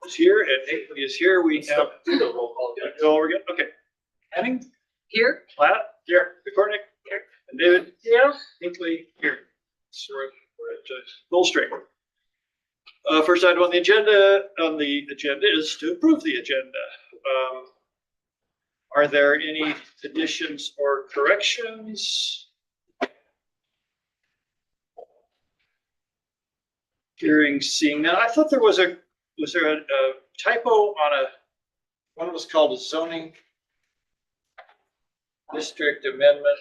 is here and Haley is here. We have. Oh, we're good. Okay. Henning, Here? Platt, here. McCormick, here. And David, Yeah. Hinckley, here. So we're at full strength. First item on the agenda is to approve the agenda. Are there any additions or corrections? Hearing, seeing none. I thought there was there a typo on one was called a zoning district amendment.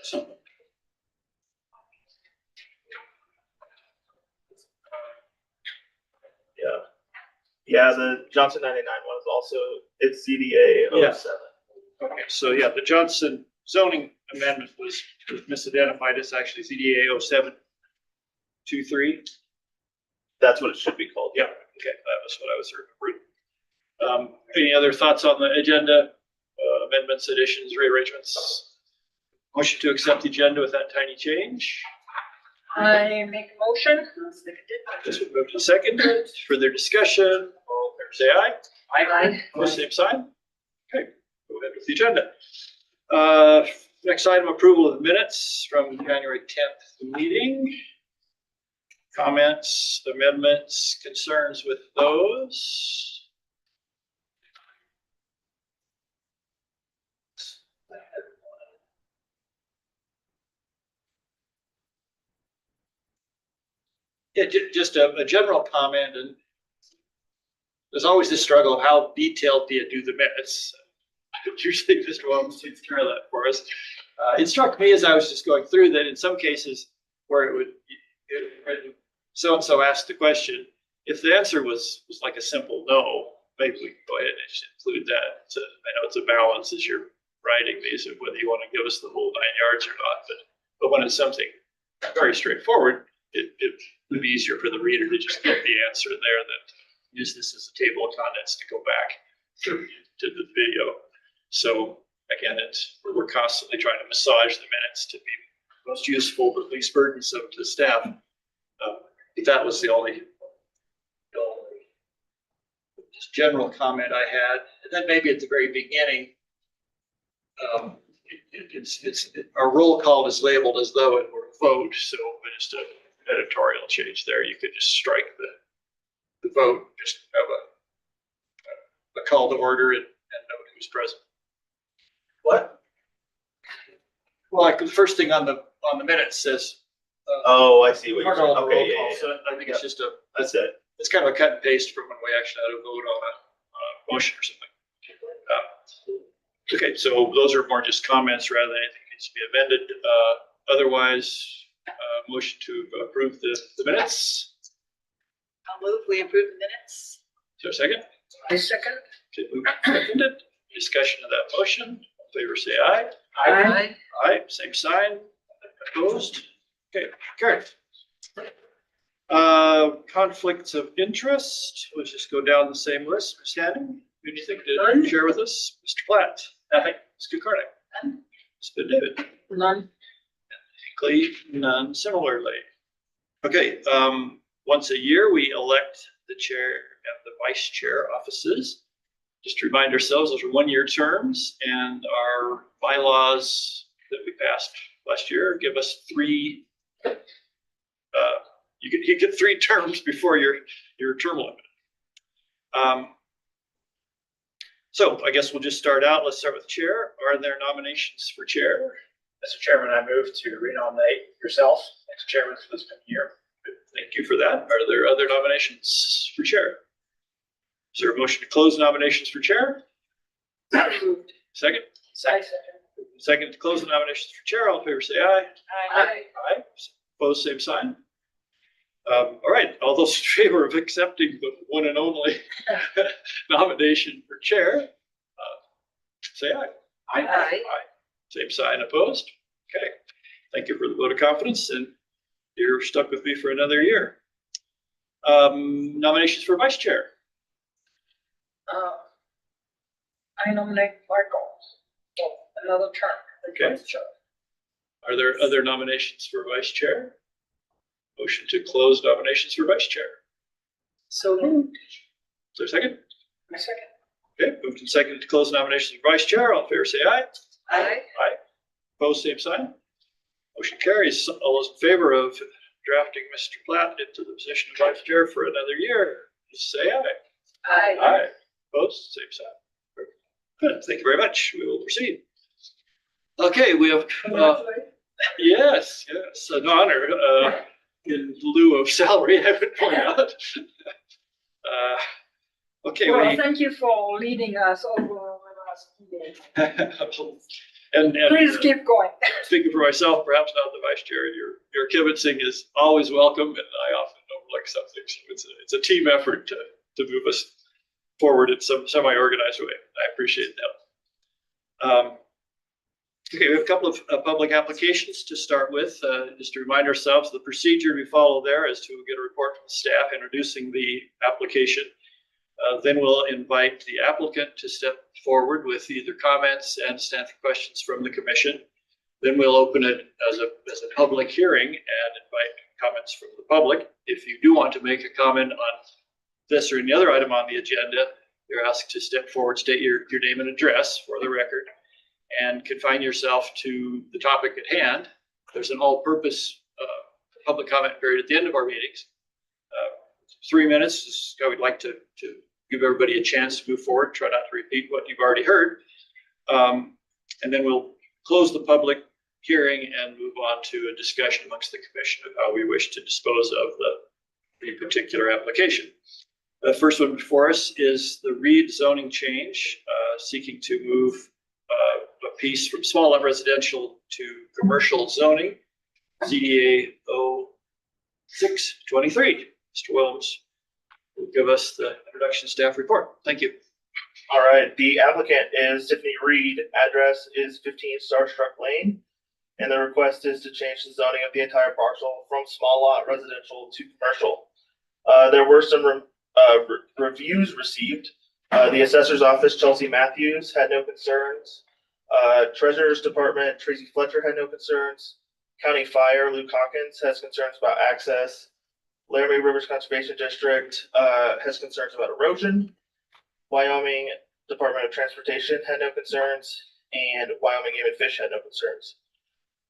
Yeah, the Johnson 99 one is also, it's CDA 07. Okay, so yeah, the Johnson zoning amendment was misidentified as actually CDA 0723. That's what it should be called. Yeah, okay, that was what I was remembering. Any other thoughts on the agenda? Amendments, additions, rearrangements? Motion to accept the agenda with that tiny change. I make a motion. This would move to second. Further discussion? All in favor say aye. Aye. Opposed, same sign. Okay, go ahead with the agenda. Next item, approval of the minutes from January 10th meeting. Comments, amendments, concerns with those? Yeah, just a general comment, and there's always this struggle of how detailed do you do the minutes. Usually Mr. Williams takes care of that for us. It struck me as I was just going through that in some cases where so-and-so asked the question, if the answer was like a simple no, maybe we can go ahead and just include that. I know it's a balance as you're writing these of whether you want to give us the whole 9 yards or not, but when it's something very straightforward, it would be easier for the reader to just get the answer there than use this as a table of contents to go back to the video. So again, we're constantly trying to massage the minutes to be most useful but least burdensome to staff. That was the only just general comment I had. And then maybe at the very beginning, our roll call is labeled as though it were a vote. So just an editorial change there. You could just strike the vote, just have a call to order and note who's present. What? Well, like the first thing on the minutes says. Oh, I see what you're saying. Okay, Okay, yeah. so I think it's just That's it. it's kind of a cut and paste from when we actually had a vote on a motion or something. Okay, so those are more just comments rather than anything that needs to be amended. Otherwise, motion to approve the minutes. I'll move, we approve the minutes. Is there a second? I second. Okay, moved and seconded. Discussion of that motion. All in favor say aye. Aye. Aye, same sign. Opposed? Okay, carried. Conflicts of interest. Let's just go down the same list. Ms. Hanning, anything to share with us? Mr. Platt? Nothing. Ms. Kukarnik? None. Mr. David? None. Hinckley? None similarly. Okay, once a year, we elect the chair and the vice chair offices. Just to remind ourselves, those are 1-year terms, and our bylaws that we passed last year give us 3. You get 3 terms before your term limit. So I guess we'll just start out. Let's start with chair. Are there nominations for chair? Mr. Chairman, I move to renominate yourself as chairman for this year. Thank you for that. Are there other nominations for chair? Is there a motion to close nominations for chair? Moved. Second? Second. Second to close the nominations for chair. All in favor say aye. Aye. Aye. Opposed, same sign. All right, all those in favor of accepting the one and only nomination for chair, say aye. Aye. Aye. Same sign, opposed? Okay. Thank you for the vote of confidence, and you're stuck with me for another year. Nominations for vice chair. I nominate Michael for another term. Okay. Are there other nominations for vice chair? Motion to close nominations for vice chair. So moved. Is there a second? My second. Okay, moved and seconded to close nominations for vice chair. All in favor, say aye. Aye. Opposed, same sign. Motion carries. All those in favor of drafting Mr. Platt into the position of vice chair for another year, just say aye. Aye. Opposed, same sign. Good, thank you very much. We will proceed. Okay, we have, yes, an honor, in lieu of salary, I would point out. Okay, Well, we, thank you for leading us over the last meeting. and Please keep going. speaking for myself, perhaps not the vice chair, your kibitzing is always welcome, and I often overlook something. So it's a team effort to move us forward in some semi-organized way. I appreciate that. Okay, we have a couple of public applications to start with. Just to remind ourselves, the procedure we follow there is to get a report from the staff introducing the application. Then we'll invite the applicant to step forward with either comments and stand for questions from the commission. Then we'll open it as a public hearing and invite comments from the public. If you do want to make a comment on this or any other item on the agenda, you're asked to step forward, state your name and address for the record, and confine yourself to the topic at hand. There's an all-purpose public comment period at the end of our meetings. 3 minutes is how we'd like to give everybody a chance to move forward, try not to repeat what you've already heard. And then we'll close the public hearing and move on to a discussion amongst the commission of how we wish to dispose of the particular application. The first one before us is the Reed zoning change, seeking to move a piece from small lot residential to commercial zoning, ZDA 0623. Mr. Williams will give us the introduction staff report. Thank you. All right, the applicant is Tiffany Reed. Address is 15 Starstruck Lane. And the request is to change the zoning of the entire parcel from small lot residential to commercial. There were some reviews received. The assessor's office, Chelsea Matthews, had no concerns. Treasurer's Department, Tracy Fletcher, had no concerns. County Fire, Luke Hawkins, has concerns about access. Laramie Rivers Conservation District has concerns about erosion. Wyoming Department of Transportation had no concerns, and Wyoming Game and Fish had no concerns.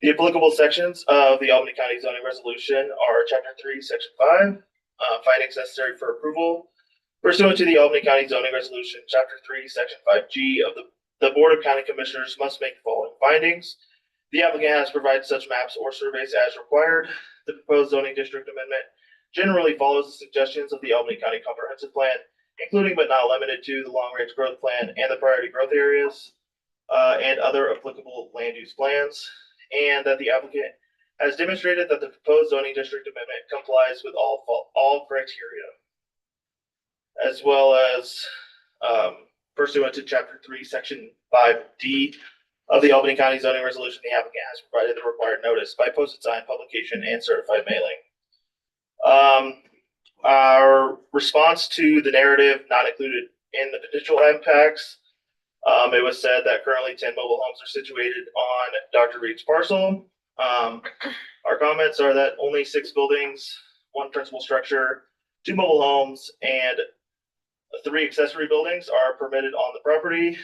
The applicable sections of the Albany County zoning resolution are Chapter 3, Section 5, findings necessary for approval. Pursuant to the Albany County zoning resolution, Chapter 3, Section 5G of the Board of County Commissioners must make the following findings. The applicant has provided such maps or surveys as required. The proposed zoning district amendment generally follows the suggestions of the Albany County Comprehensive Plan, including but not limited to the Long Range Growth Plan and the Priority Growth Areas, and other applicable land use plans, and that the applicant has demonstrated that the proposed zoning district amendment complies with all criteria, as well as pursuant to Chapter 3, Section 5D of the Albany County zoning resolution, the applicant has provided the required notice by posted sign, publication, and certified mailing. Our response to the narrative not included in the potential impacts, it was said that currently 10 mobile homes are situated on Dr. Reed's parcel. Our comments are that only 6 buildings, 1 principal structure, 2 mobile homes, and 3 accessory buildings are permitted on the property.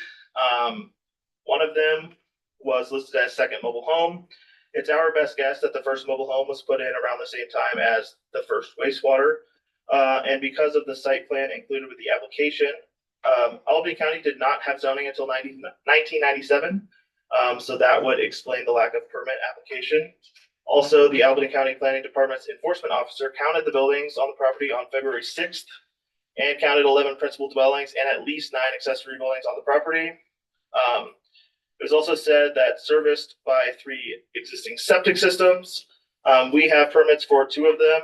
One of them was listed as second mobile home. It's our best guess that the first mobile home was put in around the same time as the first wastewater. And because of the site plan included with the application, Albany County did not have zoning until 1997. So that would explain the lack of permit application. Also, the Albany County Planning Department's enforcement officer counted the buildings on the property on February 6th and counted 11 principal dwellings and at least 9 accessory buildings on the property. It was also said that serviced by 3 existing septic systems. We have permits for 2 of them.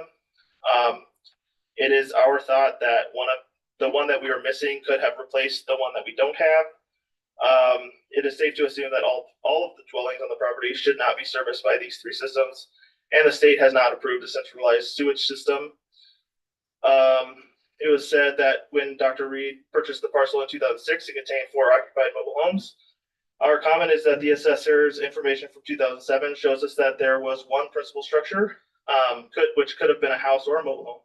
It is our thought that the one that we are missing could have replaced the one that we don't have. It is safe to assume that all of the dwellings on the property should not be serviced by these 3 systems, and the state has not approved a centralized sewage system. It was said that when Dr. Reed purchased the parcel in 2006, it contained 4 occupied mobile homes. Our comment is that the assessor's information from 2007 shows us that there was 1 principal structure, which could have been a house or a mobile home.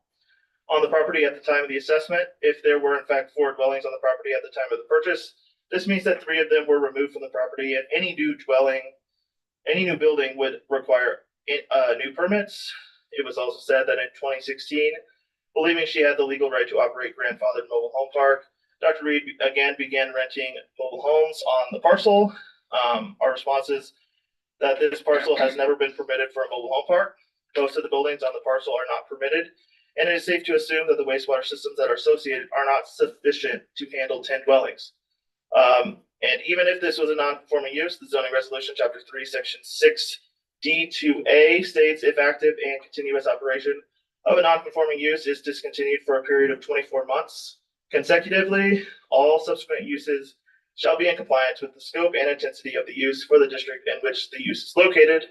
on the property at the time of the assessment. If there were in fact 4 dwellings on the property at the time of the purchase, this means that 3 of them were removed from the property, and any new building would require new permits. It was also said that in 2016, believing she had the legal right to operate grandfathered mobile home park, Dr. Reed again began renting mobile homes on the parcel. Our response is that this parcel has never been permitted for a mobile home park. Most of the buildings on the parcel are not permitted, and it is safe to assume that the wastewater systems that are associated are not sufficient to handle 10 dwellings. And even if this was a non-conforming use, the zoning resolution, chapter 3, section 6D2A states if active and continuous operation of a non-conforming use is discontinued for a period of 24 months consecutively, all subsequent uses shall be in compliance with the scope and intensity of the use for the district in which the use is located,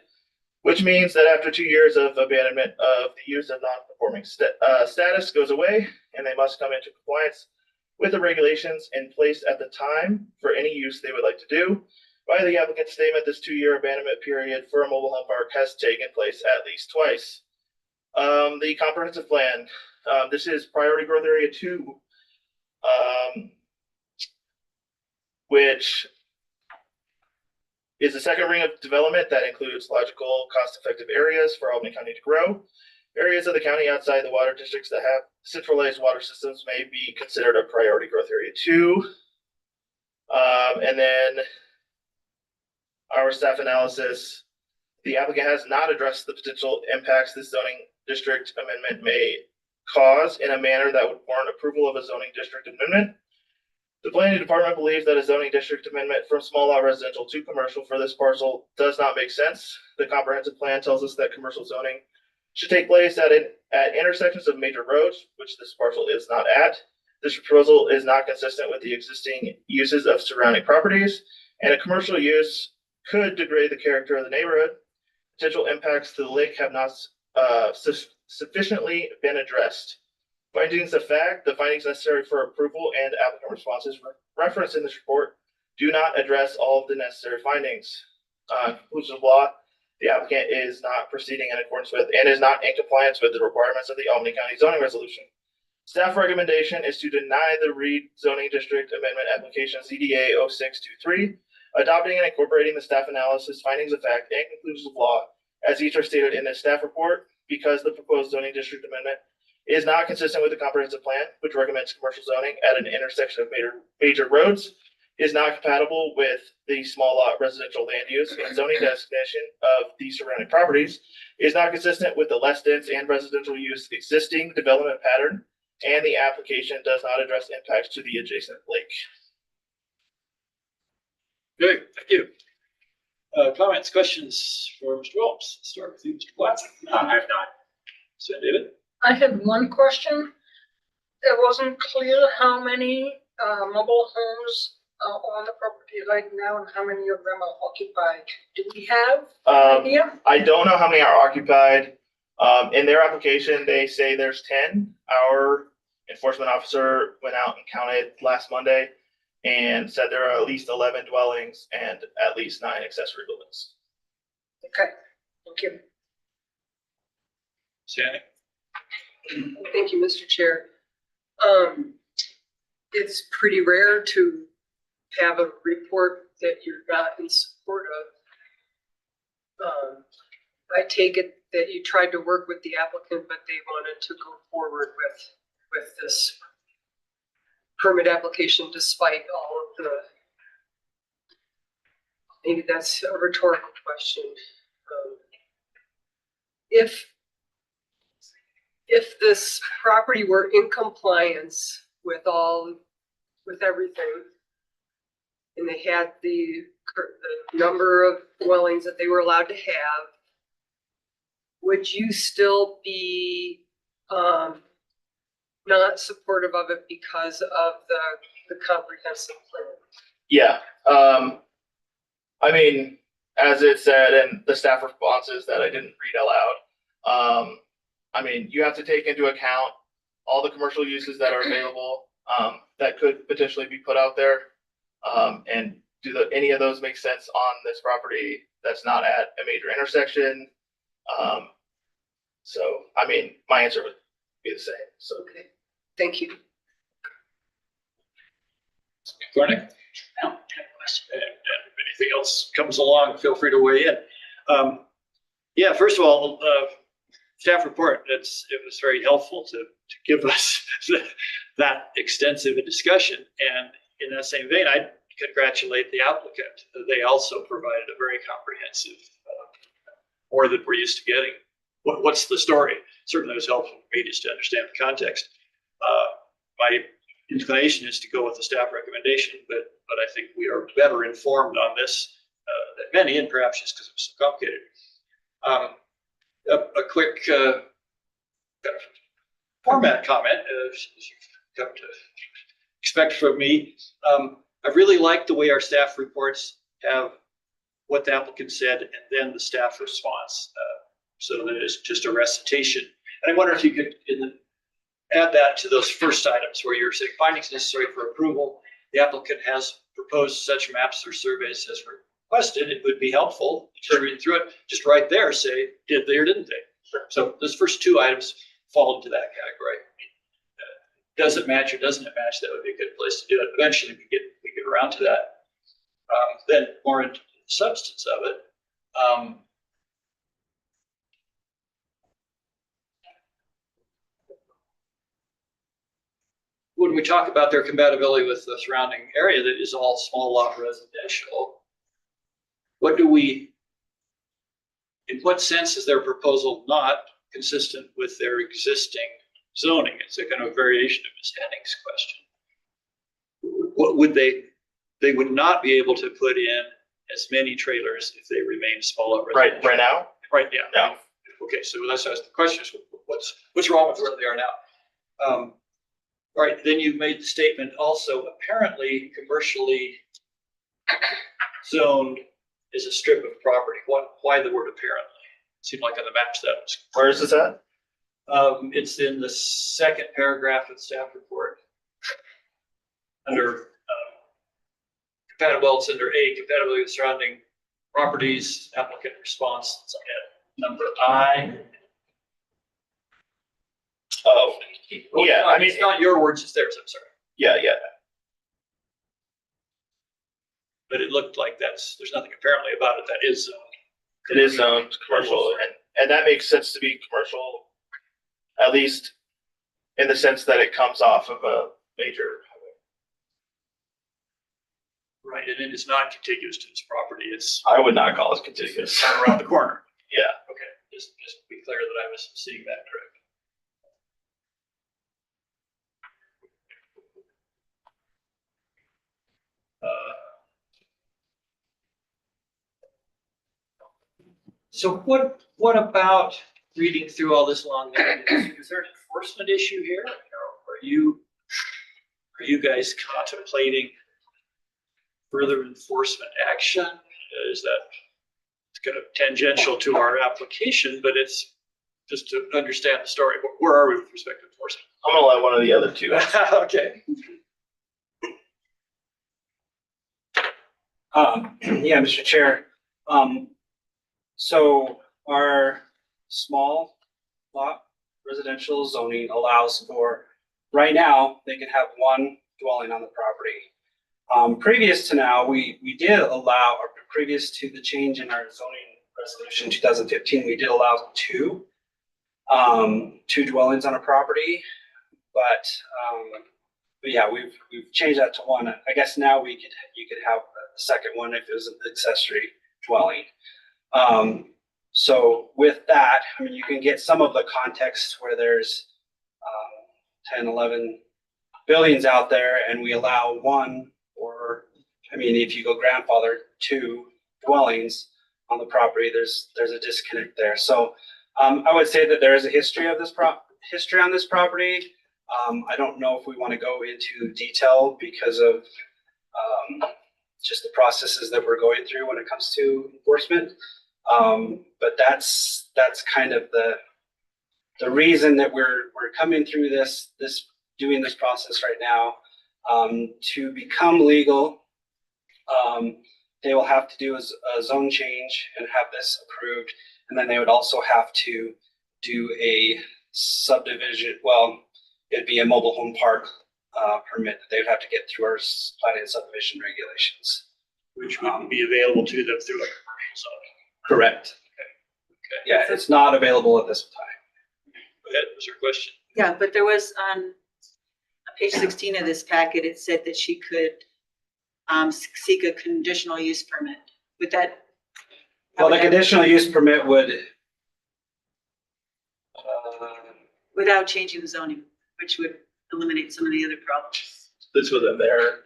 which means that after 2 years of abandonment of the use of non-conforming status goes away, and they must come into compliance with the regulations in place at the time for any use they would like to do. By the applicant's statement, this 2-year abandonment period for a mobile home park has taken place at least twice. The comprehensive plan, this is priority growth area 2, which is the second ring of development that includes logical, cost-effective areas for Albany County to grow. Areas of the county outside the water districts that have centralized water systems may be considered a priority growth area 2. And then our staff analysis, the applicant has not addressed the potential impacts this zoning district amendment may cause in a manner that would warrant approval of a zoning district amendment. The planning department believes that a zoning district amendment from small lot residential to commercial for this parcel does not make sense. The comprehensive plan tells us that commercial zoning should take place at intersections of major roads, which this parcel is not at. This proposal is not consistent with the existing uses of surrounding properties, and a commercial use could degrade the character of the neighborhood. Potential impacts to the lake have not sufficiently been addressed. Findings of fact, the findings necessary for approval and applicant responses referenced in this report do not address all of the necessary findings. Conclusion of law, the applicant is not proceeding in accordance with and is not in compliance with the requirements of the Albany County zoning resolution. Staff recommendation is to deny the Reed Zoning District Amendment Application ZDA 0623, adopting and incorporating the staff analysis, findings of fact, and conclusions of law as each are stated in the staff report, because the proposed zoning district amendment is not consistent with the comprehensive plan, which recommends commercial zoning at an intersection of major roads, is not compatible with the small lot residential land use and zoning designation of the surrounding properties, is not consistent with the less dense and residential use existing development pattern, and the application does not address impacts to the adjacent lake. Good, thank you. Comments, questions for Mr. Williams? Start with you, Mr. Black. I have not. So David? I had one question. It wasn't clear how many mobile homes are on the property right now and how many of them are occupied. Do we have an idea? I don't know how many are occupied. In their application, they say there's 10. Our enforcement officer went out and counted last Monday and said there are at least 11 dwellings and at least 9 accessory buildings. Okay, thank you. Sandy? Thank you, Mr. Chair. It's pretty rare to have a report that you're not in support of. I take it that you tried to work with the applicant, but they wanted to go forward with this permit application despite all of the, maybe that's a rhetorical question. If this property were in compliance with everything, and they had the number of dwellings that they were allowed to have, would you still be not supportive of it because of the comprehensive plan? Yeah. I mean, as it said in the staff responses that I didn't read aloud, I mean, you have to take into account all the commercial uses that are available that could potentially be put out there. And do any of those make sense on this property that's not at a major intersection? So, I mean, my answer be the same, so. Okay, thank you. Cornick? No, question. And if anything else comes along, feel free to weigh in. Yeah, first of all, staff report, it was very helpful to give us that extensive a discussion. And in that same vein, I congratulate the applicant. They also provided a very comprehensive, more than we're used to getting. What's the story? Certainly it was helpful for me just to understand the context. My inclination is to go with the staff recommendation, but I think we are better informed on this than many, and perhaps just because it was so complicated. A quick kind of format comment, as you've come to expect from me. I really like the way our staff reports have what the applicant said and then the staff response, so that it's just a recitation. And I wonder if you could add that to those first items where you're saying findings necessary for approval. The applicant has proposed such maps or surveys as requested. It would be helpful to read through it. Just right there, say, did they or didn't they? So those first two items fall into that category. Does it match or doesn't it match? That would be a good place to do it. Eventually, we get around to that. Then more into the substance of it. When we talk about their compatibility with the surrounding area that is all small lot residential, in what sense is their proposal not consistent with their existing zoning? It's a kind of variation of Ms. Henning's question. What would they would not be able to put in as many trailers if they remain small lot residential? Right now? Right, yeah. No. Okay, so that's the question is what's wrong with where they are now? All right, then you've made the statement also, apparently commercially zoned is a strip of property. Why the word apparently? It seemed like on the maps that was. Where is this at? It's in the second paragraph of the staff report. Under it's under A, compatibility with surrounding properties, applicant response, it's at number I. Oh, yeah, I mean, it's not your words, it's theirs, I'm sorry. yeah. But it looked like there's nothing apparently about it that is zoned. It is zoned commercial, and that makes sense to be commercial, at least in the sense that it comes off of a major highway. Right, and it is not contiguous to this property, it's I would not call it contiguous. around the corner. Yeah. Okay, just to be clear that I was seeing that correct. So what about reading through all this long narrative? Is there an enforcement issue here? Or are you guys contemplating further enforcement action? Is that it's kind of tangential to our application, but it's just to understand the story. Where are we with respect to enforcement? I'm gonna let one of the other two. Okay. Yeah, Mr. Chair. So our small lot residential zoning allows for, right now, they can have one dwelling on the property. Previous to now, we did allow, or previous to the change in our zoning resolution 2015, we did allow two dwellings on a property. But yeah, we've changed that to one. I guess now you could have a second one if it was an accessory dwelling. So with that, I mean, you can get some of the context where there's 10, 11 buildings out there and we allow one, or, I mean, if you go grandfather, two dwellings on the property, there's a disconnect there. So I would say that there is a history of this history on this property. I don't know if we want to go into detail because of just the processes that we're going through when it comes to enforcement. But that's kind of the reason that we're coming through doing this process right now. To become legal, they will have to do a zone change and have this approved. And then they would also have to do a subdivision, well, it'd be a mobile home park permit that they'd have to get through our planning and subdivision regulations. Which would be available to them through a commercial zoning. Correct. Okay. Yeah, it's not available at this time. Go ahead, was your question? Yeah, but there was on page 16 of this packet, it said that she could seek a conditional use permit. Would that? Well, the conditional use permit would, Without changing the zoning, which would eliminate some of the other problems. This was in there.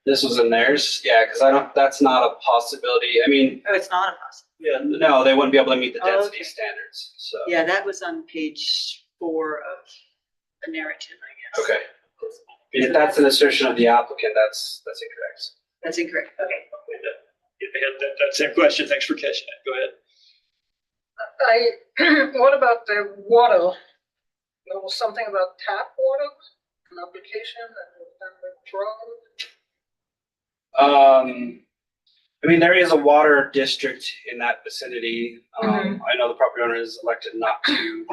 this was in theirs, yeah, because that's not a possibility. I mean, Oh, it's not a possibility. Yeah, no, they wouldn't be able to meet the Oh, density okay. standards, so. Yeah, that was on page 4 of the narrative, I guess. Okay. If that's an assertion of the applicant, that's incorrect. That's incorrect. Okay. they had that same question. Thanks for catching it. Go ahead. What about the water? There was something about tap water, an application that was then withdrawn. I mean, there is a water district in that vicinity. Mhm. I know the property owner is elected not to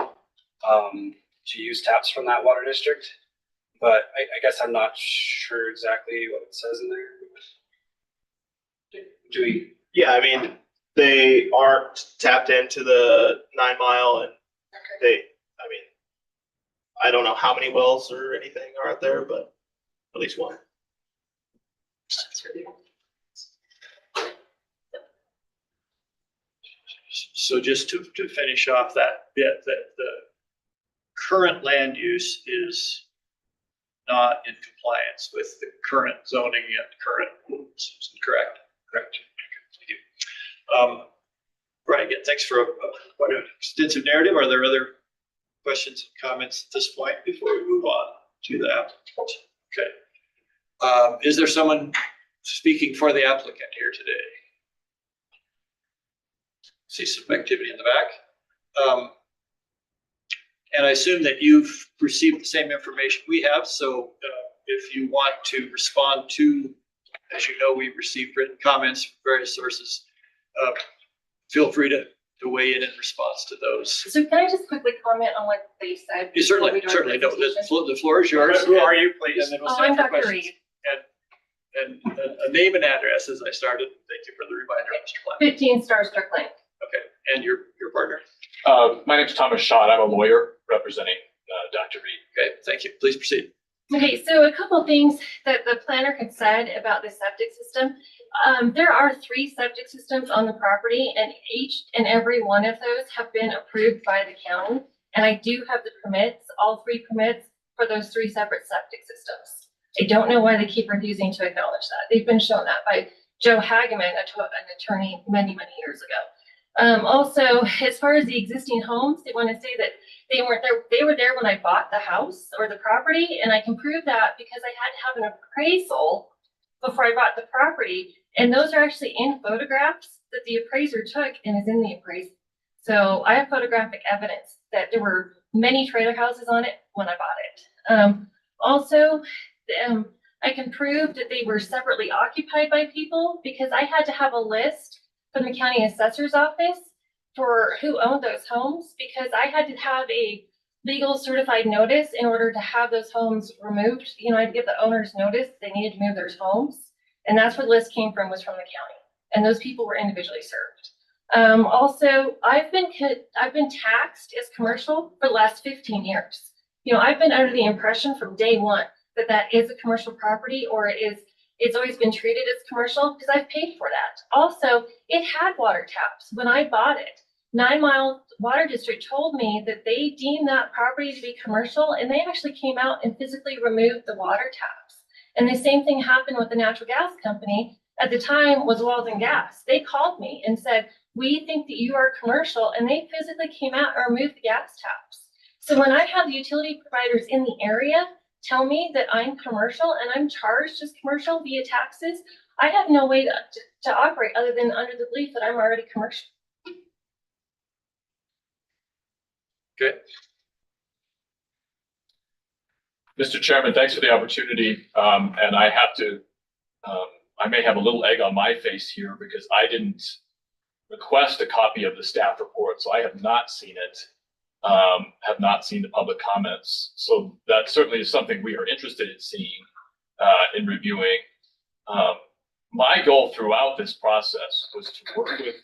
use taps from that water district. But I guess I'm not sure exactly what it says in there. Do we? Yeah, I mean, they aren't tapped into the 9 Mile and I mean, I don't know how many wells or anything are out there, but at least one. So just to finish off that bit, that the current land use is not in compliance with the current zoning and current rules. Correct? Correct. Thank you. Right, again, thanks for quite an extensive narrative. Are there other questions and comments at this point before we move on to the applicant? Okay. Is there someone speaking for the applicant here today? See some activity in the back. And I assume that you've received the same information we have. So if you want to respond to, as you know, we've received written comments from various sources. Feel free to weigh in response to those. So can I just quickly comment on what they said? You certainly, before we go certainly. into No, the presentation? the floor is yours. Who are you, please? And then we'll Oh, stand I'm for Dr. questions. Reed. And a name and address as I started. Thank you for the reminder, Mr. Platt. 15 Starstruck Lane. Okay, and your partner? My name's Thomas Schott. I'm a lawyer representing Dr. Reed. Okay, thank you. Please proceed. Okay, so a couple things that the planner had said about the septic system. There are 3 septic systems on the property, and each and every one of those have been approved by the county. And I do have the permits, all 3 permits for those 3 separate septic systems. I don't know why they keep refusing to acknowledge that. They've been shown that by Joe Hageman, an attorney many, many years ago. Also, as far as the existing homes, they want to say that they weren't there. They were there when I bought the house or the property, and I can prove that because I had to have an appraisal before I bought the property. And those are actually in photographs that the appraiser took and is in the appraisal. So I have photographic evidence that there were many trailer houses on it when I bought it. Also, I can prove that they were separately occupied by people because I had to have a list from the county assessor's office for who owned those homes, because I had to have a legal certified notice in order to have those homes removed. You know, I'd give the owners notice they needed to move their homes. And that's where the list came from, was from the county. And those people were individually served. Also, I've been taxed as commercial for the last 15 years. You know, I've been under the impression from day one that that is a commercial property, or it's always been treated as commercial because I've paid for that. Also, it had water taps when I bought it. 9 Mile Water District told me that they deemed that property to be commercial, and they actually came out and physically removed the water taps. And the same thing happened with the natural gas company. At the time was Walden Gas. They called me and said, we think that you are commercial, and they physically came out and removed the gas taps. So when I have the utility providers in the area tell me that I'm commercial and I'm charged as commercial via taxes, I have no way to operate other than under the belief that I'm already commercial. Okay. Mr. Chairman, thanks for the opportunity. And I have to, I may have a little egg on my face here because I didn't request a copy of the staff report, so I have not seen it. have not seen the public comments. So that certainly is something we are interested in seeing, in reviewing. My goal throughout this process was to work with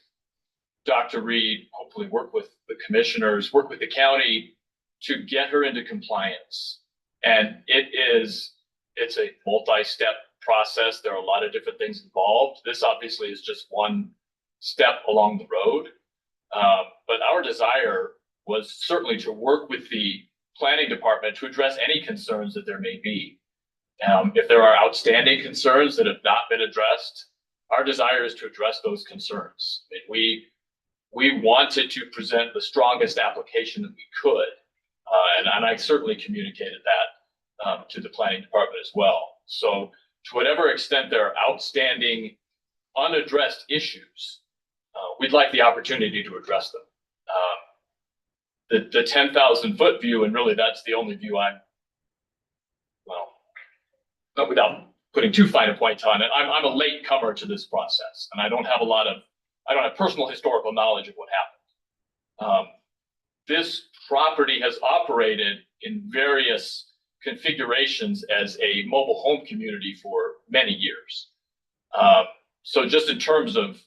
Dr. Reed, hopefully work with the commissioners, work with the county to get her into compliance. And it's a multi-step process. There are a lot of different things involved. This obviously is just one step along the road. But our desire was certainly to work with the planning department to address any concerns that there may be. If there are outstanding concerns that have not been addressed, our desire is to address those concerns. I mean, we wanted to present the strongest application that we could, and I certainly communicated that to the planning department as well. So to whatever extent there are outstanding, unaddressed issues, we'd like the opportunity to address them. The 10,000 foot view, and really that's the only view not without putting too fine a point on it, I'm a late comer to this process, and I don't have personal historical knowledge of what happened. This property has operated in various configurations as a mobile home community for many years. So just in terms of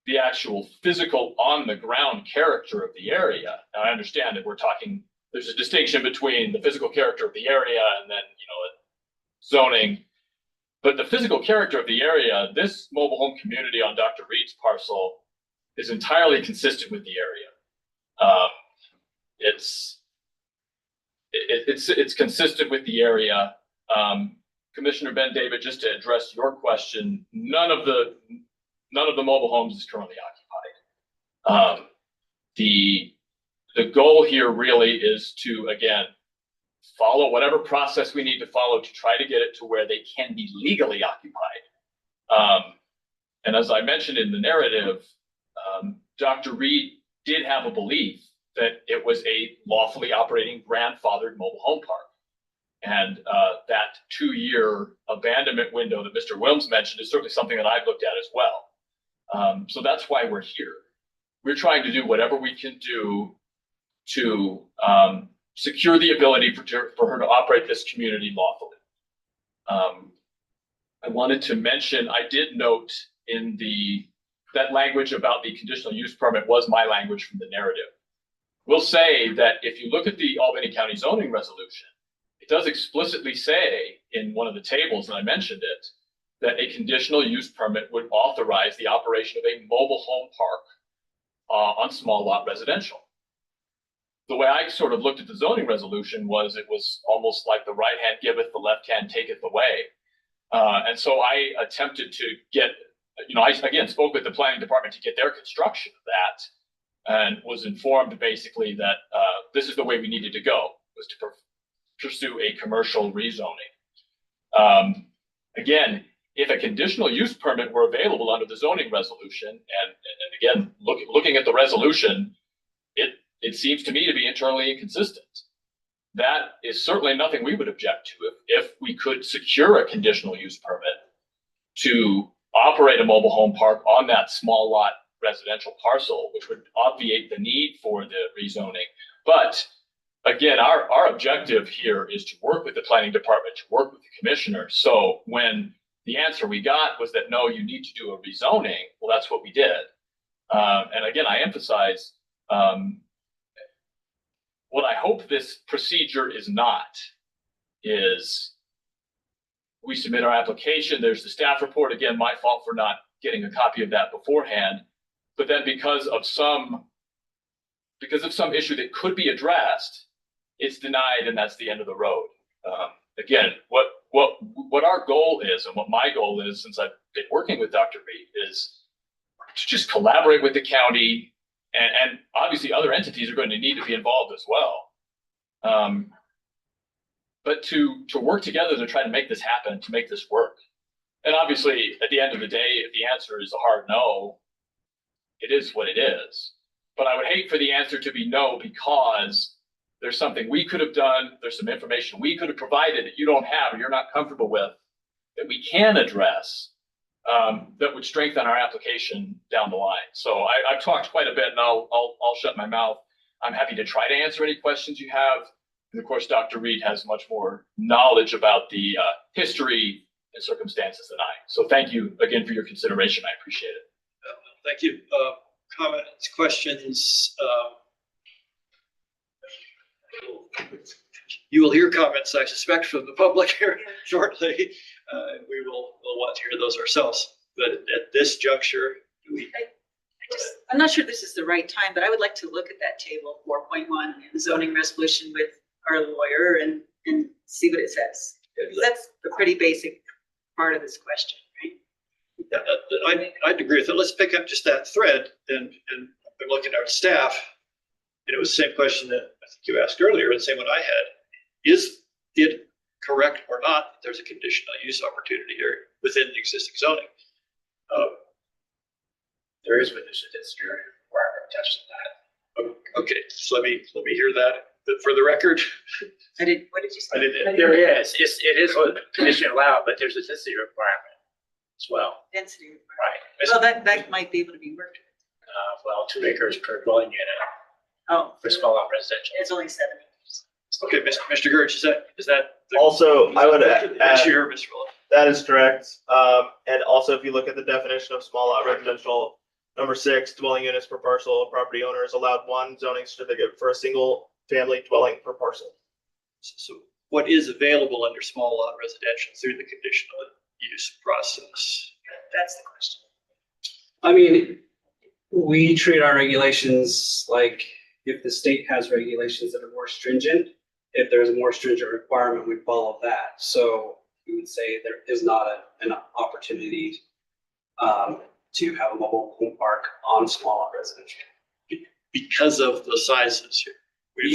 the actual physical on the ground character of the area, now I understand that there's a distinction between the physical character of the area and then, zoning. But the physical character of the area, this mobile home community on Dr. Reed's parcel is entirely consistent with the area. It's consistent with the area. Commissioner Ben David, just to address your question, none of the mobile homes is currently occupied. The goal here really is to, again, follow whatever process we need to follow to try to get it to where they can be legally occupied. And as I mentioned in the narrative, Dr. Reed did have a belief that it was a lawfully operating grandfathered mobile home park. And that 2-year abandonment window that Mr. Wilms mentioned is certainly something that I've looked at as well. So that's why we're here. We're trying to do whatever we can do to secure the ability for her to operate this community lawfully. I wanted to mention, I did note in that language about the conditional use permit was my language from the narrative. We'll say that if you look at the Albany County zoning resolution, it does explicitly say in one of the tables, and I mentioned it, that a conditional use permit would authorize the operation of a mobile home park on small lot residential. The way I sort of looked at the zoning resolution was it was almost like the right hand giveth, the left hand taketh away. And so I attempted to get, I again spoke with the planning department to get their construction of that, and was informed basically that this is the way we needed to go, was to pursue a commercial rezoning. Again, if a conditional use permit were available under the zoning resolution, and again, looking at the resolution, it seems to me to be internally inconsistent. That is certainly nothing we would object to if we could secure a conditional use permit to operate a mobile home park on that small lot residential parcel, which would obviate the need for the rezoning. But again, our objective here is to work with the planning department, to work with the commissioner. So when the answer we got was that, no, you need to do a rezoning, well, that's what we did. And again, I emphasize, what I hope this procedure is not is we submit our application, there's the staff report, again, my fault for not getting a copy of that beforehand, but then because of some issue that could be addressed, it's denied and that's the end of the road. Again, what our goal is and what my goal is, since I've been working with Dr. Reed, is to just collaborate with the county, and obviously other entities are going to need to be involved as well. But to work together to try to make this happen, to make this work. And obviously at the end of the day, if the answer is a hard no, it is what it is. But I would hate for the answer to be no, because there's something we could have done, there's some information we could have provided that you don't have or you're not comfortable with that we can address, that would strengthen our application down the line. So I've talked quite a bit, and I'll shut my mouth. I'm happy to try to answer any questions you have. And of course, Dr. Reed has much more knowledge about the history and circumstances than I. So thank you again for your consideration. I appreciate it. Thank you. Comments, questions? You will hear comments, I suspect, from the public here shortly. We'll want to hear those ourselves. But at this juncture, I'm not sure this is the right time, but I would like to look at that table 4.1 in the zoning resolution with our lawyer and see what it says. That's a pretty basic part of this question, right? Yeah, I'd agree with it. Let's pick up just that thread and I'm looking at our staff. And it was the same question that I think you asked earlier and the same one I had. Is it correct or not that there's a conditional use opportunity here within the existing zoning? There is witness density requirement attached to that. Okay, so let me hear that. But for the record, What did you say? I didn't. There is, it is a condition allowed, but there's a density requirement as well. Density. Right. Well, that might be able to be worked with. Well, 2 acres per dwelling unit Oh, for small lot residential. it's only 7 acres. Okay, Mr. Gertz, is that? Also, I would add. add, Here, Mr. Roloff. that is correct. And also, if you look at the definition of small lot residential, number 6, dwelling units per parcel, property owner is allowed 1 zoning certificate for a single family dwelling per parcel. So what is available under small lot residential through the conditional use process? That's the question. I mean, we treat our regulations like if the state has regulations that are more stringent, if there's a more stringent requirement, we follow that. So we would say there is not an opportunity to have a mobile home park on small lot residential. Because of the sizes here.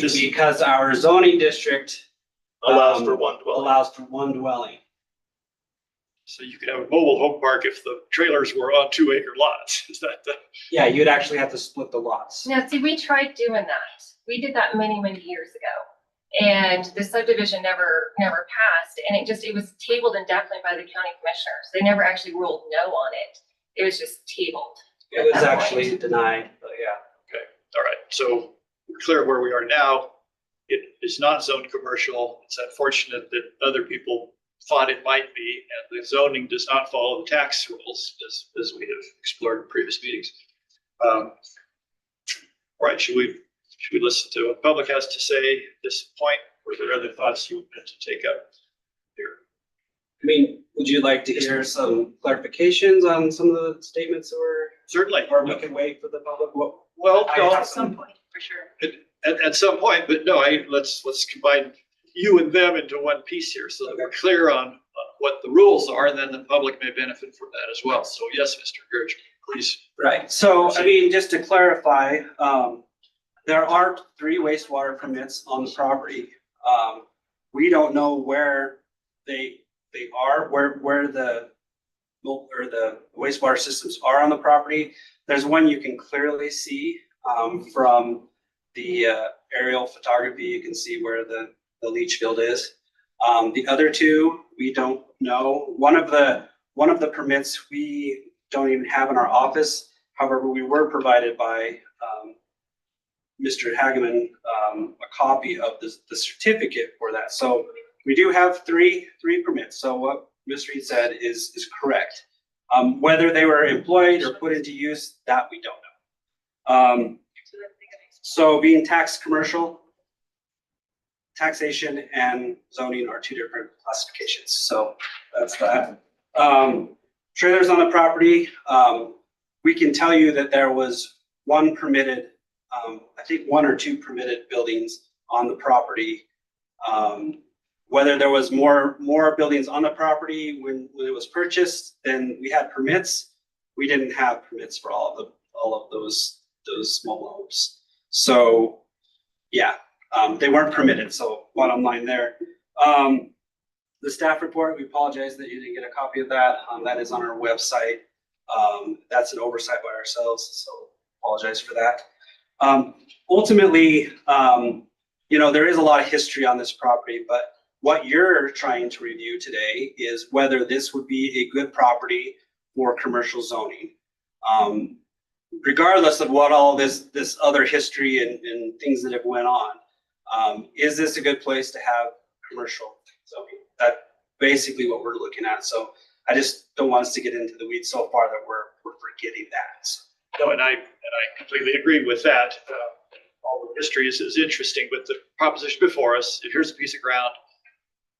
Because our zoning district Allows for 1 dwelling. allows for 1 dwelling. So you could have a mobile home park if the trailers were on 2-acre lots. Is that the? Yeah, you'd actually have to split the lots. Now, see, we tried doing that. We did that many, many years ago. And the subdivision never passed. And it was tabled indefinitely by the county commissioners. They never actually ruled no on it. It was just tabled. It was actually denied, but yeah. Okay, all right. So we're clear where we are now. It is not zoned commercial. It's unfortunate that other people thought it might be, and the zoning does not follow the tax rules as we have explored in previous meetings. All right, should we listen to what the public has to say at this point? Or are there other thoughts you want to take up here? I mean, would you like to hear some clarifications on some of the statements Certainly. or we can wait for the public? Well, I no, have At some point, for sure. at some point, but no, let's combine you and them into one piece here so that we're clear on what the rules are, and then the public may benefit from that as well. So yes, Mr. Gertz, please. Right, so I mean, just to clarify, there are 3 wastewater permits on the property. We don't know where they are, where the wastewater systems are on the property. There's one you can clearly see from the aerial photography. You can see where the leach field is. The other 2, we don't know. One of the permits we don't even have in our office. However, we were provided by Mr. Hageman a copy of the certificate for that. So we do have three permits. So what Ms. Reed said is correct. Whether they were employed or put into use, that we don't know. So being tax commercial, taxation and zoning are 2 different classifications. So that's that. Trailers on the property, we can tell you that there was 1 permitted, I think 1 or 2 permitted buildings on the property. Whether there was more buildings on the property when it was purchased, then we had permits. We didn't have permits for all of those small homes. So yeah, they weren't permitted. So bottom line there. The staff report, we apologize that you didn't get a copy of that. That is on our website. That's an oversight by ourselves, so apologize for that. Ultimately, there is a lot of history on this property, but what you're trying to review today is whether this would be a good property for commercial zoning. regardless of what all this other history and things that have went on, is this a good place to have commercial zoning? That's basically what we're looking at. So I just don't want us to get into the weeds so far that we're forgetting that. So, No, and I completely agree with that. All the history is interesting, but the proposition before us, if here's a piece of ground,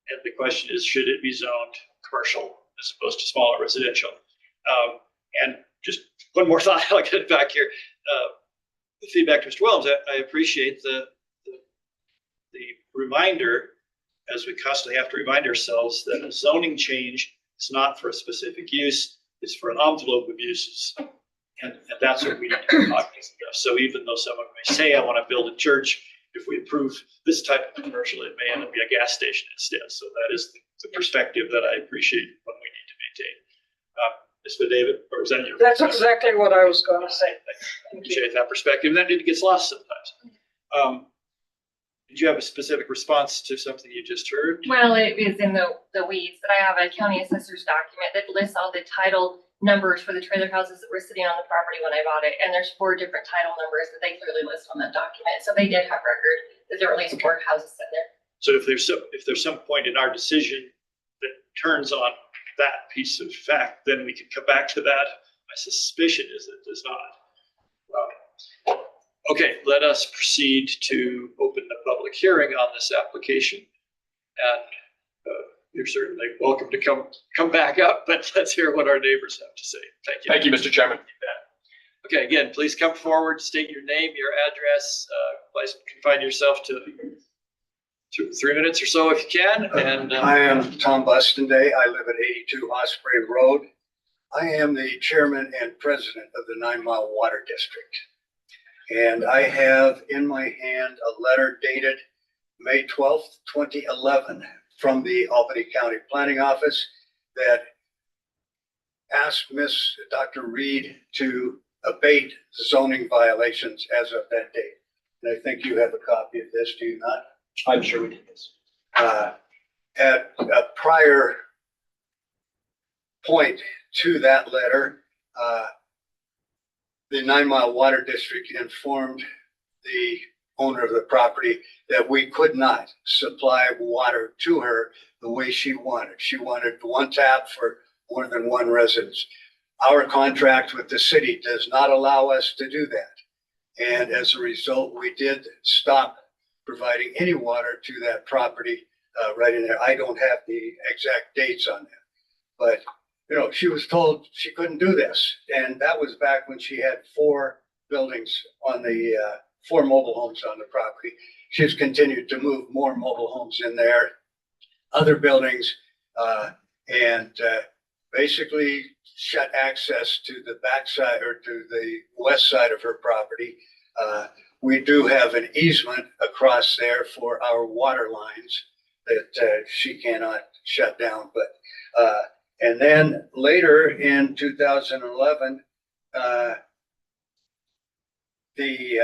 and the question is, should it be zoned commercial as opposed to smaller residential? And just one more thought, I'll get it back here. The feedback to Mr. Williams, I appreciate the reminder, as we constantly have to remind ourselves, that a zoning change is not for a specific use, it's for an envelope of uses. And that's what we need to be cognizant of. So even though someone may say, I want to build a church, if we approve this type of commercial, it may end up being a gas station instead. So that is the perspective that I appreciate what we need to maintain. Mr. David, or was that your? That's exactly what I was gonna say. I appreciate that perspective. That it gets lost sometimes. Did you have a specific response to something you just heard? Well, it is in the weeds, but I have a county assessor's document that lists all the title numbers for the trailer houses that were sitting on the property when I bought it. And there's 4 different title numbers that they clearly list on that document. So they did have record that there were at least 4 houses sitting there. So if there's some point in our decision that turns on that piece of fact, then we can come back to that. My suspicion is that it does not. Okay, let us proceed to open the public hearing on this application. And you're certainly welcome to come back up, but let's hear what our neighbors have to say. Thank you. Thank you, Mr. Chairman. Okay, again, please come forward, state your name, your address, please confine yourself to 3 minutes or so if you can. And I am Tom Bustenday. I live at 82 Osprey Road. I am the chairman and president of the 9 Mile Water District. And I have in my hand a letter dated May 12th, 2011 from the Albany County Planning Office that asked Dr. Reed to abate zoning violations as of that date. And I think you have a copy of this, do you not? I'm sure we did this. At a prior point to that letter, the 9 Mile Water District informed the owner of the property that we could not supply water to her the way she wanted. She wanted 1 tap for more than 1 residence. Our contract with the city does not allow us to do that. And as a result, we did stop providing any water to that property right in there. I don't have the exact dates on that, but you know, she was told she couldn't do this. And that was back when she had 4 buildings on the 4 mobile homes on the property. She's continued to move more mobile homes in there, other buildings, and basically shut access to the backside or to the west side of her property. We do have an easement across there for our water lines that she cannot shut down. But and then later in 2011, the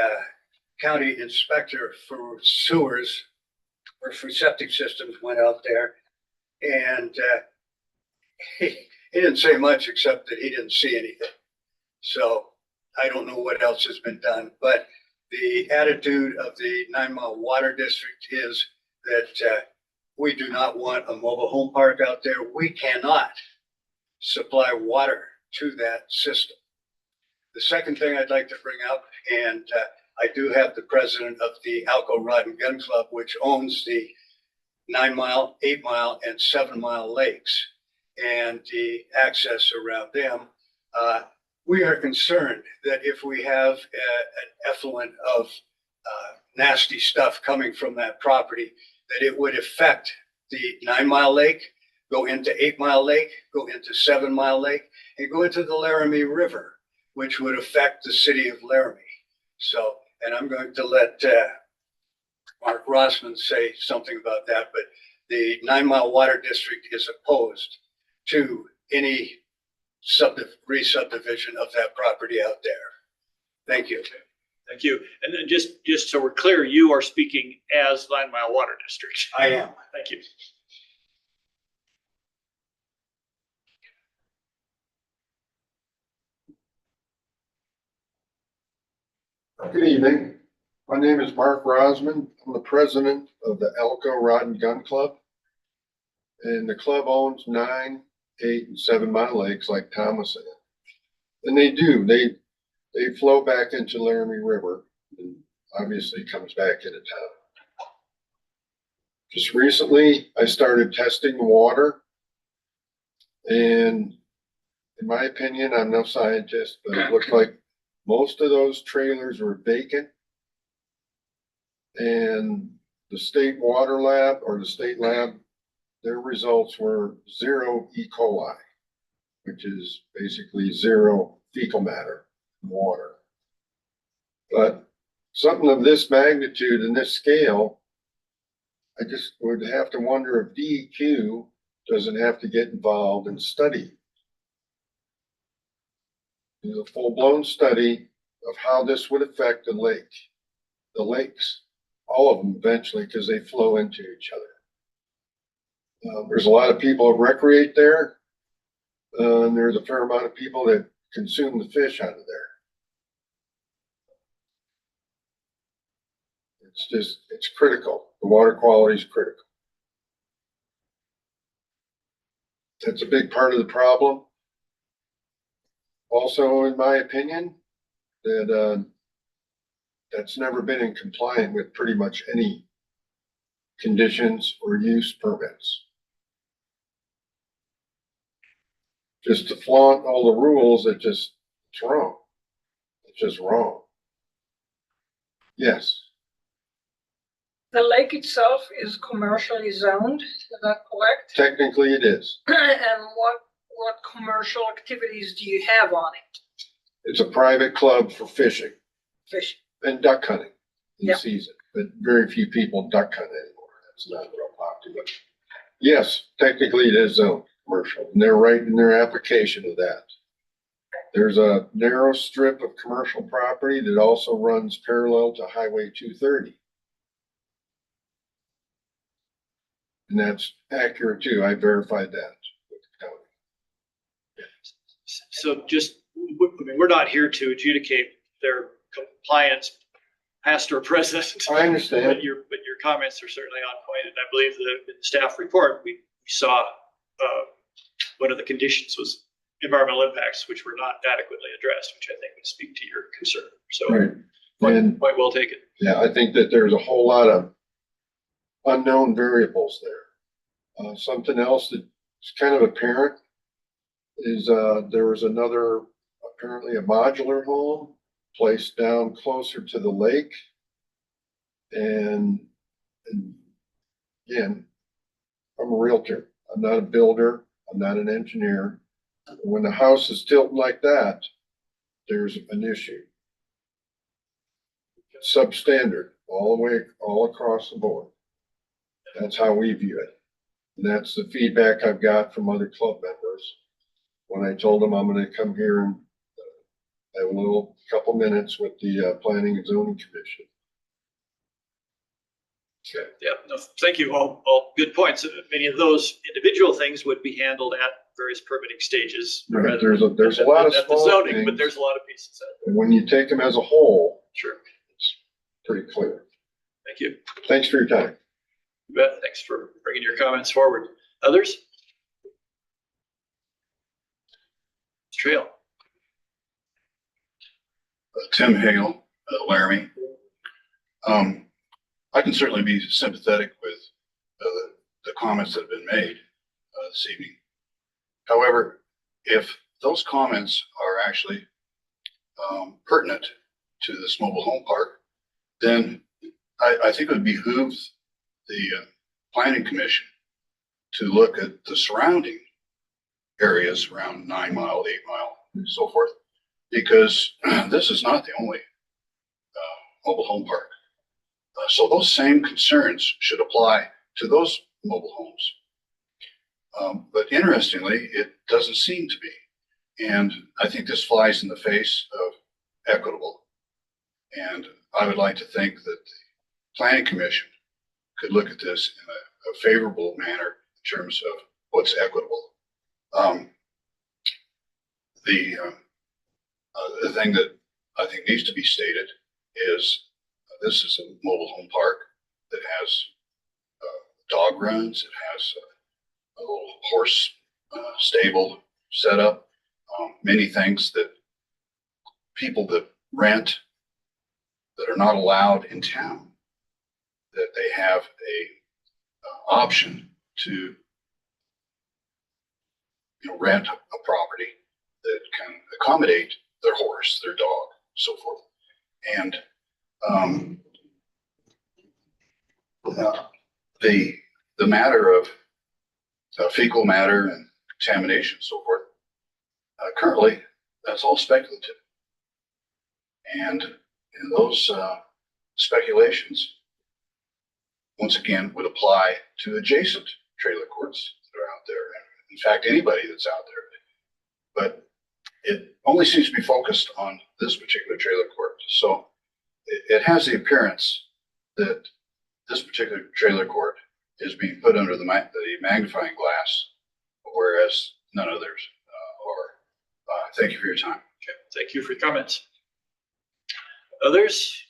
county inspector for sewers or for septic systems went out there, and he didn't say much except that he didn't see anything. So I don't know what else has been done, but the attitude of the 9 Mile Water District is that we do not want a mobile home park out there. We cannot supply water to that system. The second thing I'd like to bring up, and I do have the president of the Alco Rod and Gun Club, which owns the 9 Mile, 8 Mile, and 7 Mile lakes and the access around them. We are concerned that if we have an effluent of nasty stuff coming from that property, that it would affect the 9 Mile Lake, go into 8 Mile Lake, go into 7 Mile Lake, and go into the Laramie River, which would affect the city of Laramie. So, and I'm going to let Mark Rossman say something about that, but the 9 Mile Water District is opposed to any re-subdivision of that property out there. Thank you. thank you. And then just so we're clear, you are speaking as 9 Mile Water District. I am. Thank you. Good evening. My name is Mark Rosman. I'm the president of the Elko Rod and Gun Club. And the club owns 9, 8, and 7 Mile Lakes like Thomas said. And they do. They flow back into Laramie River and obviously comes back into town. Just recently, I started testing the water. And in my opinion, I'm no scientist, but it looked like most of those trailers were vacant. And the state water lab or the state lab, their results were 0 E. coli, which is basically 0 fecal matter in water. But something of this magnitude and this scale, I just would have to wonder if DEQ doesn't have to get involved and study. Do a full-blown study of how this would affect the lakes, all of them eventually, because they flow into each other. There's a lot of people that recreate there, and there's a fair amount of people that consume the fish out of there. It's critical. The water quality is critical. That's a big part of the problem. Also, in my opinion, that that's never been in compliance with pretty much any conditions or use permits. Just to flaunt all the rules, it's wrong. It's just wrong. Yes. The lake itself is commercially zoned, is that correct? Technically it is. And what commercial activities do you have on it? It's a private club for fishing Fishing. and duck hunting in Yep. season, but very few people duck hunt anymore. That's not real popular. Yes, technically it is zoned commercial, and they're right in their application of that. There's a narrow strip of commercial property that also runs parallel to Highway 230. And that's accurate too. I verified that with the county. So just, I mean, we're not here to adjudicate their compliance, past or present. I understand. But your comments are certainly on point, and I believe in the staff report, we saw one of the conditions was environmental impacts, which were not adequately addressed, which I think would speak to your concern. So Right. And quite well taken. yeah, I think that there's a whole lot of unknown variables there. Something else that's kind of apparent is there was another, apparently a modular home placed down closer to the lake. And again, I'm a realtor. I'm not a builder. I'm not an engineer. When the house is tilted like that, there's an issue. Substandard all the way, all across the board. That's how we view it. And that's the feedback I've got from other club members. When I told them I'm going to come here and have a little couple minutes with the Planning and Zoning Commission. Okay. Yeah, no, thank you. All good points. Many of those individual things would be handled at various permitting stages. Right. There's a lot of at the small zoning, things. but there's a lot of pieces out there. And when you take them as a whole, Sure. it's pretty clear. Thank you. Thanks for your time. You bet. Thanks for bringing your comments forward. Others? Trail. Tim Hale, Laramie. I can certainly be sympathetic with the comments that have been made this evening. However, if those comments are actually pertinent to this mobile home park, then I think it would behoove the Planning Commission to look at the surrounding areas around 9 Mile, 8 Mile, and so forth, because this is not the only mobile home park. So those same concerns should apply to those mobile homes. But interestingly, it doesn't seem to be. And I think this flies in the face of equitable. And I would like to think that the Planning Commission could look at this in a favorable manner in terms of what's equitable. The thing that I think needs to be stated is this is a mobile home park that has dog runs. It has a little horse stable set up. Many things that people that rent that are not allowed in town, that they have a option to rent a property that can accommodate their horse, their dog, so forth. And the matter of fecal matter and contamination, so forth, currently that's all speculative. And those speculations, once again, would apply to adjacent trailer courts that are out there. In fact, anybody that's out there. But it only seems to be focused on this particular trailer court. So it has the appearance that this particular trailer court is being put under the magnifying glass, whereas none others are. Thank you for your time. Okay, thank you for your comments. Others?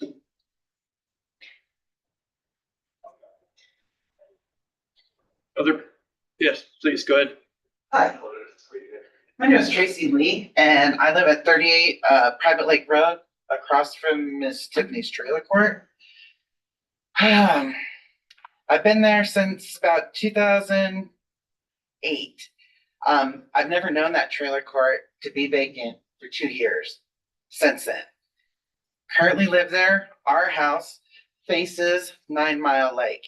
Yes, please go ahead. Hi, my name is Tracy Lee, and I live at 38 Private Lake Road, across from Miss Tiffany's trailer court. I've been there since about 2008. I've never known that trailer court to be vacant for 2 years since then. Currently live there. Our house faces 9 Mile Lake.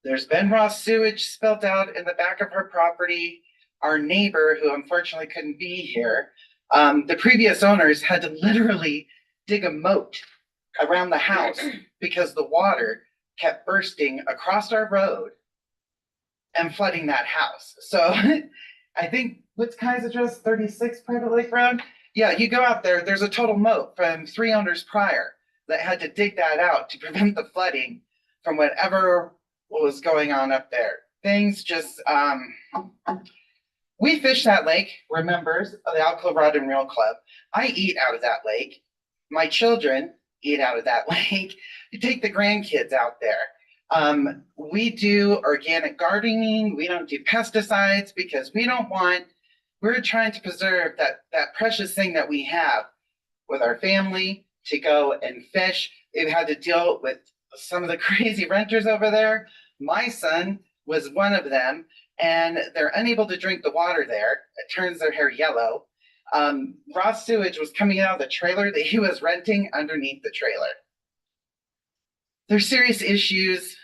There's been raw sewage spilled out in the back of her property. Our neighbor, who unfortunately couldn't be here, the previous owners had to literally dig a moat around the house because the water kept bursting across our road and flooding that house. So I think, what's Kai's address, 36 Private Lake Road? Yeah, you go out there, there's a total moat from 3 owners prior that had to dig that out to prevent the flooding from whatever was going on up there. Things just, we fish that lake. We're members of the Alco Rod and Reel Club. I eat out of that lake. My children eat out of that lake. You take the grandkids out there. We do organic gardening. We don't do pesticides because we're trying to preserve that precious thing that we have with our family to go and fish. They've had to deal with some of the crazy renters over there. My son was one of them, and they're unable to drink the water there. It turns their hair yellow. Raw sewage was coming out of the trailer that he was renting underneath the trailer. There's serious issues.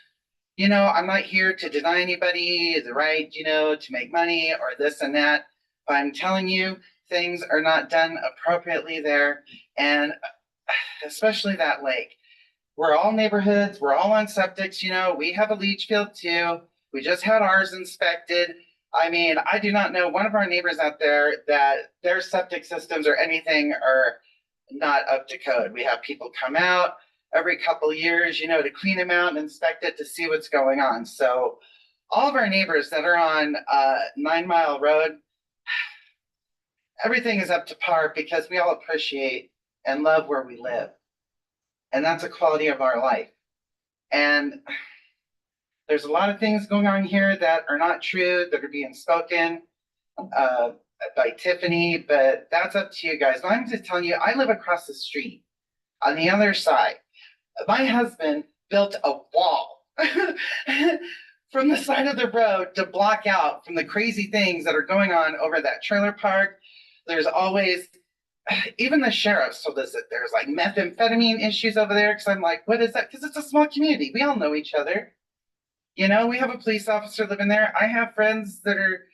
I'm not here to deny anybody the right, to make money or this and that, but I'm telling you, things are not done appropriately there, and especially that lake. We're all neighborhoods. We're all on septics. We have a leach field too. We just had ours inspected. I mean, I do not know one of our neighbors out there that their septic systems or anything are not up to code. We have people come out every couple of years, to clean them out and inspect it to see what's going on. So all of our neighbors that are on 9 Mile Road, everything is up to par because we all appreciate and love where we live. And that's a quality of our life. And there's a lot of things going on here that are not true, that are being spoken by Tiffany, but that's up to you guys. But I'm just telling you, I live across the street on the other side. My husband built a wall from the side of the road to block out from the crazy things that are going on over that trailer park. There's always, even the sheriff told us that there's like methamphetamine issues over there. Cause I'm like, what is that? Cause it's a small community. We all know each other. We have a police officer living there. I have friends that are,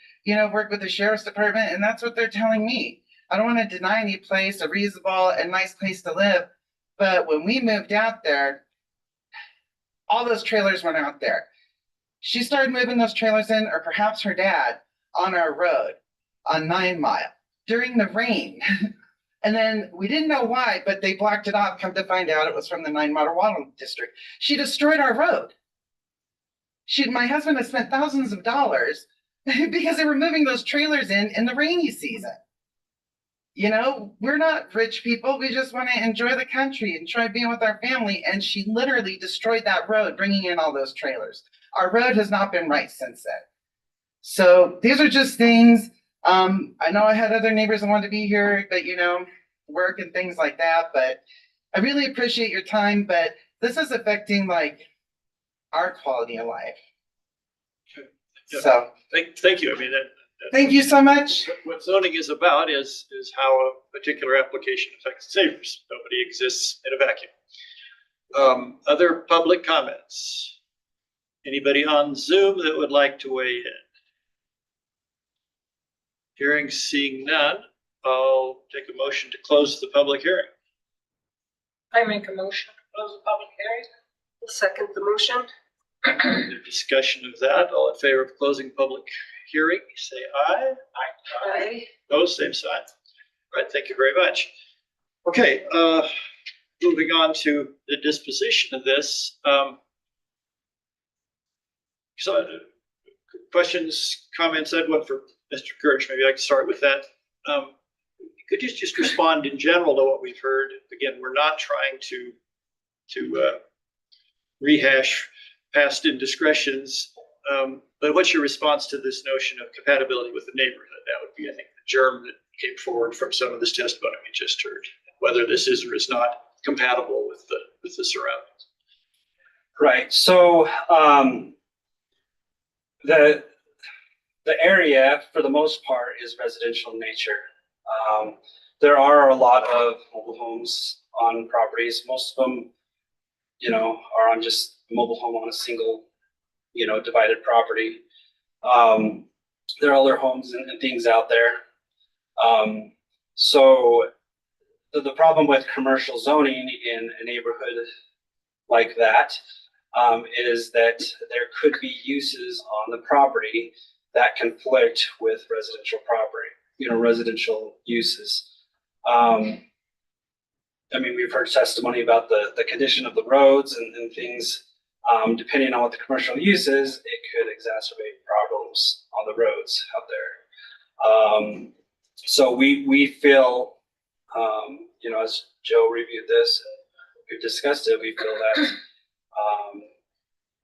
work with the sheriff's department, and that's what they're telling me. I don't want to deny any place a reasonable and nice place to live. But when we moved out there, all those trailers went out there. She started moving those trailers in, or perhaps her dad, on our road on 9 Mile during the rain. And then we didn't know why, but they blocked it off. Come to find out it was from the 9 Mile Water District. She destroyed our road. My husband has spent thousands of dollars because they were moving those trailers in the rainy season. you know, we're not rich people. We just want to enjoy the country and try being with our family. And she literally destroyed that road, bringing in all those trailers. Our road has not been right since then. So these are just things. I know I had other neighbors that wanted to be here, but you know, work and things like that. But I really appreciate your time. But this is affecting like our quality of life. Yeah. So Thank you. I mean, thank you so much. what zoning is about is how a particular application affects neighbors. Nobody exists in a vacuum. Other public comments? Anybody on Zoom that would like to weigh in? Hearing, seeing none, I'll take a motion to close the public hearing. I make a motion to close the public hearing. Second the motion. The discussion of that, all in favor of closing public hearing, say aye. Aye. Opposed, same sign. All right, thank you very much. Okay, moving on to the disposition of this. So, questions, comments, Edwin, for Mr. Kirsch, maybe I can start with that. Could you just respond in general to what we've heard? Again, we're not trying to rehash past indiscretions, but what's your response to this notion of compatibility with the neighborhood? That would be, I think, the germ that came forward from some of this testimony we just heard, whether this is or is not compatible with the surroundings. Right, so, the area, for the most part, is residential in nature. There are a lot of mobile homes on properties. Most of them, you know, are on just a mobile home on a single, you know, divided property. There are other homes and things out there. So the problem with commercial zoning in a neighborhood like that is that there could be uses on the property that conflict with residential property, you know, residential uses. I mean, we've heard testimony about the condition of the roads and things. Depending on what the commercial use is, it could exacerbate problems on the roads out there. So we feel, you know, as Joe reviewed this, we've discussed it, we feel that,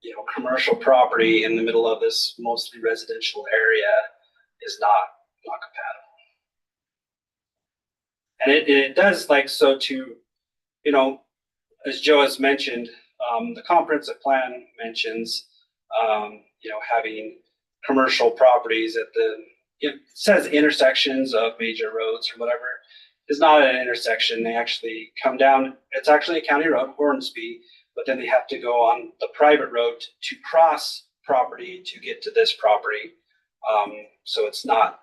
you know, commercial property in the middle of this mostly residential area is not compatible. And it does like so to, you know, as Joe has mentioned, the comprehensive plan mentions, you know, having commercial properties at it says intersections of major roads or whatever. It's not an intersection. They actually come down. It's actually a county road, Hornsby, but then they have to go on the private road to cross property to get to this property. So it's not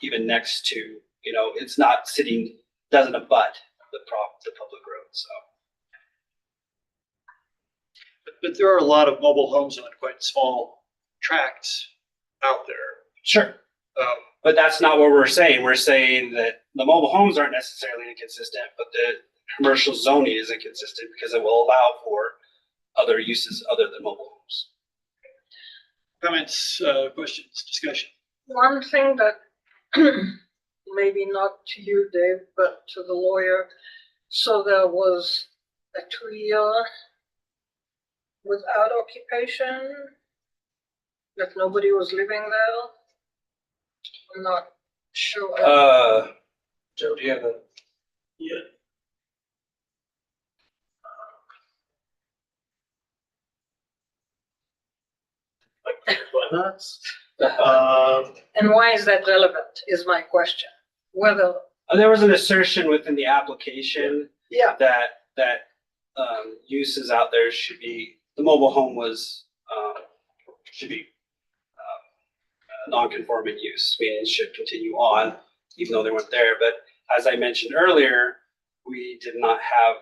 even next to, you know, it's not sitting, doesn't abut the public road. So. But there are a lot of mobile homes on quite small tracts out there. Sure. But that's not what we're saying. We're saying that the mobile homes aren't necessarily inconsistent, but the commercial zoning is inconsistent because it will allow for other uses other than mobile homes. Comments, questions, discussion? One thing that maybe not to you, Dave, but to the lawyer. So there was a 2-year without occupation, that nobody was living there. I'm not sure. Joe, do you have a? Yeah. And why is that relevant is my question. Whether. There was an assertion within the application. Yeah. That uses out there should be, the mobile home was, should be non-conforming use, meaning it should continue on even though they weren't there. But as I mentioned earlier, we did not have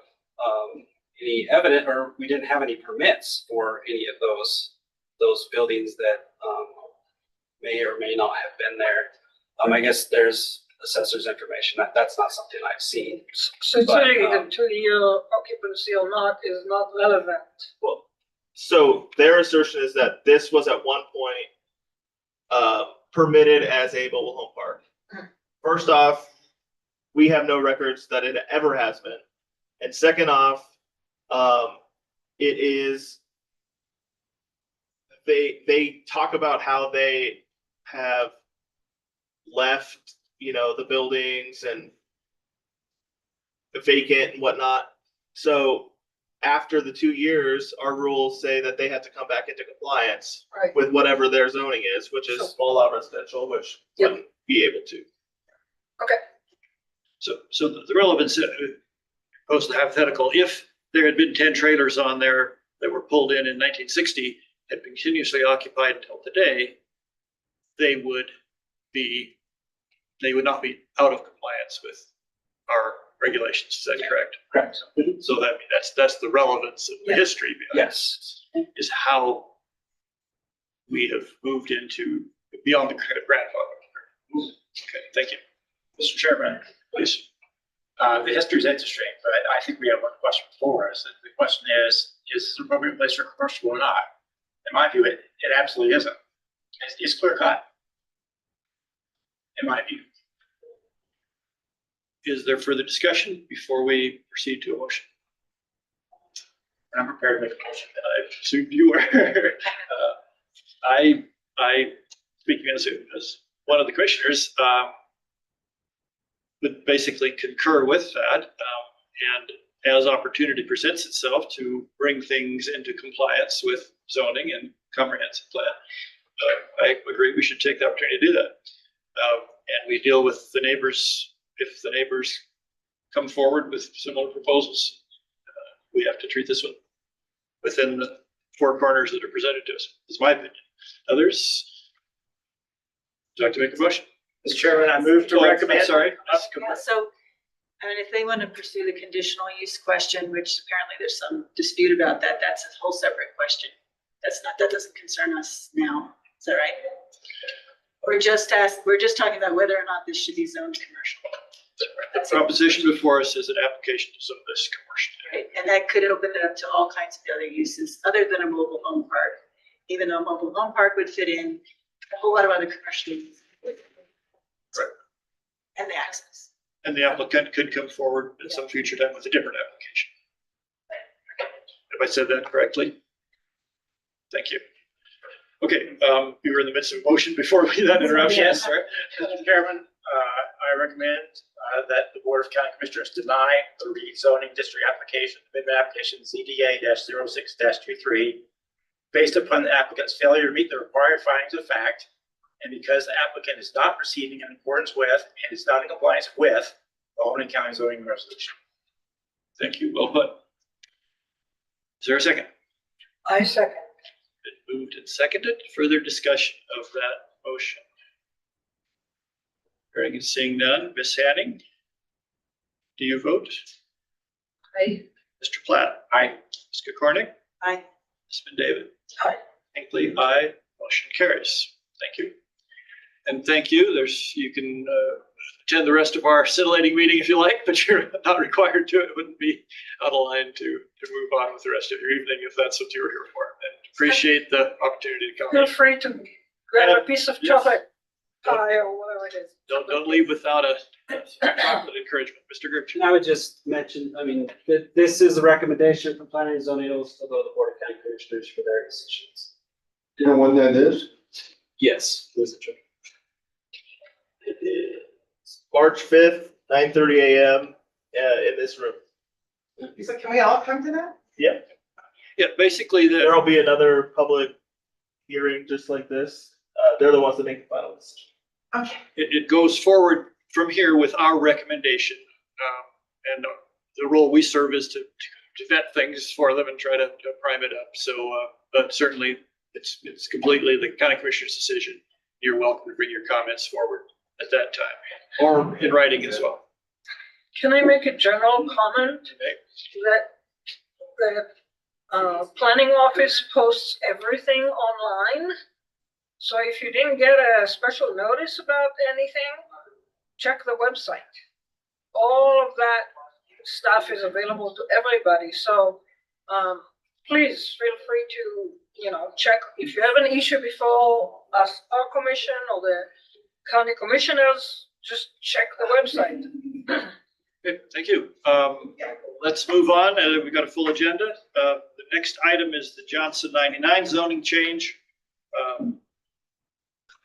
any evidence, or we didn't have any permits for any of those buildings that may or may not have been there. I guess there's assessor's information. That's not something I've seen. So But, really, the 2-year occupancy or not is not relevant. Well, so their assertion is that this was at one point permitted as a mobile home park. First off, we have no records that it ever has been. And second off, it is, they talk about how they have left, the buildings and vacant and whatnot. So after the 2 years, our rules say that they have to come back into compliance Right. with whatever their zoning is, which is small lot residential, which Yep. wouldn't be able to. Okay. So the relevance, post the hypothetical, if there had been 10 trailers on there that were pulled in 1960, had been continuously occupied until today, they would not be out of compliance with our regulations. Is that correct? Correct. So that's the relevance of the history behind Yes. it, is how we have moved into beyond the kind of grandfather. Okay, thank you. Mr. Chairman, Please. the history is interesting, but I think we have one question before us. The question is this an appropriate place for commercial or not? In my view, it absolutely isn't. It's clear cut. In my view. Is there further discussion before we proceed to a motion? I'm prepared to make a motion. I assumed you were. I, speaking as one of the commissioners, would basically concur with that. And as opportunity presents itself to bring things into compliance with zoning and comprehensive plan, I agree we should take the opportunity to do that. And we deal with the neighbors. If the neighbors come forward with similar proposals, we have to treat this one within the four corners that are presented to us. Is my opinion. Others? Would you like to make a motion? Mr. Chairman, I move to recommend. Sorry. Yeah, so, if they want to pursue the conditional use question, which apparently there's some dispute about that, that's a whole separate question. That doesn't concern us now. Is that right? We're just talking about whether or not this should be zoned commercial. The proposition before us is an application to zone this commercial. Right, and that could open it up to all kinds of other uses other than a mobile home park, even though a mobile home park would fit in a whole lot of other commercial uses. Right. And the access. And the applicant could come forward at some future time with a different application. Have I said that correctly? Thank you. Okay, we were in the midst of a motion before that interruption. Yes. Sorry. Mr. Chairman, I recommend that the Board of County Commissioners deny the rezoning district application, amendment application ZDA-06-23, based upon the applicant's failure to meet the required findings of fact, and because the applicant is not proceeding in accordance with and is not in compliance with the Albany County zoning resolution. Thank you. Well put. Is there a second? I second. Been moved and seconded. Further discussion of that motion? Hearing and seeing none. Ms. Hanning, do you vote? Aye. Mr. Platt? Aye. Ms. Kokornik? Aye. Ms. David? Aye. Hinckley? Aye. Motion carries. Thank you. And thank you. You can attend the rest of our scintillating meeting if you like, but you're not required to. It wouldn't be out of line to move on with the rest of your evening if that's what you were here for. And appreciate the opportunity to come. Feel free to grab a piece of Yes. chocolate pie or whatever it is. Don't leave without a chocolate encouragement. Mr. Grimshaw. And I would just mention, this is a recommendation from planning and zoning, it'll still go to the Board of County Commissioners for their decisions. You know when that is? Yes. Mr. Chairman. It is March 5th, 9:30 a.m. In this room. So can we all come to that? Yeah, basically There will be another public hearing just like this. They're the ones that make the final decision. Okay. it goes forward from here with our recommendation. And the role we serve is to vet things for them and try to prime it up. So, but certainly it's completely the county commissioner's decision. You're welcome to bring your comments forward at that time or in writing as well. Can I make a general comment that the planning office posts everything online? So if you didn't get a special notice about anything, check the website. All of that stuff is available to everybody. So please feel free to, check. If you have an issue before us, our commission or the county commissioners, just check the website. Okay, thank you. Let's move on. We've got a full agenda. The next item is the Johnson 99 zoning change.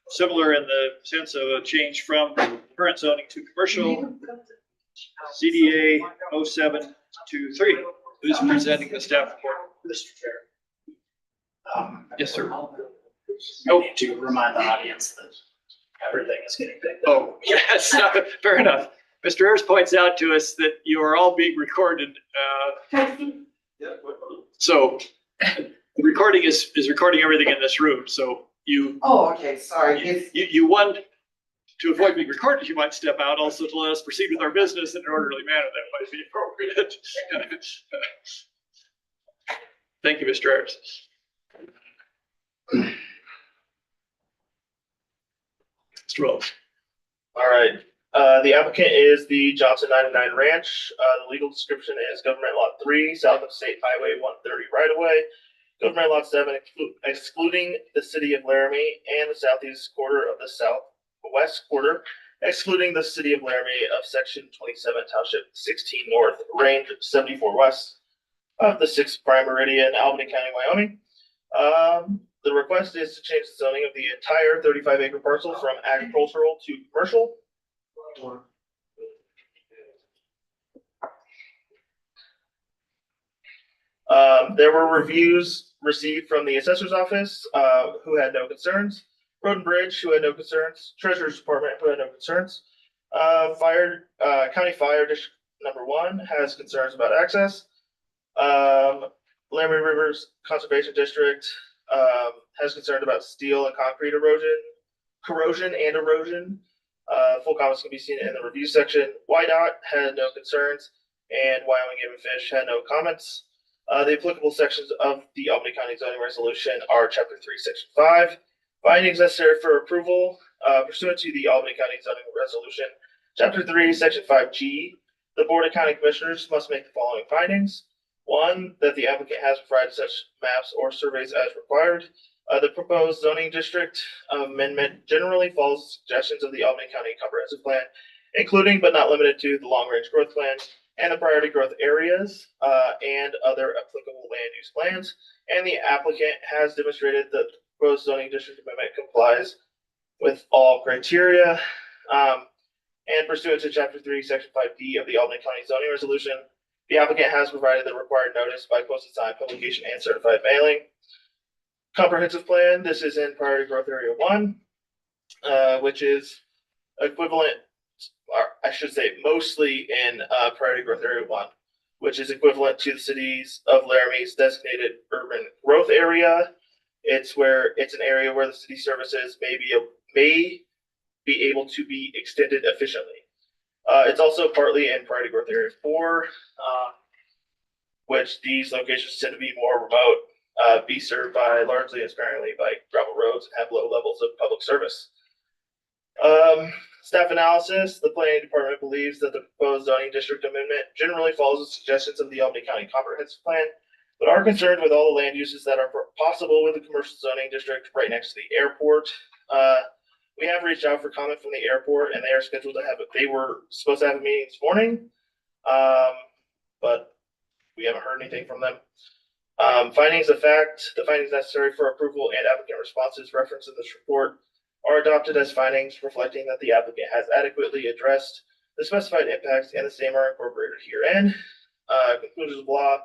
Similar in the sense of a change from current zoning to commercial, CDA 0723. Who's presenting the staff report? Mr. Chair. Yes, sir. To remind the audience that everything is getting picked up. Oh, yes, fair enough. Mr. Ayers points out to us that you are all being recorded. So the recording is recording everything in this room. So you, Oh, okay, sorry. you want to avoid being recorded, you might step out also to let us proceed with our business in an orderly manner. That might be appropriate. Thank you, Mr. Ayers. Mr. Wells. All right. The applicant is the Johnson 99 Ranch. The legal description is government lot 3, south of State Highway 130 right of way. Government lot 7, excluding the city of Laramie, and the southeast quarter of the southwest quarter, excluding the city of Laramie of section 27, township 16 north, range 74 west of the 6th prime meridian, Albany County, Wyoming. The request is to change the zoning of the entire 35-acre parcel from agricultural to commercial. There were reviews received from the assessor's office, who had no concerns. Road and Bridge, who had no concerns. Treasurer's Department, who had no concerns. County Fire District Number 1 has concerns about access. Laramie Rivers Conservation District has concerned about steel and concrete corrosion and erosion. Full comments can be seen in the review section. YDOT had no concerns, and Wyoming Game and Fish had no comments. The applicable sections of the Albany County zoning resolution are Chapter 3, Section 5. Findings necessary for approval pursuant to the Albany County zoning resolution. Chapter 3, Section 5G. The Board of County Commissioners must make the following findings. 1, that the applicant has provided such maps or surveys as required. The proposed zoning district amendment generally follows suggestions of the Albany County Comprehensive Plan, including but not limited to the Long Range Growth Plan and the Priority Growth Areas and other applicable land use plans. And the applicant has demonstrated that the proposed zoning district amendment complies with all criteria. And pursuant to Chapter 3, Section 5D of the Albany County zoning resolution, the applicant has provided the required notice by posted sign, publication, and certified mailing. Comprehensive plan, this is in Priority Growth Area 1, which is equivalent, or I should say mostly in Priority Growth Area 1, which is equivalent to the cities of Laramie's designated urban growth area. It's an area where the city services may be able to be extended efficiently. It's also partly in Priority Growth Area 4, which these locations tend to be more remote, be served by largely and sparingly by gravel roads, and have low levels of public service. Staff analysis, the planning department believes that the proposed zoning district amendment generally follows the suggestions of the Albany County Comprehensive Plan, but are concerned with all the land uses that are possible with the commercial zoning district right next to the airport. We have reached out for comment from the airport, and they are scheduled to they were supposed to have a meeting this morning, but we haven't heard anything from them. Findings of fact, the findings necessary for approval and applicant responses referenced in this report are adopted as findings reflecting that the applicant has adequately addressed the specified impacts, and the same are incorporated herein. Conclusions of law,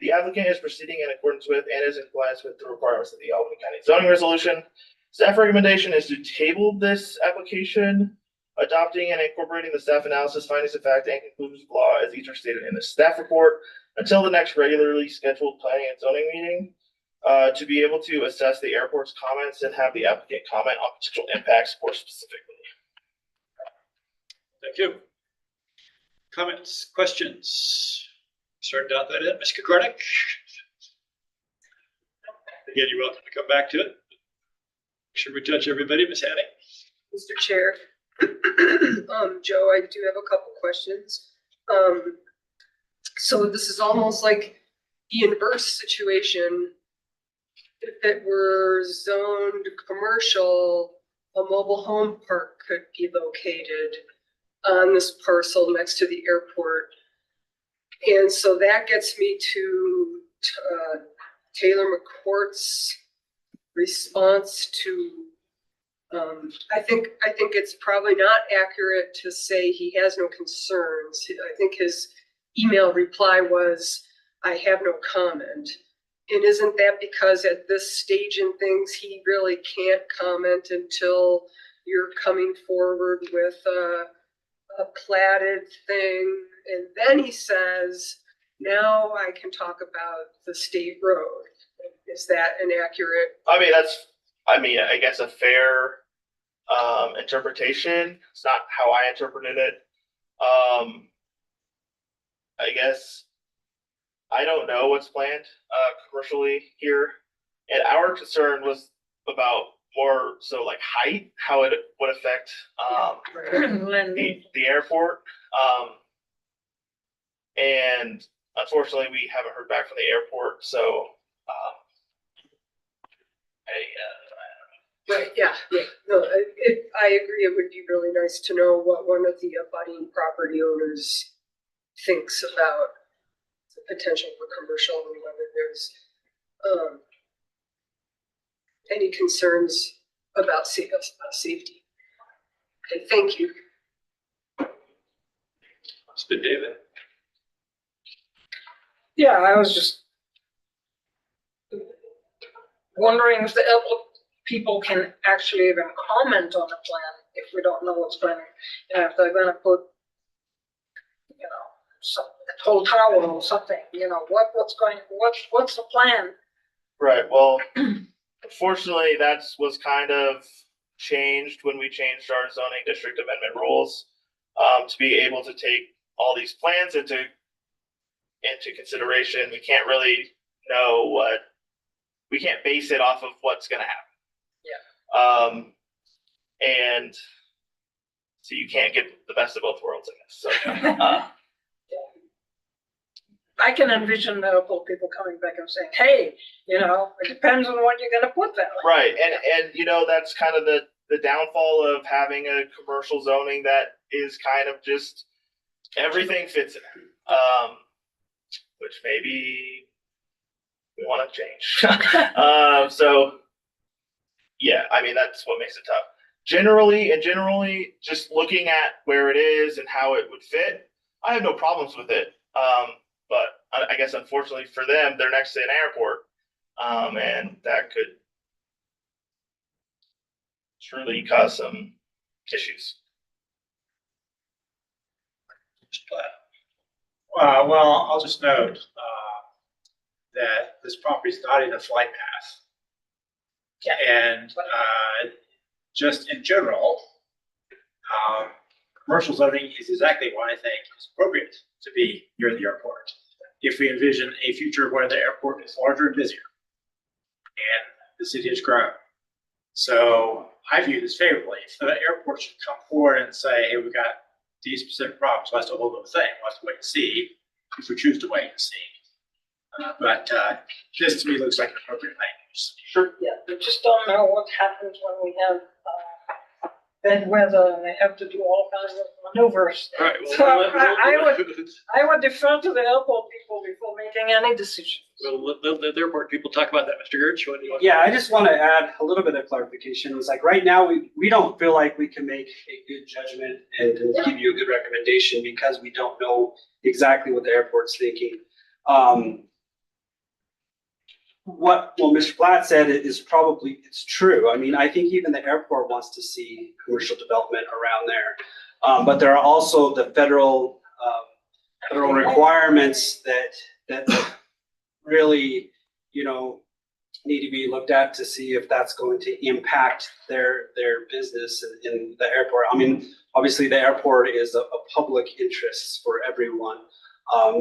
the applicant is proceeding in accordance with and is in compliance with the requirements of the Albany County zoning resolution. Staff recommendation is to table this application, adopting and incorporating the staff analysis, findings of fact, and conclusions of law as each are stated in the staff report until the next regularly scheduled planning and zoning meeting, to be able to assess the airport's comments and have the applicant comment on potential impacts more specifically. Thank you. Comments, questions? Start down that end. Ms. Kokornik? Again, you're welcome to come back to it. Should we touch everybody? Ms. Hanning? Mr. Chair, Joe, I do have a couple questions. So this is almost like the inverse situation. If it were zoned commercial, a mobile home park could be located on this parcel next to the airport. And so that gets me to Taylor McCourt's response to, I think it's probably not accurate to say he has no concerns. I think his email reply was, I have no comment. And isn't that because at this stage in things, he really can't comment until you're coming forward with a platted thing? And then he says, now I can talk about the state road. Is that an accurate? I guess a fair interpretation. It's not how I interpreted it. I guess I don't know what's planned commercially here, and our concern was about more so like height, how it would affect the airport. And unfortunately, we haven't heard back from the airport, so Right, yeah. No, I agree. It would be really nice to know what one of the abutting property owners thinks about the potential for commercial and whether there's any concerns about safety. Okay, thank you. It's been David. Yeah, I was just wondering if the people can actually even comment on the plan if we don't know what's going on. If they're gonna put, a tall tower or something, what's the plan? right. Well, unfortunately, was kind of changed when we changed our zoning district amendment rules to be able to take all these plans into consideration. We can't really know we can't base it off of what's going to happen. Yeah. And so you can't get the best of both worlds, I guess. So, I can envision the people coming back and saying, hey, it depends on what you're gonna put there. right. And that's kind of the downfall of having a commercial zoning that is kind of just everything fits in. Which maybe we want to change. So yeah, that's what makes it tough. Generally, just looking at where it is and how it would fit, I have no problems with it. But I guess unfortunately for them, they're next to an airport, and that could truly cause some issues. Well, I'll just note that this property is not in a flight path. Yeah. And just in general, commercial zoning is exactly what I think is appropriate to be near the airport. If we envision a future where the airport is larger and busier and the city has grown. So I view this favorably. If the airport should come forward and say, hey, we've got these specific problems, we'll have to hold on the thing, we'll have to wait and see if we choose to wait and see. But this to me looks like an appropriate language. Sure. Yeah, we just don't know what happens when we have bad weather and they have to do all kinds of maneuvers. Right. So I would defer to the airport people before making any decision. Well, let the airport people talk about that, Mr. Gertz. What do you want? Yeah, I just want to add a little bit of clarification. It's like right now, we don't feel like we can make a good judgment and give you a good recommendation because we don't know exactly what the airport's thinking. What Mr. Platt said is probably, it's true. I think even the airport wants to see commercial development around there. But there are also the federal requirements that really, need to be looked at to see if that's going to impact their business in the airport. Obviously the airport is a public interest for everyone.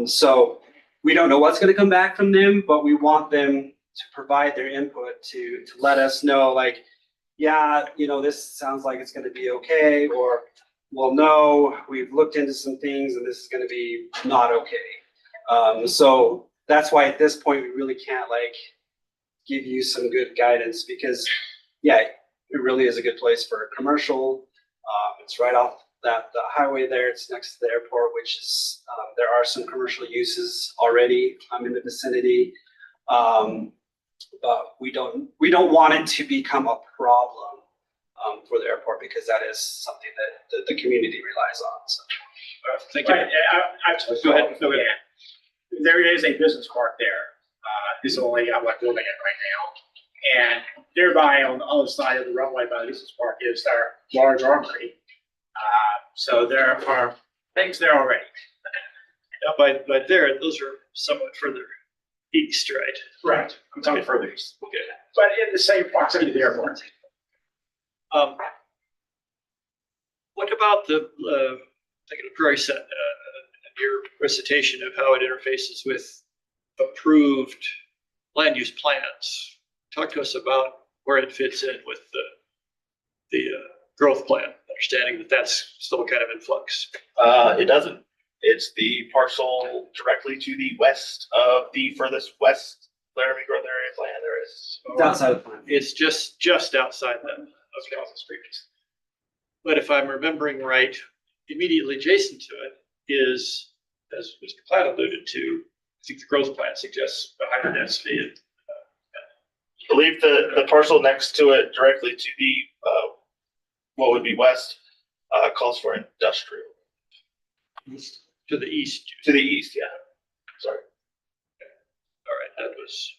So we don't know what's going to come back from them, but we want them to provide their input to let us know, like, yeah, this sounds like it's going to be okay, or, well, no, we've looked into some things and this is going to be not okay. So that's why at this point, we really can't give you some good guidance because, yeah, it really is a good place for commercial. It's right off the highway there. It's next to the airport, which is, there are some commercial uses already in the vicinity. But we don't want it to become a problem for the airport, because that is something that the community relies on. So. Thank you. Go ahead. Go ahead. There is a business park there. It's only, I'm like building it right now. And nearby on the other side of the runway by the business park is our large armory. So there are things there already. Now, by there, those are somewhat further east, right? Right. I'm talking further east. Okay. But in the same proximity to the airport. What about the, thinking of Prairie Set, your recitation of how it interfaces with approved land use plans? Talk to us about where it fits in with the growth plan, understanding that that's still kind of in flux. It doesn't. It's the parcel directly to the west of the furthest west Laramie growth area plan there is. It's outside of the plan. It's just outside that. Okay. But if I'm remembering right, immediately adjacent to it is, as Mr. Platt alluded to, I think the growth plan suggests a higher density. And, I believe the parcel next to it directly to the, what would be west, calls for industrial. to the east. To the east, yeah. Sorry. All right, that was.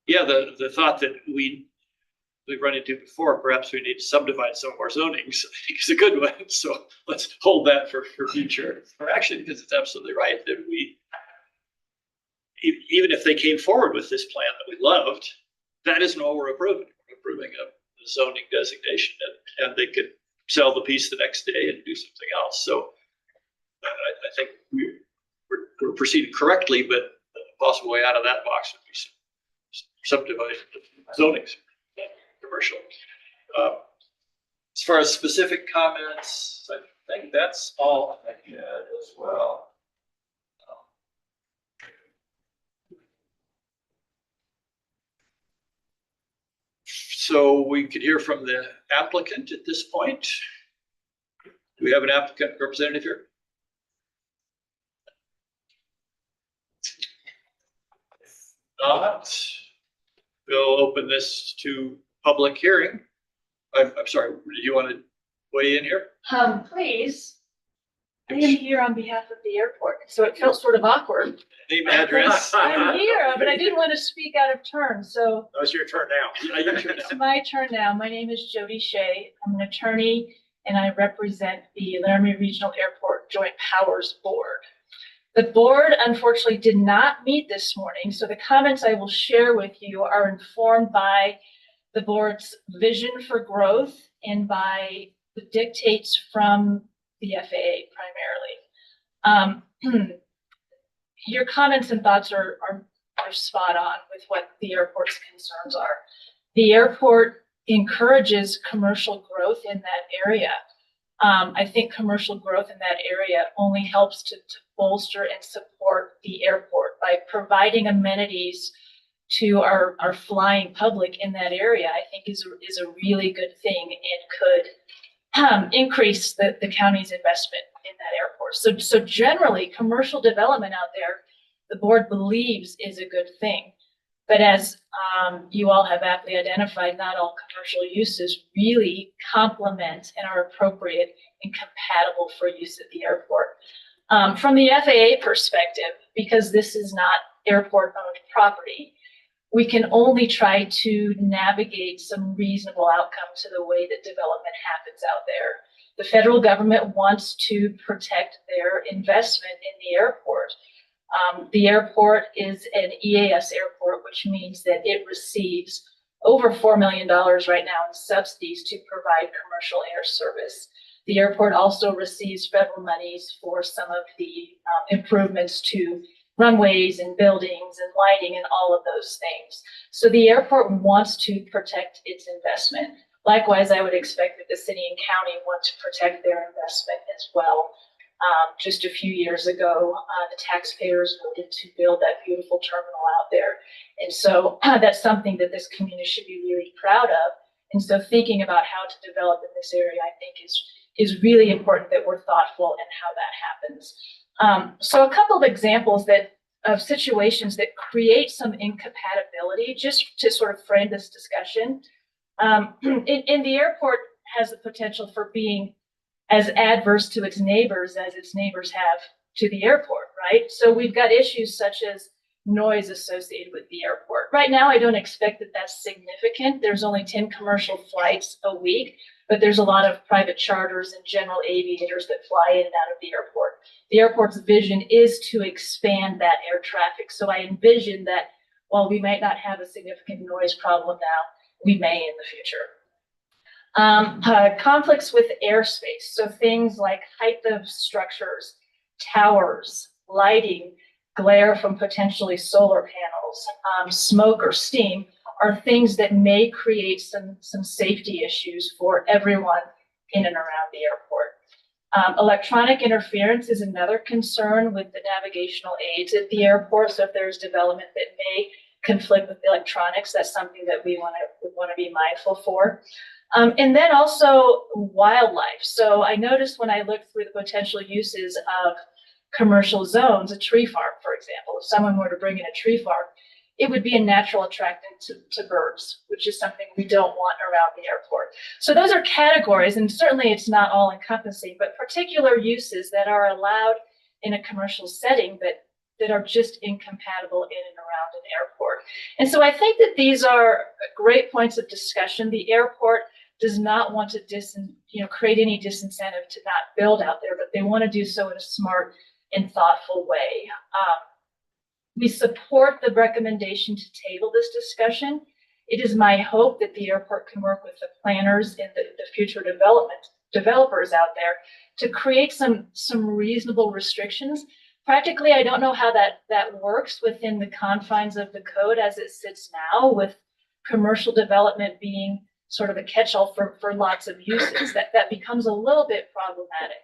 Yeah, the thought that we've run into before, perhaps we need to subdivide some of our zonings, I think is a good one. So let's hold that for future. Or actually, because it's absolutely right that we, even if they came forward with this plan that we loved, that isn't what we're approving. We're approving a zoning designation, and they could sell the piece the next day and do something else. So I think we're proceeding correctly, but the possible way out of that box would be subdivided zonings, commercial. As far as specific comments, I think that's all I had as well. So we could hear from the applicant at this point. Do we have an applicant representative here? Not. We'll open this to public hearing. I'm sorry, did you want to weigh in here? Please. I am here on behalf of the airport, so it felt sort of awkward. Name, address. I'm here, but I didn't want to speak out of turn, so That was your turn now. Your turn now. it's my turn now. My name is Jody Shea. I'm an attorney, and I represent the Laramie Regional Airport Joint Powers Board. The board unfortunately did not meet this morning, so the comments I will share with you are informed by the board's vision for growth and by the dictates from the FAA primarily. Your comments and thoughts are spot on with what the airport's concerns are. The airport encourages commercial growth in that area. I think commercial growth in that area only helps to bolster and support the airport by providing amenities to our flying public in that area. I think is a really good thing and could increase the county's investment in that airport. So generally, commercial development out there, the board believes is a good thing. But as you all have aptly identified, not all commercial uses really complement and are appropriate and compatible for use at the airport. From the FAA perspective, because this is not airport-owned property, we can only try to navigate some reasonable outcome to the way that development happens out there. The federal government wants to protect their investment in the airport. The airport is an EAS airport, which means that it receives over $4 million right now in subsidies to provide commercial air service. The airport also receives federal monies for some of the improvements to runways and buildings and lighting and all of those things. So the airport wants to protect its investment. Likewise, I would expect that the city and county want to protect their investment as well. Just a few years ago, the taxpayers voted to build that beautiful terminal out there. And so that's something that this community should be really proud of. And so thinking about how to develop in this area, I think is really important that we're thoughtful in how that happens. So a couple of examples of situations that create some incompatibility, just to sort of frame this discussion. In the airport has the potential for being as adverse to its neighbors as its neighbors have to the airport, right? So we've got issues such as noise associated with the airport. Right now, I don't expect that that's significant. There's only 10 commercial flights a week, but there's a lot of private charters and general aviators that fly in and out of the airport. The airport's vision is to expand that air traffic. So I envision that while we might not have a significant noise problem now, we may in the future. Conflicts with airspace. So things like height of structures, towers, lighting, glare from potentially solar panels, smoke or steam are things that may create some safety issues for everyone in and around the airport. Electronic interference is another concern with the navigational aids at the airport. So if there's development that may conflict with electronics, that's something that we want to be mindful for. And then also wildlife. So I noticed when I looked through the potential uses of commercial zones, a tree farm, for example, if someone were to bring in a tree farm, it would be a natural attractant to birds, which is something we don't want around the airport. So those are categories, and certainly it's not all encompassing, but particular uses that are allowed in a commercial setting that are just incompatible in and around an airport. And so I think that these are great points of discussion. The airport does not want to create any disincentive to not build out there, but they want to do so in a smart and thoughtful way. We support the recommendation to table this discussion. It is my hope that the airport can work with the planners and the future developers out there to create some reasonable restrictions. Practically, I don't know how that works within the confines of the code as it sits now, with commercial development being sort of a catch-all for lots of uses. That becomes a little bit problematic.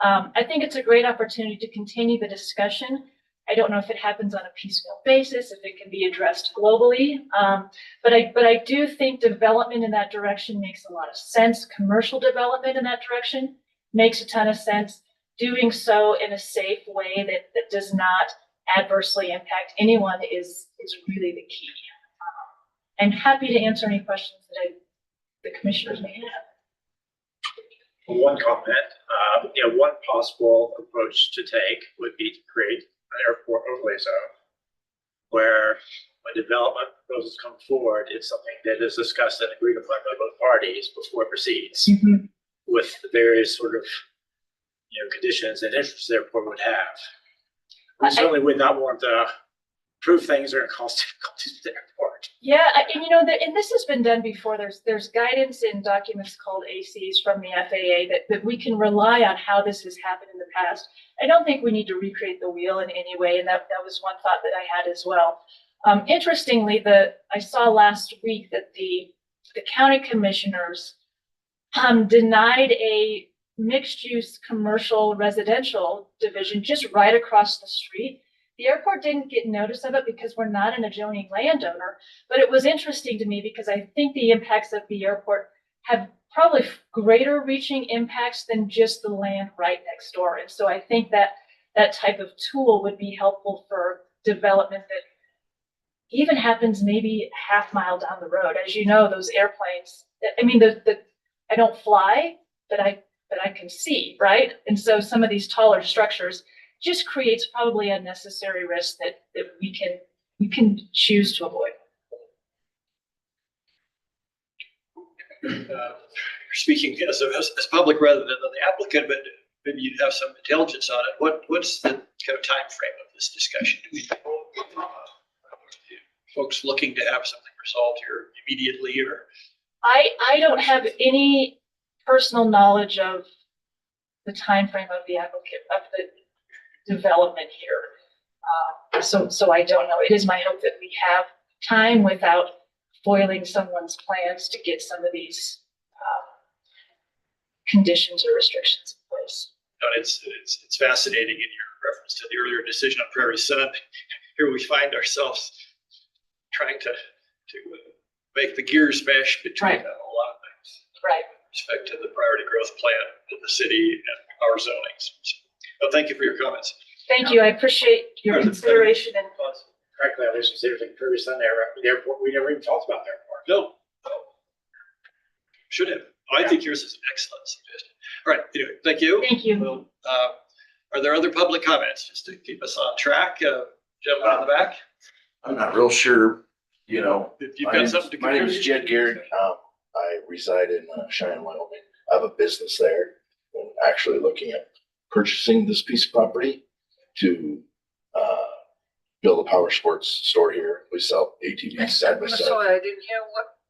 I think it's a great opportunity to continue the discussion. I don't know if it happens on a piecemeal basis, if it can be addressed globally, but I do think development in that direction makes a lot of sense. Commercial development in that direction makes a ton of sense. Doing so in a safe way that does not adversely impact anyone is really the key. I'm happy to answer any questions that the commissioners may have. One comment, one possible approach to take would be to create an airport overlay zone where when development proposals come forward, it's something that is discussed and agreed upon by both parties before it proceeds, with the various sort of conditions and interests the airport would have. We certainly would not want to prove things are in cost difficulties with the airport. Yeah, and this has been done before. There's guidance in documents called ACs from the FAA that we can rely on how this has happened in the past. I don't think we need to recreate the wheel in any way, and that was one thought that I had as well. Interestingly, I saw last week that the county commissioners denied a mixed-use commercial residential division just right across the street. The airport didn't get notice of it because we're not an adjoining landowner, but it was interesting to me because I think the impacts of the airport have probably greater reaching impacts than just the land right next door. And so I think that type of tool would be helpful for development that even happens maybe half mile down the road. As you know, those airplanes, I don't fly, but I can see, right? And so some of these taller structures just creates probably unnecessary risk that we can choose to avoid. You're speaking as public rather than the applicant, but maybe you'd have some intelligence on it. What's the kind of time frame of this discussion? Do we folks looking to have something resolved here immediately, or? I don't have any personal knowledge of the time frame of the applicant, of the development here. So I don't know. It is my hope that we have time without foiling someone's plans to get some of these conditions or restrictions in place. but it's fascinating in your reference to the earlier decision on Prairie Sun. Here we find ourselves trying to make the gears mesh between Right. a lot of things. Right. With respect to the priority growth plan in the city and our zonings. So thank you for your comments. Thank you. I appreciate your consideration and Frankly, I was considering Prairie Sun there, the airport, we never even talked about the airport. No. Should have. I think yours is an excellent suggestion. All right, anyway, thank you. thank you. Well, are there other public comments, just to keep us on track? Gentleman in the back, I'm not real sure, you know. if you've got something to My name is contribute. Jed Garrett. I reside in Cheyenne, Wyoming. I have a business there. I'm actually looking at purchasing this piece of property to build a power sports store here. We sell ATVs side by I'm side. sorry, I didn't hear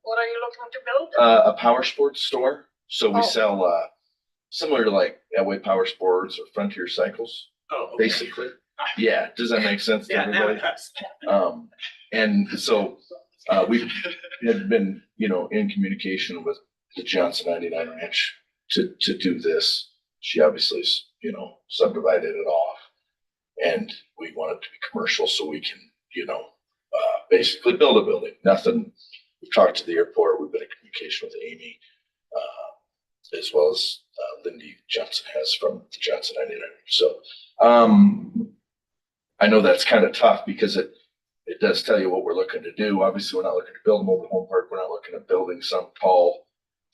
what are you looking to build? A power sports store. So we Oh. sell similar to like Elway Power Sports or Frontier Cycles, Oh, okay. basically. Yeah, does that make sense to Yeah, now it everybody? does. And so we had been, you know, in communication with the Johnson 99 Ranch to do this. She obviously, you know, subdivided it off. And we want it to be commercial so we can, you know, basically build a building. Nothing, we've talked to the airport, we've been in communication with Amy, as well as Lindy Johnson has from the Johnson 99. So I know that's kind of tough because it does tell you what we're looking to do. Obviously, we're not looking to build a mobile home park. We're not looking at building some tall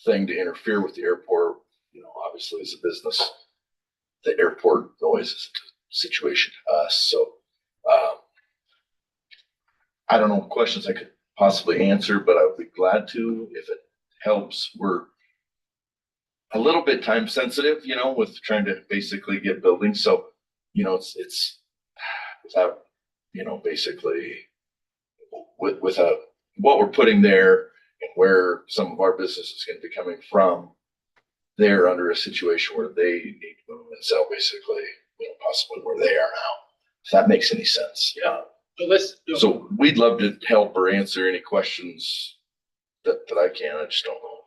thing to interfere with the airport. You know, obviously as a business, the airport noise is a situation to us. So I don't know what questions I could possibly answer, but I would be glad to if it helps. We're a little bit time sensitive, you know, with trying to basically get buildings. So, you know, it's without, you know, basically with what we're putting there and where some of our business is going to be coming from, they're under a situation where they need to move and sell basically, you know, possibly where they are now. If that makes any sense. Yeah. So So we'd love to help or answer any questions that I can. I just don't know.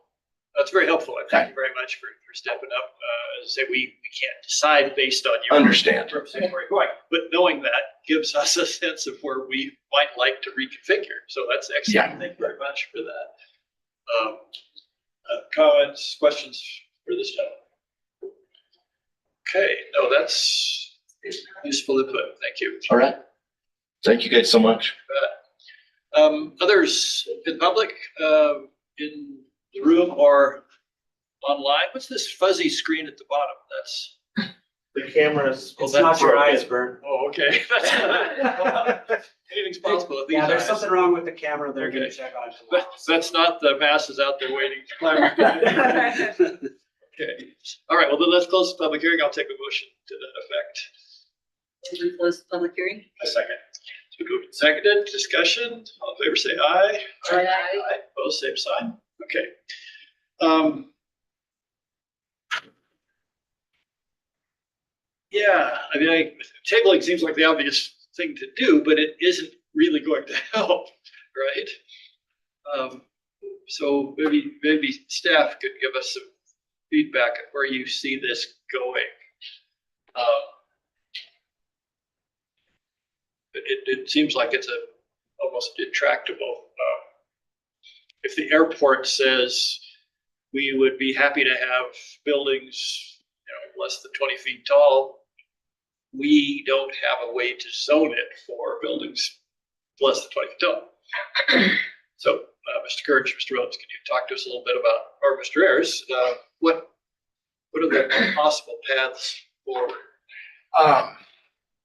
that's very helpful. I thank you very much for stepping up. As I say, we can't decide based on your Understand. representation where you're going, but knowing that gives us a sense of where we might like to reconfigure. So that's excellent. Yeah. Thank you very much for that. Comments, questions for this gentleman? Okay, no, that's useful input. Thank you. All right. Thank you guys so much. Others in public, in the room or online? What's this fuzzy screen at the bottom? That's. The cameras. It's not your eyes, Bert. Oh, okay. Anything's possible with these Yeah, there's eyes. something wrong with the camera. They're gonna Okay. check on it tomorrow. That's not the masses out there waiting to climb. Okay. All right. Well, then let's close the public hearing. I'll take a motion to that effect. Did we close the public hearing? A second. So moved and seconded. Discussion. All in favor, say aye. Aye. Both same sign. Okay. Yeah, I mean, tabling seems like the obvious thing to do, but it isn't really going to help, right? So maybe staff could give us some feedback on where you see this going. It seems like it's almost intractable. If the airport says we would be happy to have buildings, you know, less than 20 feet tall, we don't have a way to zone it for buildings less than 20 feet tall. So, Mr. Courage, Mr. Rhodes, can you talk to us a little bit about, or Mr. Ayers, what are the possible paths forward?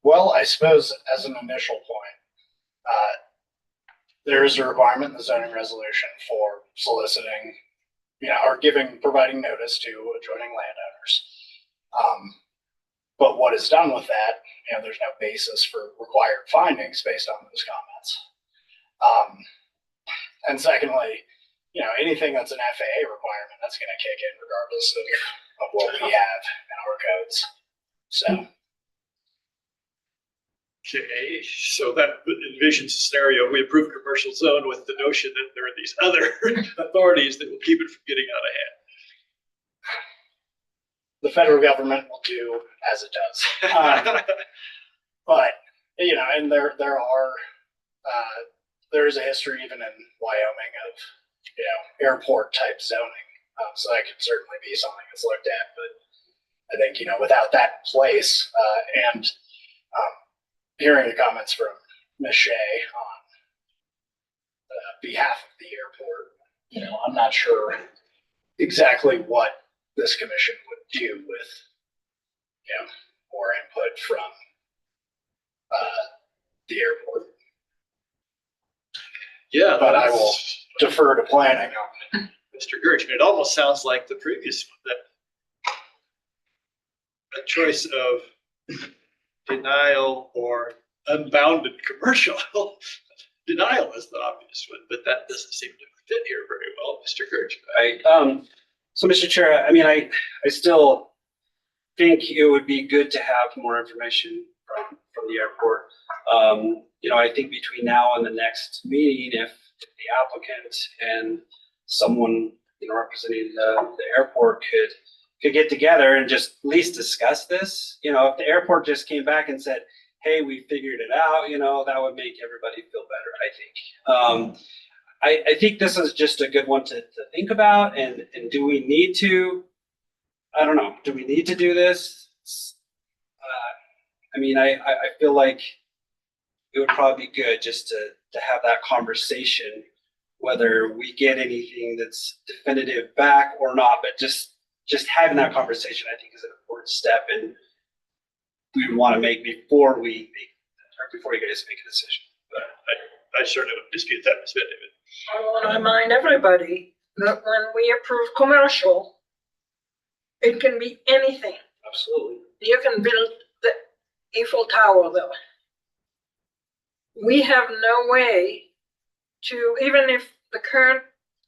Well, I suppose as an initial point, there is a requirement in the zoning resolution for soliciting, you know, or providing notice to adjoining landowners. But what is done with that, you know, there's no basis for required findings based on those comments. And secondly, you know, anything that's an FAA requirement, that's going to kick in regardless of what we have in our codes. So. Okay, so that envisions a scenario, we approve commercial zone with the notion that there are these other authorities that will keep it from getting out of hand. the federal government will do as it does. But, you know, and there is a history even in Wyoming of, you know, airport type zoning. So that could certainly be something that's looked at, but I think, you know, without that in place, and hearing the comments from Ms. Shea on behalf of the airport, you know, I'm not sure exactly what this commission would do with, you know, more input from the airport. Yeah. But I will defer to planning on Mr. Gertchen, it almost sounds like the previous one, that a choice of denial or unbounded commercial. Denial is the obvious one, but that doesn't seem to fit here very well, Mr. Gertchen. Right. So, Mr. Chair, I mean, I still think it would be good to have more information from the airport. You know, I think between now and the next meeting, if the applicant and someone, you know, representing the airport could get together and just at least discuss this. You know, if the airport just came back and said, hey, we figured it out, you know, that would make everybody feel better, I think. I think this is just a good one to think about. And do we need to, I don't know, do we need to do this? I mean, I feel like it would probably be good just to have that conversation, whether we get anything that's definitive back or not, but just having that conversation, I think, is an important step, and we would want to make before you guys make a decision. But I certainly would dispute that, Ms. David. I want to remind everybody that when we approve commercial, it can be anything. Absolutely. You can build the Eiffel Tower there. We have no way to, even if the current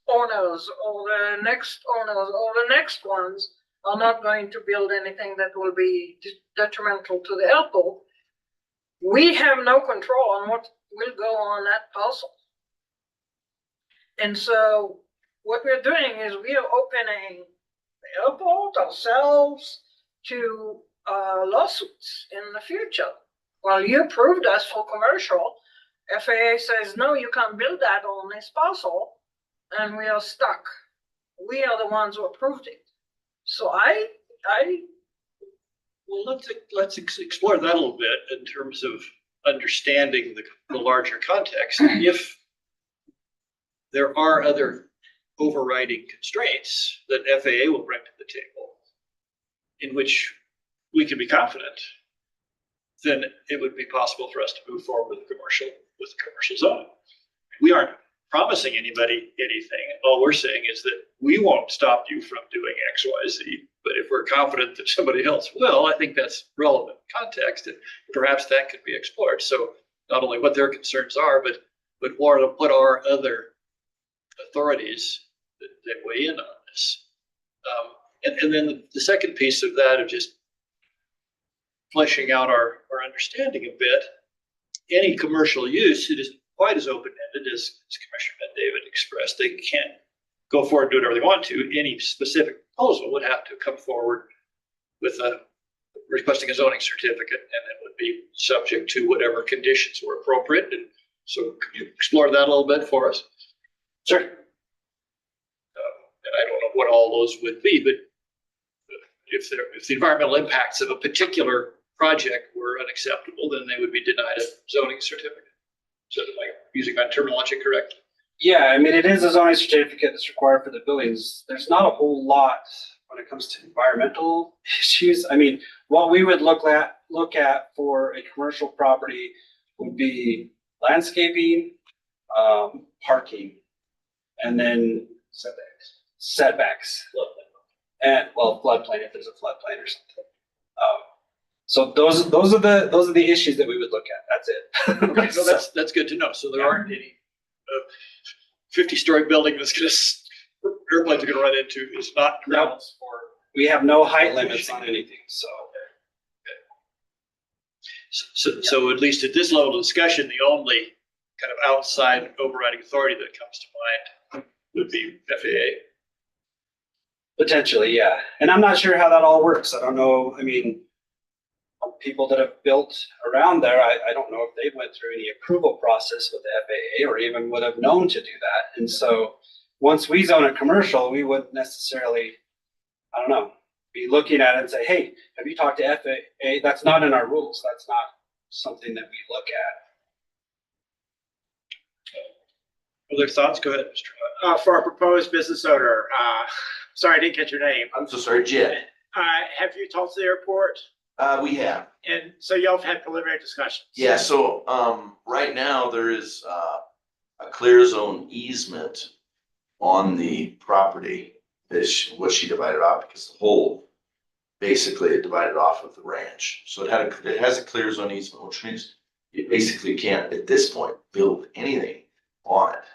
owners or the next owners or the next ones are not going to build anything that will be detrimental to the airport, we have no control on what will go on that parcel. And so what we're doing is we are opening the airport ourselves to lawsuits in the future. Well, you approved us for commercial. FAA says, no, you can't build that on this parcel, and we are stuck. We are the ones who approved it. So Well, let's explore that a little bit in terms of understanding the larger context. If there are other overriding constraints that FAA will bring to the table, in which we can be confident, then it would be possible for us to move forward with commercial zone. We aren't promising anybody anything. All we're saying is that we won't stop you from doing X, Y, Z. But if we're confident that somebody else will, I think that's relevant context, and perhaps that could be explored. So not only what their concerns are, but what are other authorities that weigh in on this. And then the second piece of that, of just fleshing out our understanding a bit, any commercial use, it isn't quite as open-ended as Commissioner David expressed. They can't go forward and do whatever they want to. Any specific proposal would have to come forward with requesting a zoning certificate, and it would be subject to whatever conditions were appropriate. And so could you explore that a little bit for us? Sure. And I don't know what all those would be, but if the environmental impacts of a particular project were unacceptable, then they would be denied a zoning certificate. So am I using my terminology correctly? Yeah, I mean, it is a zoning certificate that's required for the buildings. There's not a whole lot when it comes to environmental issues. I mean, what we would look at for a commercial property would be landscaping, parking, and then setbacks. And floodplain, if there's a floodplain or something. So those are the issues that we would look at. That's it. Okay, so that's good to know. So there aren't any 50-story building that's airplanes are going to run into is not grounds for. We have no height limits on anything. So at least at this level of discussion, the only kind of outside overriding authority that comes to mind would be FAA. Potentially, yeah. And I'm not sure how that all works. I don't know. I mean, people that have built around there, I don't know if they went through any approval process with the FAA or even would have known to do that. And so once we zone it commercial, we wouldn't necessarily, I don't know, be looking at it and say, hey, have you talked to FAA? That's not in our rules. That's not something that we look at. Other thoughts? Go ahead, Mr. For our proposed business owner, sorry, I didn't get your name. I'm so sorry, Jed. Have you talked to the airport? We have. And so y'all have had preliminary discussions? Yeah, so, right now there is, a clear zone easement on the property that what she divided off because the whole, basically it divided off with the ranch. So it has a clear zone easement, which means you basically can't at this point build anything on it.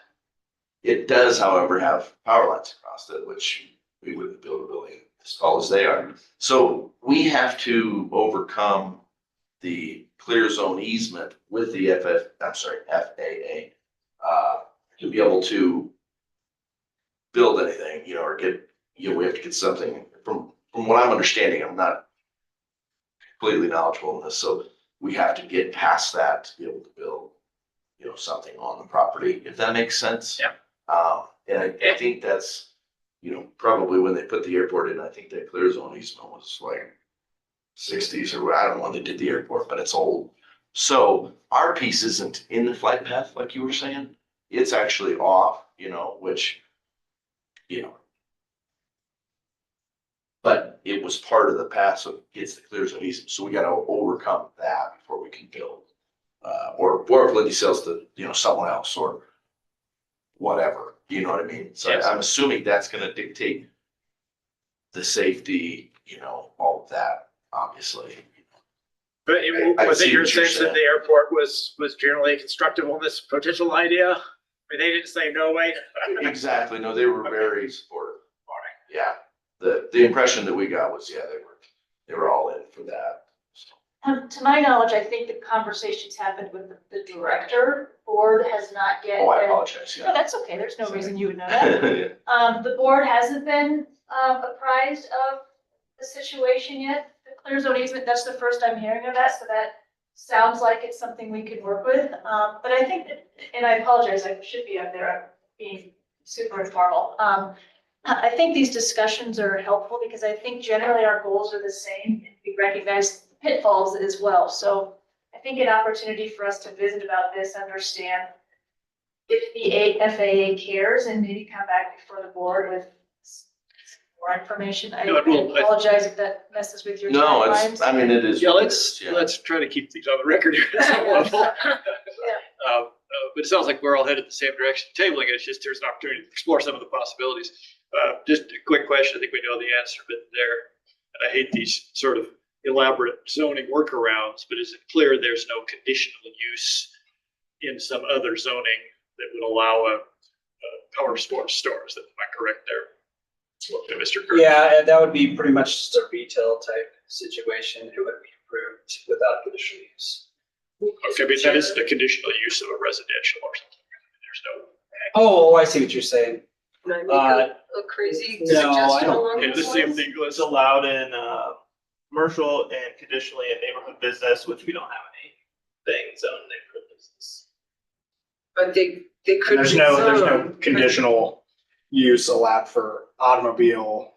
It does, however, have power lines across it, which we wouldn't build a building as tall as they are. So we have to overcome the clear zone easement with the FAA, to be able to build anything, or get, we have to get something from what I'm understanding. I'm not completely knowledgeable in this, so we have to get past that to be able to build, something on the property, if that makes sense. Yeah. And I think that's, probably when they put the airport in, I think that clear zone easement was like 60s or I don't know when they did the airport, but it's old. So our piece isn't in the flight path, like you were saying. It's actually off, which, but it was part of the path, so it gets the clear zone easement. So we got to overcome that before we can build. Or if Lindy sells to, someone else or whatever, you know what I mean? So Yes. I'm assuming that's gonna dictate the safety, all of that, obviously. But I was it see your what you're sense that saying. the airport was generally constructive on this potential idea? I mean, they didn't say no way. Exactly, no, they were very supportive. Yeah, the impression that we got was, they were all in for that. To my knowledge, I think the conversations happened with the director. Board has not yet. Oh, I apologize, No, that's okay. There's no reason you would know that. The board hasn't been, apprised of the situation yet. The clear zone easement, that's the first I'm hearing of that, so that sounds like it's something we could work with. But I think that, and I apologize, I should be up there, I'm being super informal. I think these discussions are helpful because I think generally our goals are the same. We recognize pitfalls as well. So I think an opportunity for us to visit about this, understand if the FAA cares and maybe come back before the board with more information. I apologize if that messes with your No, timelines. it is. Yeah, let's try to keep things on the record here at some level. But it sounds like we're all headed the same direction. Tabling it, it's just there's an opportunity to explore some of the possibilities. Just a quick question. I think we know the answer, but and I hate these sort of elaborate zoning workarounds, but is it clear there's no conditional use in some other zoning that would allow a power sports stores? Am I correct there? Mr. Kirk? Yeah, and that would be pretty much just a retail type situation. It would be approved without conditional use. Okay, but that is the conditional use of a residential or something. There's no. Oh, I see what you're saying. Can I make a crazy no, I suggestion don't- along Okay, those the same lines? thing goes. It's allowed in, commercial and conditionally in neighborhood business, which we don't have anything zoned neighborhood business. But they could. There's be no zoned. conditional use allowed for automobile,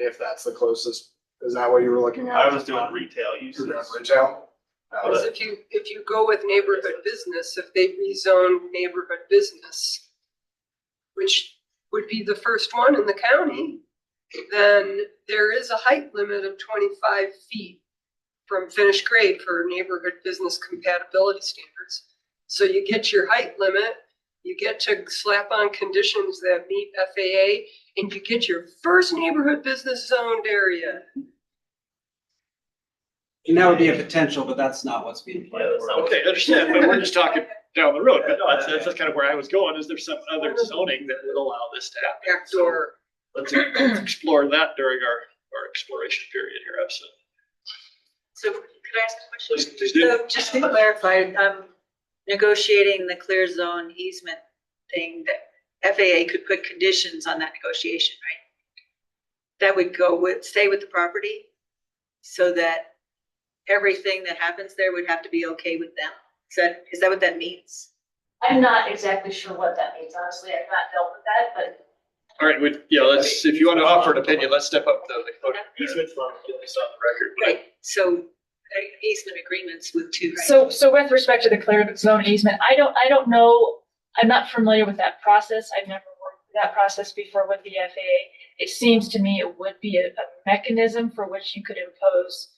if that's the closest. Is that what you were looking at? I was doing retail uses. You're doing retail? Because if you go with neighborhood business, if they rezone neighborhood business, which would be the first one in the county, then there is a height limit of 25 feet from finished grade for neighborhood business compatibility standards. So you get your height limit, you get to slap on conditions that meet FAA, and you get your first neighborhood business zoned area. And that would be a potential, but that's not what's being planned for. Okay, I understand, but we're just talking down the road. But no, that's kind of where I was going. Is there some other zoning that would allow this to happen? Backdoor. Let's explore that during our exploration period here, absolutely. So could I ask a question? Please do. So just to clarify, negotiating the clear zone easement thing, that FAA could put conditions on that negotiation, right? that would stay with the property so that everything that happens there would have to be okay with them. Is that what that means? I'm not exactly sure what that means, honestly. I've not dealt with that, but All right, if you want to offer an opinion, let's step up to the podium. Easement from, At least on the record. Right, so easement agreements with two. so with respect to the cleared zone easement, I don't know, I'm not familiar with that process. I've never worked that process before with the FAA. It seems to me it would be a mechanism for which you could impose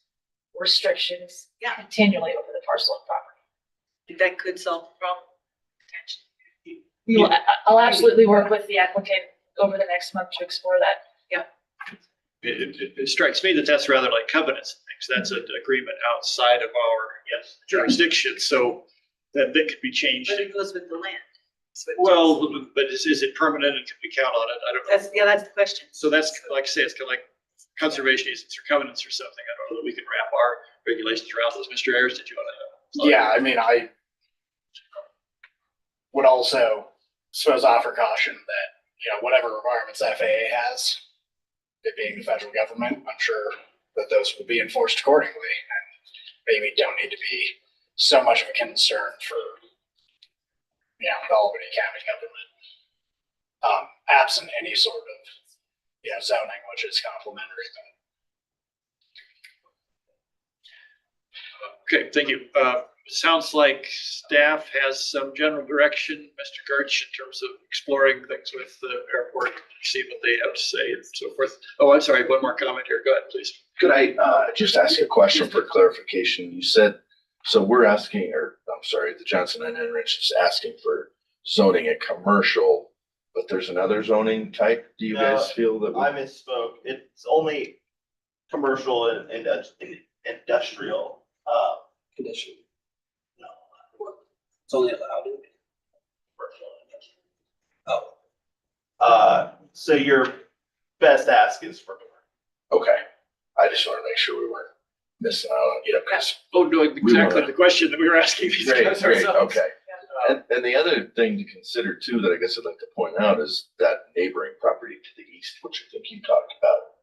restrictions continually over the parcel of property. That could solve the problem. I'll absolutely work with the applicant over the next month to explore that. It strikes me that that's rather like covenants and things. That's an agreement outside of our jurisdiction, so that could be changed. But it goes with the land. Well, but is it permanent and can we count on it? I don't know. That's the question. So that's, like I say, it's kind of like conservation easements or covenants or something. I don't know that we can wrap our regulations around those. Mr. Ayers, did you want to? Yeah, I mean, I would also suppose offer caution that, whatever requirements FAA has, it being the federal government, I'm sure that those will be enforced accordingly and maybe don't need to be so much of a concern for, the Albany County government. Absent any sort of, zoning, which is complementary. Okay, thank you. Sounds like staff has some general direction, Mr. Gertz, in terms of exploring things with the airport, see what they have to say and so forth. Oh, I'm sorry, one more comment here. Go ahead, please. Could I just ask a question for clarification? You said, so we're asking, the Johnson and Enrich is asking for zoning a commercial, but there's another zoning type. Do you guys feel that? I misspoke. It's only commercial and industrial. Condition. No. It's only allowed in. Oh. So your best ask is for more. Okay. I just want to make sure we weren't missing out, because. Oh, no, exactly the question that we were asking these guys Great, ourselves. okay. And the other thing to consider too, that I guess I'd like to point out is that neighboring property to the east, which I think you talked about,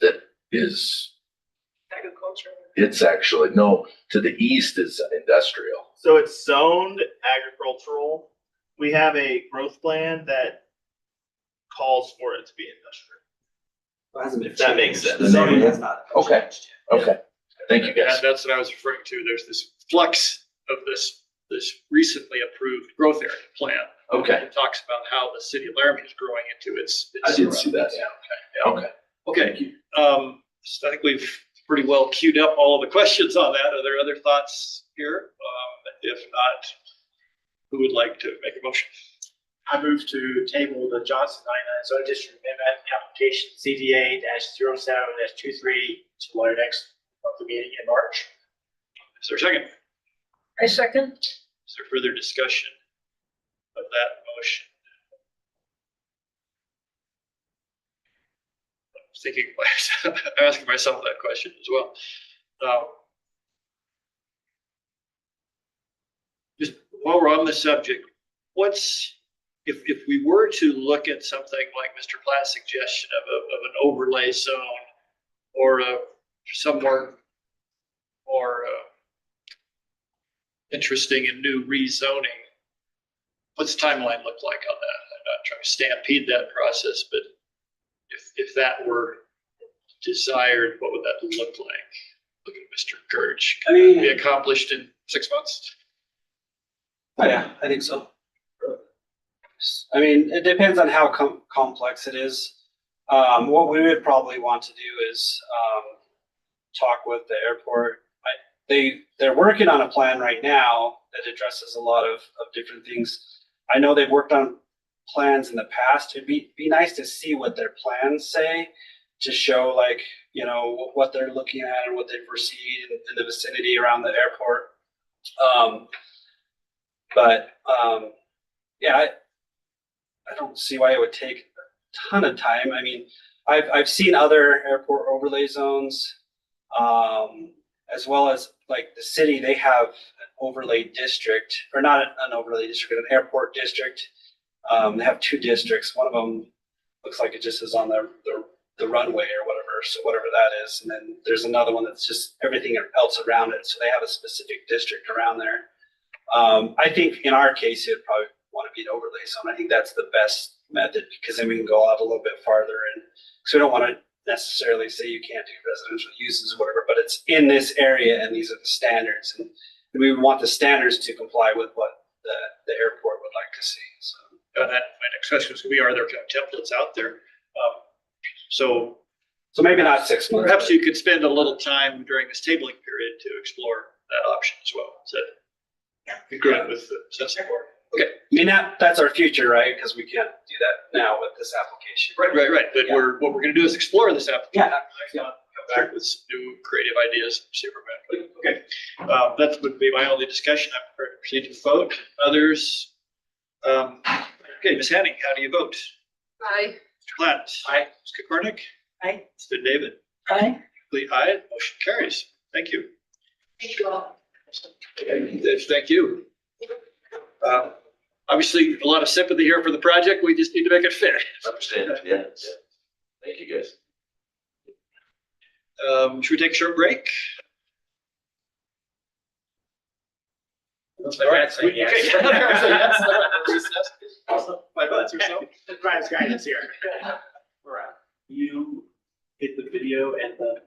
that is. Agriculture. It's actually, no, to the east is industrial. So it's zoned agricultural. We have a growth plan that calls for it to be industrial. It hasn't been If that makes changed. sense. The zoning has not. Okay, okay. Thank you, guys. That's what I was referring to. There's this flux of this recently approved growth area plan. Okay. It talks about how the city of Laramie is growing into its. I did see that. Yeah, okay. Okay. Okay. So I think we've pretty well queued up all of the questions on that. Are there other thoughts here? If not, who would like to make a motion? I move to table the Johnson 99 zone district amendment application CDA-07-23 to our next monthly meeting in March. Is there a second? I second. Is there further discussion of that motion? I'm thinking, I'm asking myself that question as well. Just while we're on the subject, if we were to look at something like Mr. Platt's suggestion of an overlay zone or some more interesting and new rezoning, what's the timeline look like on that? I'm not trying to stampede that process, but if that were desired, what would that look like? Look at Mr. Gertz. I mean, be accomplished in 6 months? Oh, yeah, I think so. I mean, it depends on how complex it is. What we would probably want to do is talk with the airport. They're working on a plan right now that addresses a lot of different things. I know they've worked on plans in the past. It'd be nice to see what their plans say to show what they're looking at and what they foresee in the vicinity around the airport. Yeah, I don't see why it would take a ton of time. I mean, I've seen other airport overlay zones, as well as like the city, they have an overlay district, or not an overlay district, an airport district. They have two districts. One of them looks like it just is on their the runway or whatever, so whatever that is. And then there's another one that's just everything else around it. So they have a specific district around there. I think in our case, you'd probably want to be an overlay zone. I think that's the best method because then we can go out a little bit farther and so we don't want to necessarily say you can't do residential uses or whatever, but it's in this area and these are the standards. And we want the standards to comply with what the airport would like to see. So That my next question is, are there kind of templates out there? So maybe not 6 months. perhaps you could spend a little time during this tabling period to explore that option as well. Is that agreed with the assessing board? Okay. I mean, that's our future, right? Because we can't do that now with this application. Right. But what we're gonna do is explore this application. Yeah. Come back with some new creative ideas, see if we're gonna, okay. That would be my only discussion. I'm prepared to proceed to vote. Others? Okay, Ms. Hanning, how do you vote? Aye. Mr. Platt? Aye. Ms. Kokornik? Aye. Mr. David? Aye. Lee, aye. Motion carries. Thank you. Thank you all. Thank you. Obviously, a lot of sympathy here for the project. We just need to make it fit. Understand, yeah. Thank you, guys. Should we take a short break? Looks like that's saying yes. Okay. Recess. 5 minutes or so. Brian's guidance here. We're out. You hit the video and the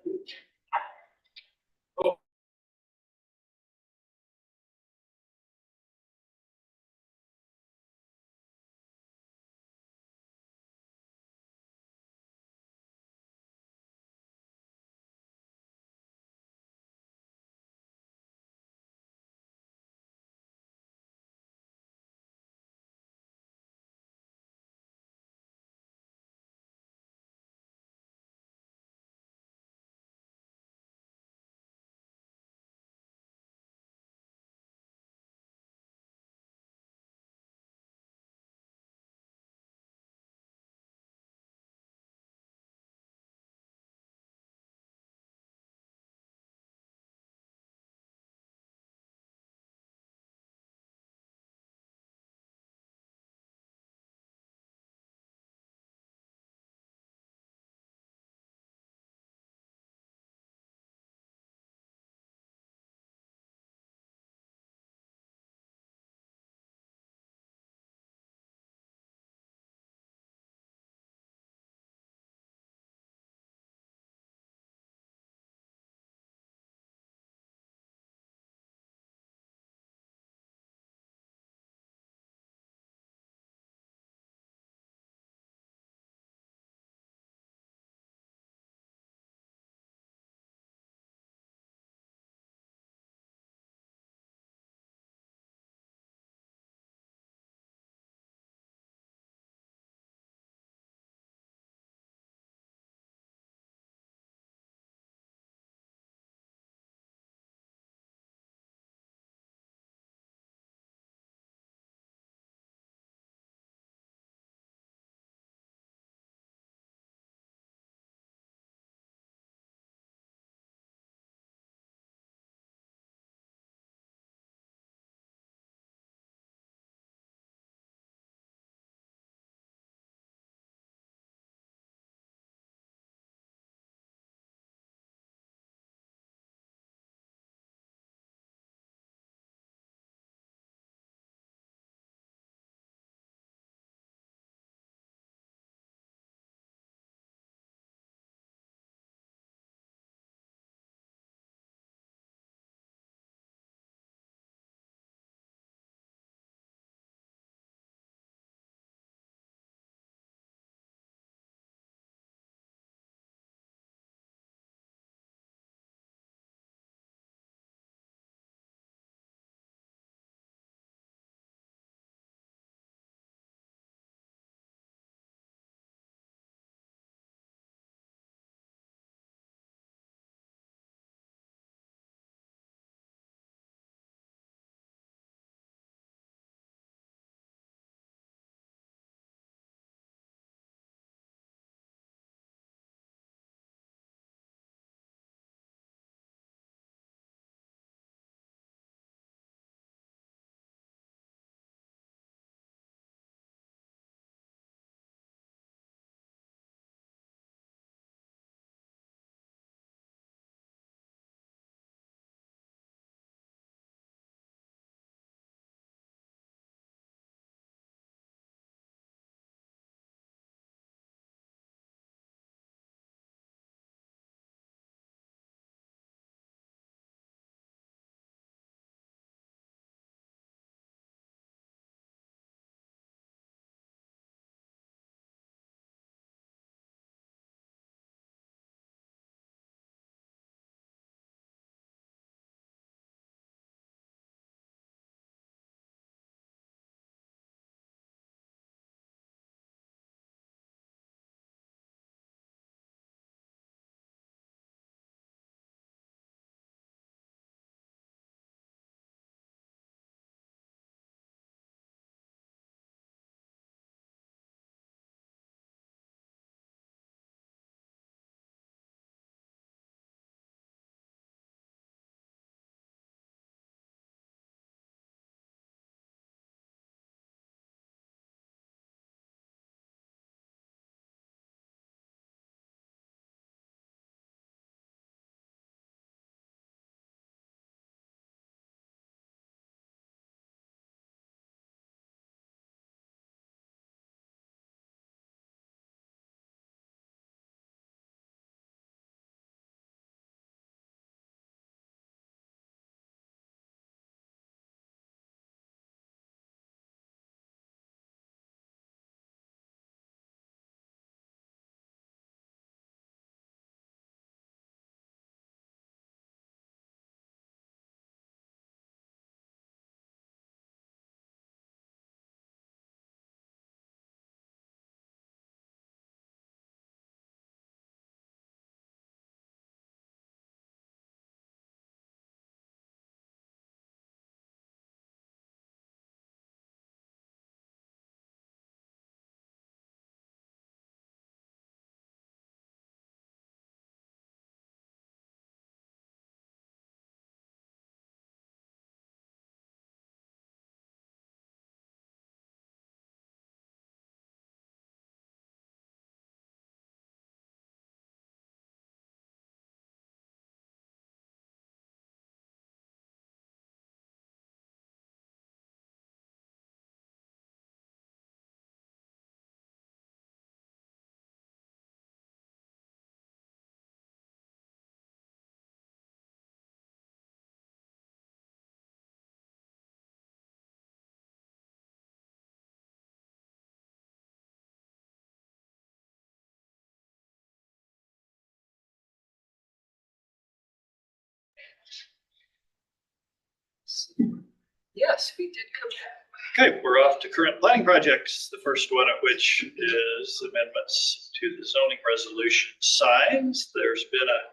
Yes, we did come back. Okay, we're off to current planning projects, the first one of which is amendments to the zoning resolution signs. There's been at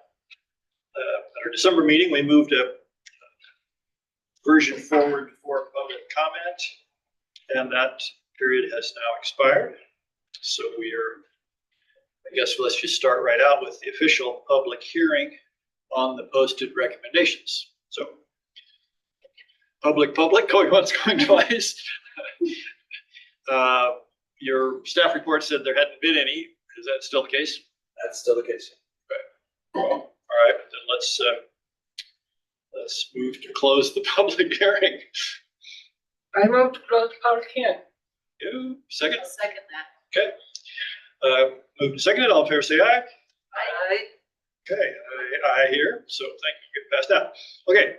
our December meeting, we moved a version forward for public comment, and that period has now expired. So I guess let's just start right out with the official public hearing on the posted recommendations. So public, going once, going twice. Your staff report said there hadn't been any. Is that still the case? That's still the case. All right, then let's move to close the public hearing. I move to close the public hearing. You, second? I'll second that. Okay. Moved and seconded. All in favor, say aye. Aye. Okay, I hear. So thank you. Get past that. Okay.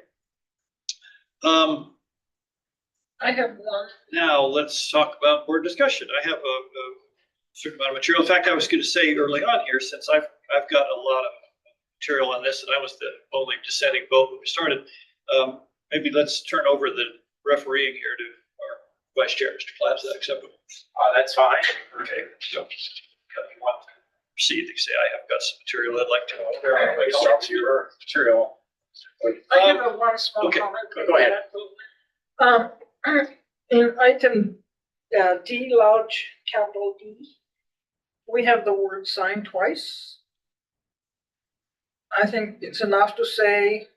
I have one. Now let's talk about board discussion. I have a certain amount of material. In fact, I was going to say early on here, since I've got a lot of material on this, and I was the only dissenting vote when we started. Maybe let's turn over the refereeing here to our vice chair, Mr. Clapp. Is that acceptable? That's fine. Okay. So, if you want to proceed, they say I have got some material I'd like to. Start with your material. I have a one small okay. comment. Go ahead. In item D, large capital D, we have the word sign twice. I think it's enough to say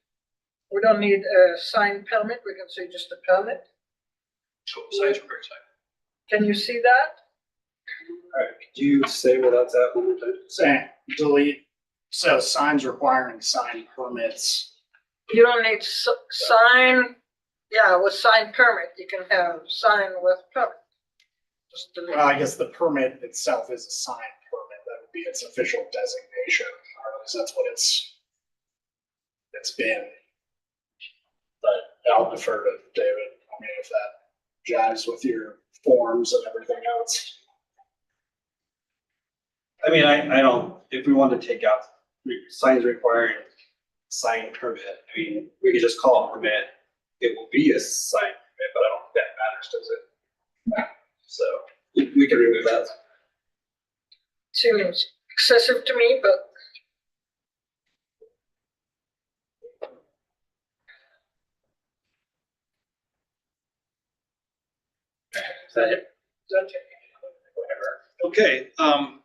we don't need a sign permit. We can say just a permit. Signs are very exciting. Can you see that? All right, could you say where that's at one more time? Say, delete, so signs requiring sign permits. You don't need sign, with sign permit, you can have sign with permit. Just delete. Well, I guess the permit itself is a sign permit. That would be its official designation, or at least that's what it's been. But I'll defer to David. I mean, if that jives with your forms and everything else. I mean, I don't, if we want to take out signs requiring sign permit, I mean, we could just call it permit. It will be a sign permit, but I don't think that matters, does it? So we can remove that. Seems excessive to me, but Is that it? Okay, I'm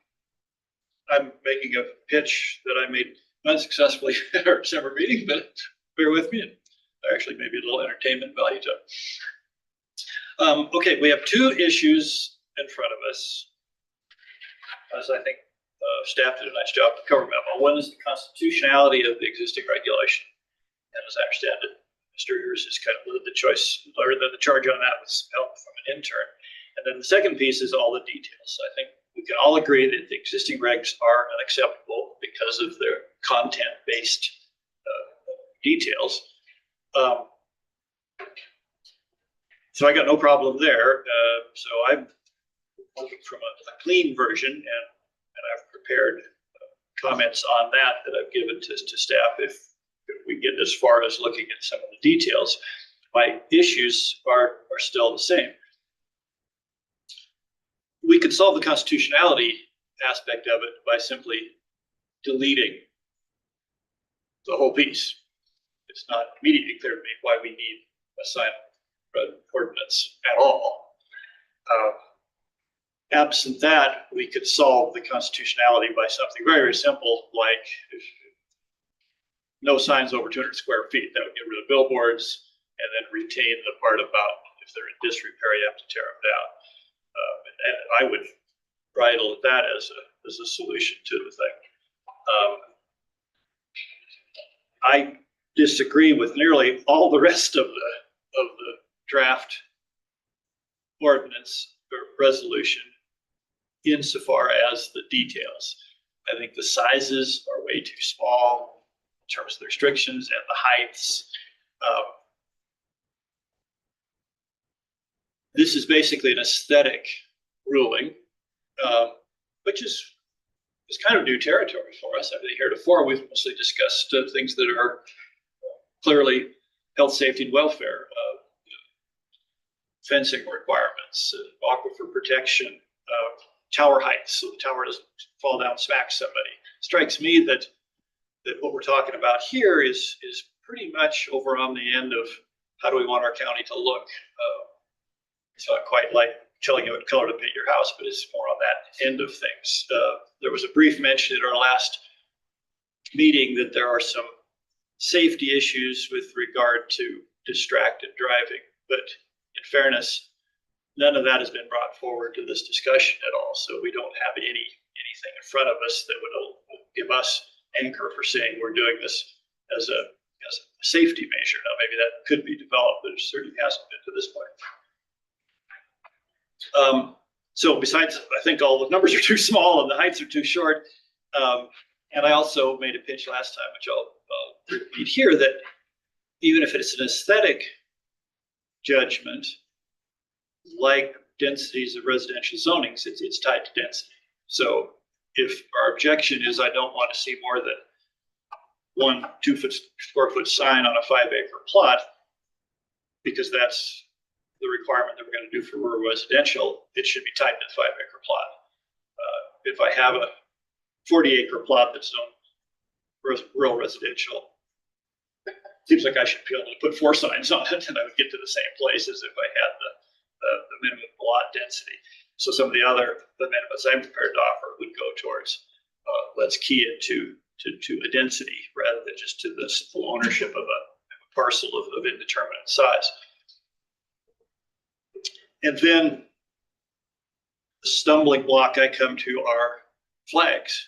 making a pitch that I made unsuccessfully at our December meeting, but bear with me, and actually maybe a little entertainment value to it. Okay, we have two issues in front of us, as I think staff did a nice job to cover memo. One is the constitutionality of the existing regulation, and as I understand it, Mr. Ears has kind of led the choice, or the charge on that with some help from an intern. And then the second piece is all the details. I think we can all agree that the existing regs are unacceptable because of their content-based details. So I got no problem there. So I'm looking from a clean version, and I've prepared comments on that I've given to staff if we get as far as looking at some of the details. My issues are still the same. We could solve the constitutionality aspect of it by simply deleting the whole piece. It's not immediately clear to me why we need a sign ordinance at all. Absent that, we could solve the constitutionality by something very, very simple, like no signs over 200 square feet. That would get rid of billboards and then retain the part about if they're in disrepair, you have to tear them down. And I would bridle at that as a solution to the thing. I disagree with nearly all the rest of the draft ordinance or resolution insofar as the details. I think the sizes are way too small in terms of the restrictions and the heights. This is basically an aesthetic ruling, which is kind of new territory for us. I mean, heretofore, we've mostly discussed things that are clearly health, safety, and welfare, fencing requirements, aquifer protection, tower heights, so the tower doesn't fall down and smack somebody. Strikes me that what we're talking about here is pretty much over on the end of how do we want our county to look. It's not quite like telling you what color to paint your house, but it's more on that end of things. There was a brief mention at our last meeting that there are some safety issues with regard to distracted driving, but in fairness, none of that has been brought forward to this discussion at all. So we don't have anything in front of us that would give us anchor for saying we're doing this as a safety measure. Now, maybe that could be developed, but it certainly hasn't been to this point. So besides, I think all the numbers are too small and the heights are too short. And I also made a pitch last time, which I'll repeat here, that even if it's an aesthetic judgment, like densities of residential zonings, it's tied to density. So if our objection is I don't want to see more than 1 2 square foot sign on a 5-acre plot, because that's the requirement that we're going to do for rural residential, it should be tied to the 5-acre plot. If I have a 40-acre plot that's zoned rural residential, it seems like I should be able to put 4 signs on it and I would get to the same place as if I had the minimum lot density. So some of the minimums I'm prepared to offer would go towards let's key it to a density rather than just to the simple ownership of a parcel of indeterminate size. And then the stumbling block I come to are flags.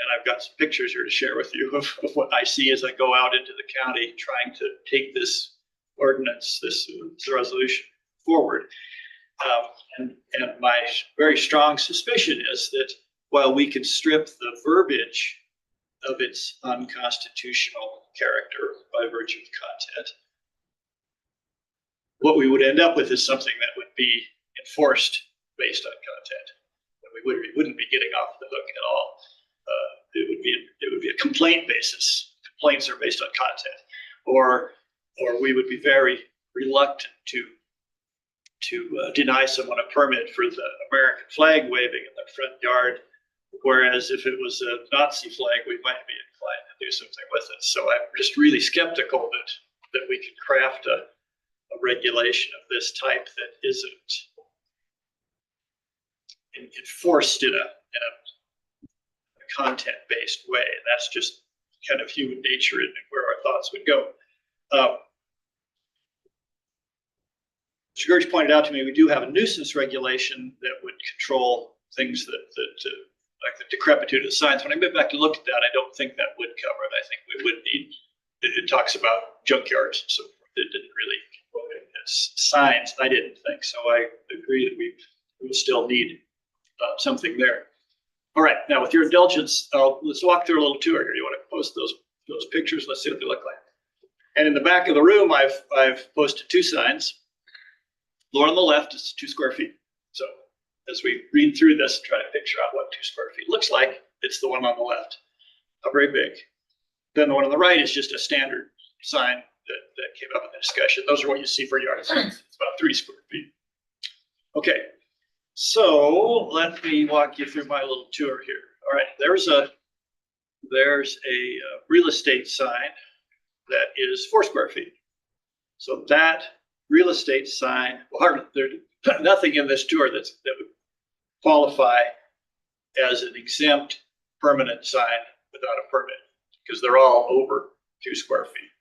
And I've got some pictures here to share with you of what I see as I go out into the county trying to take this ordinance, this resolution forward. And my very strong suspicion is that while we can strip the verbiage of its unconstitutional character by virtue of content, what we would end up with is something that would be enforced based on content. And we wouldn't be getting off the hook at all. It would be a complaint basis. Complaints are based on content, or we would be very reluctant to deny someone a permit for the American flag waving in the front yard. Whereas if it was a Nazi flag, we might be inclined to do something with it. So I'm just really skeptical that we can craft a regulation of this type that isn't enforced in a content-based way. And that's just kind of human nature and where our thoughts would go. Mr. Gertz pointed out to me, we do have a nuisance regulation that would control things that like the decrepitude of the signs. When I went back to look at that, I don't think that would cover it. I think we would need, it talks about junkyards and so forth. It didn't really quote it as signs. I didn't think so. I agree that we would still need something there. All right, now with your indulgence, let's walk through a little tour here. You want to post those pictures? Let's see what they look like. And in the back of the room, I've posted 2 signs. The one on the left is 2 square feet. So as we read through this and try to picture out what 2 square feet looks like, it's the one on the left, not very big. Then the one on the right is just a standard sign that came up in the discussion. Those are what you see for yard signs. It's about 3 square feet. Okay, so let me walk you through my little tour here. All right, there's a real estate sign that is 4 square feet. So that real estate sign, there's nothing in this tour that would qualify as an exempt permanent sign without a permit, because they're all over 2 square feet,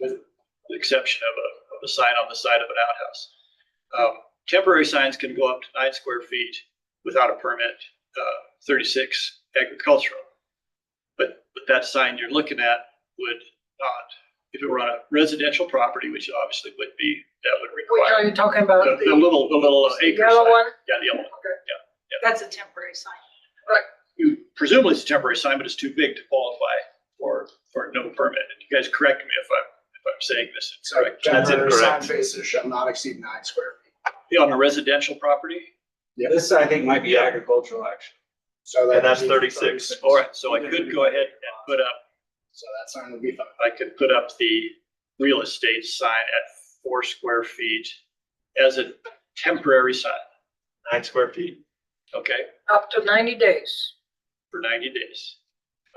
with the exception of a sign on the side of an outhouse. Temporary signs can go up to 9 square feet without a permit, 36 agricultural. But that sign you're looking at would not. If it were on a residential property, which obviously would be, that would Which are require you talking about? the little acre yellow sign. one? Yeah, the yellow one. That's a temporary sign. Presumably it's a temporary sign, but it's too big to qualify for no permit. And you guys correct me if I'm saying this incorrect. Temporary sign faces shall not exceed 9 square feet. Yeah, on a residential property? Yep. This, I think, might be agricultural, actually. So And that's 36. All right, so I could go ahead and put up So that sign would be fine. I could put up the real estate sign at 4 square feet as a temporary sign. 9 square feet. Okay, Up to 90 days. for 90 days.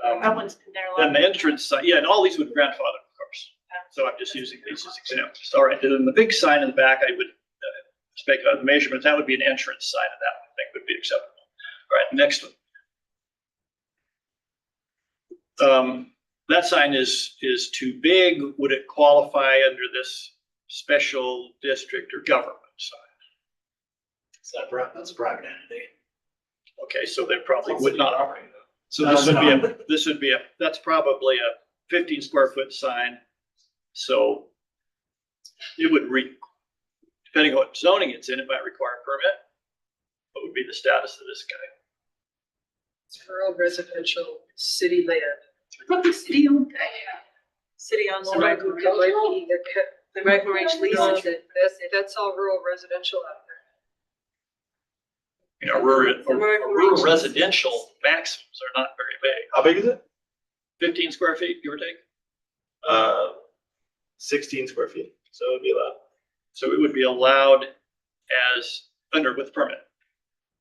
That one's been there a Then long. the entrance sign, yeah, and all these would grandfather, of course. So I'm just using these as examples. All right, and then the big sign in the back, I would speculate the measurement, that would be an entrance sign, and that I think would be acceptable. All right, next one. That sign is too big. Would it qualify under this special district or government sign? That's a private entity. Okay, so they probably would not. So No, this would be that's probably a 15 square foot sign. So it would depending on what zoning it's in, it might require a permit. What would be the status of this guy? It's rural residential city land. Probably city owned that, yeah. City owns the right, the right range leases it. That's all rural residential out there. You know, rural residential maximums are not very big. How big is it? 15 square feet, give or take. 16 square feet. So it would be allowed So it would be allowed as with permit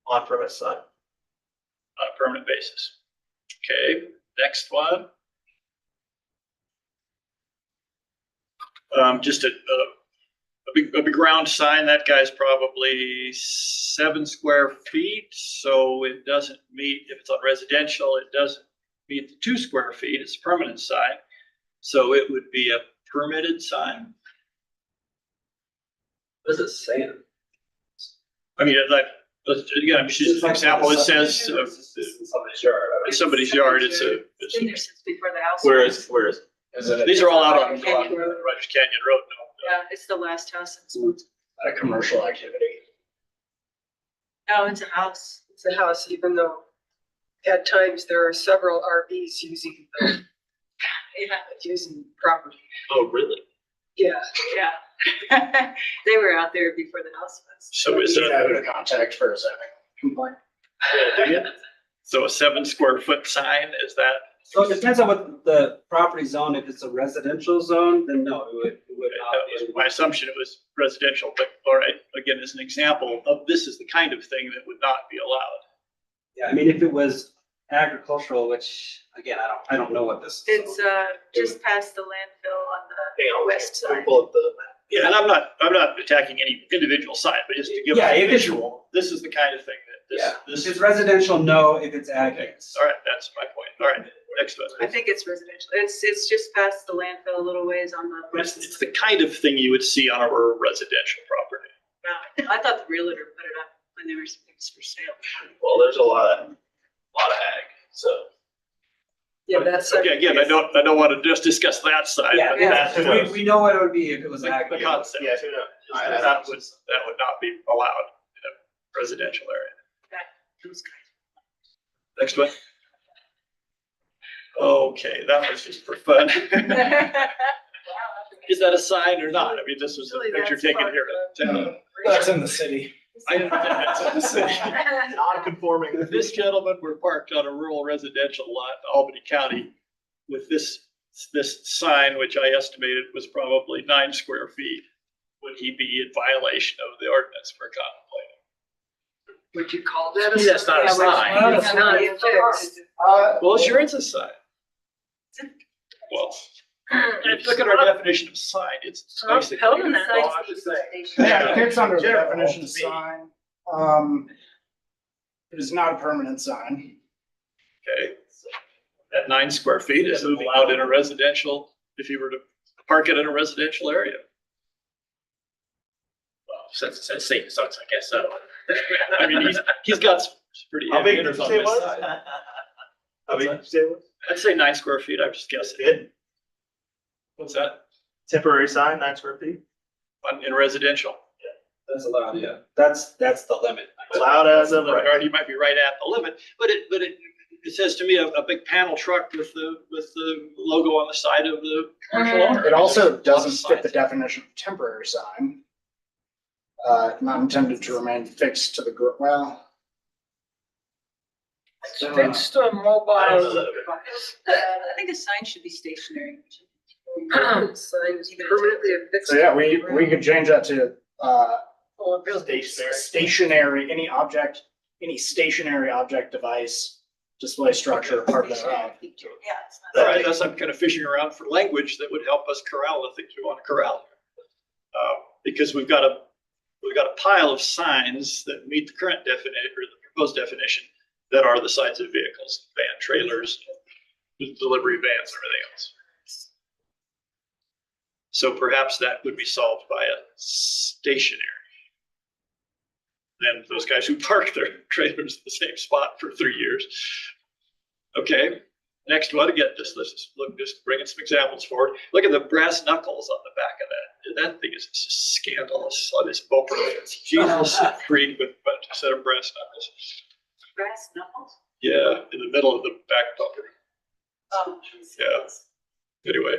on premise sign. on a permanent basis. Okay, next one. Just a big round sign. That guy's probably 7 square feet. So it doesn't meet, if it's on residential, it doesn't meet the 2 square feet. It's a permanent sign. So it would be a permitted sign. What is it saying? I mean, again, it's just an example. It says Somebody's yard. in somebody's yard. It's It's been there since before the house. Where is? these are all out on Canyon Road. Rogers Canyon Road. Yeah, it's the last house. It's A commercial activity. No, it's a house. It's a house, even though at times there are several RVs using the, Yeah, using property. Oh, really? Yeah. yeah. They were out there before the house was. So is You know it who to contact for a zoning complaint. so a 7 square foot sign? Is that? So it depends on what the property zone, if it's a residential zone, then no, it would not That was be. my assumption. It was residential, but all right. Again, as an example of this is the kind of thing that would not be allowed. Yeah, I mean, if it was agricultural, which, again, I don't know what this. It's just past the landfill on the west side. Pull up the. Yeah, and I'm not attacking any individual sign, but just to give Yeah, a if it's- visual. This is the kind of thing that Yeah, this if it's residential, no, if it's ag, Okay, yes. all right, that's my point. All right, next one. I think it's residential. It's just past the landfill a little ways on the It's, west. it's the kind of thing you would see on a rural residential property. I thought the realtor put it up when there was things for sale. Well, there's a lot of ag. So Yeah, that's. Okay, again, I don't want to just discuss that side, Yeah, but yeah, that, we know what it would be if it was ag. the concept. yeah, who knows? That would not be allowed in a residential area. Those guys. Next one. Okay, that was just for fun. Is that a sign or not? I mean, this was a Really, picture that's taken part here in town. That's in the city. I understand that's in the city. Non-conforming. This gentleman were parked on a rural residential lot in Albany County with this sign, which I estimated was probably 9 square feet. Would he be in violation of the ordinance we're contemplating? Would you call that a? That's not a sign. Well, it's not fixed. Well, sure, it's a sign. Well, if you look at our definition of sign, it's not basically. permanent. Oh, I'm just saying. Yeah, it fits under the definition of sign. It is not a permanent sign. Okay. At 9 square feet is allowed in a residential, if you were to park it in a residential area. Well, since it's safe, so it's, I guess so. I mean, he's got some pretty How heavy big did hitters you on say it this was? side. How big did you say it was? I'd say 9 square feet, I'm just guessing. Good. What's that? Temporary sign, 9 square feet. In residential? That's allowed, yeah. That's the limit. Allowed as of right. Or you might be right at the limit, but it says to me a big panel truck with the logo on the side of the commercial owner. It also There's doesn't lots of fit the signs. definition of temporary sign. Not intended to remain fixed to the, well. It's fixed or mobile? I don't know that. I think a sign should be stationary. Signs permanently affixed. So yeah, we could change that to, Stationary. stationary, any stationary object, device, display structure, part thereof. Yeah, it's not. All right, that's, I'm kind of fishing around for language that would help us corral the things we want to corral. Because we've got a pile of signs that meet the current definition or the proposed definition that are the signs of vehicles, van trailers, delivery vans, and everything else. So perhaps that would be solved by a stationary. Then those guys who park their trailers in the same spot for 3 years. Okay, next one, again, just bringing some examples forward. Look at the brass knuckles on the back of that. That thing is just scandalous on this bumper. Jesus, freed with a set of brass knuckles. Brass knuckles? Yeah, in the middle of the back bumper. Oh. Yeah. Anyway,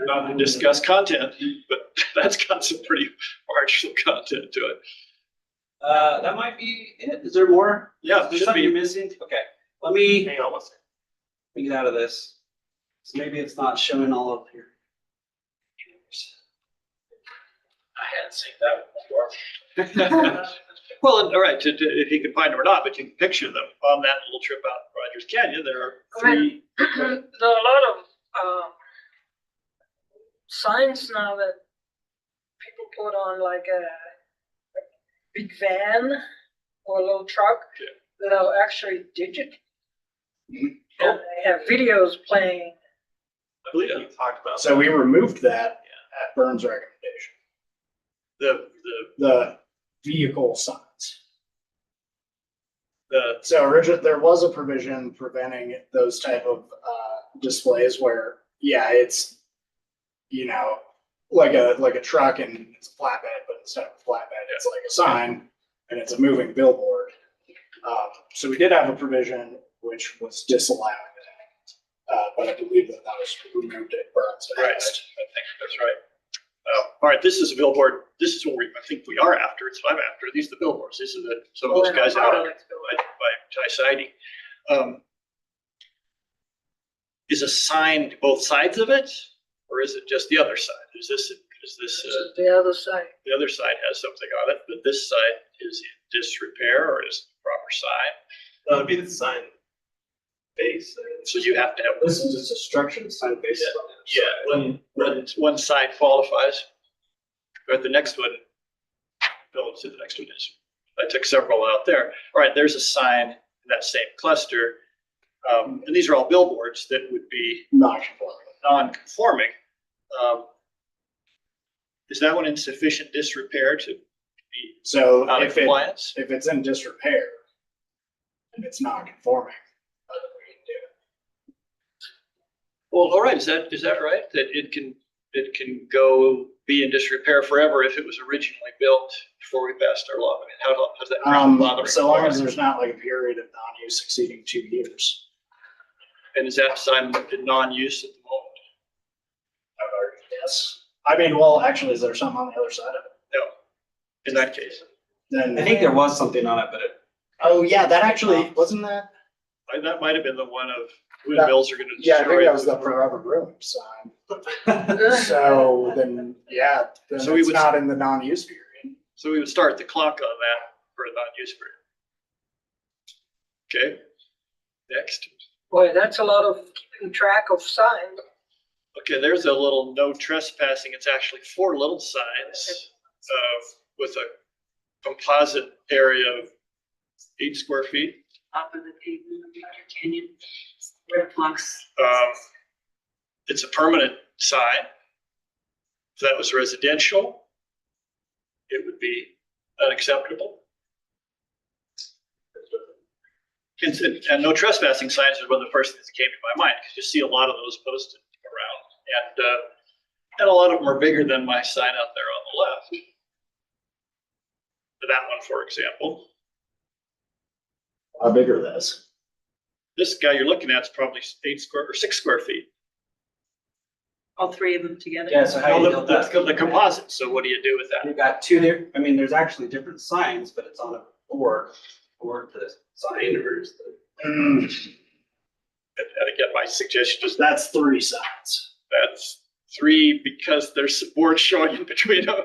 not to discuss content, but that's got some pretty marginal content to it. That might be it. Is there more? Yeah, Is there should something be. you're missing? Okay, let me Hang on one second. get out of this. So maybe it's not showing all of your. I hadn't seen that before. Well, all right, if you can find them or not, but you can picture them on that little trip out Rogers Canyon. There are three. There are a lot of signs now that people put on like a big van or a little truck that are actually digital. And they have videos playing. I believe we talked about So we removed that at Burns' recommendation, the vehicle signs. So originally, there was a provision preventing those type of displays where, yeah, it's, you know, like a truck and it's a flatbed, but instead of a flatbed, it's like a sign and it's a moving billboard. So we did have a provision which was disallowing that, but I believe that was removed at Burns. right. I think that's right. All right, this is a billboard. This is what I think we are after. It's what I'm after. These are the billboards. These are some of those guys out by Ty-Siding. Is a sign both sides of it, or is it just the other side? Is this The other side. the other side has something on it, but this side is in disrepair, or is the proper sign? That would be the sign base. So you have to have. This is just a structure sign based on it. When one side qualifies, or the next one, let's see, the next one is. I took several out there. All right, there's a sign in that same cluster. And these are all billboards that would be non-conforming. Is that one in sufficient disrepair to be So out of if compliance? it's in disrepair and it's not conforming, we can do it. Well, all right, is that right? That it can go be in disrepair forever if it was originally built before we passed our law? I mean, how does that bother? So long as there's not like a period of non-use exceeding 2 years. And is that sign in non-use at the moment? Yes. I mean, well, actually, is there something on the other side of it? No. In that case. Then I think there was something on it, but it. Oh, yeah, that actually, wasn't that? That might have been the one of windmills are gonna Yeah, I destroy. think that was the forever ruined sign. So then, yeah, then So we it's would- not in the non-use period. So we would start the clock on that for a non-use period. Okay, next. Boy, that's a lot of keeping track of signs. Okay, there's a little no trespassing. It's actually 4 little signs with a composite area of 8 square feet. Top of the pavement of Roger Canyon, red flux. It's a permanent sign. If that was residential, it would be unacceptable. And no trespassing signs is one of the first things that came to my mind, because you see a lot of those posted around, and a lot of them are bigger than my sign out there on the left. That one, for example. How big are those? This guy you're looking at is probably 6 square feet. All 3 of them together? Yeah, so how No, you build that? the composite. So what do you do with that? You've got 2 there. I mean, there's actually different signs, but it's on a board. or the sign or is the? Mm, And again, my suggestion is That's 3 signs. that's 3 because there's some boards showing in between them.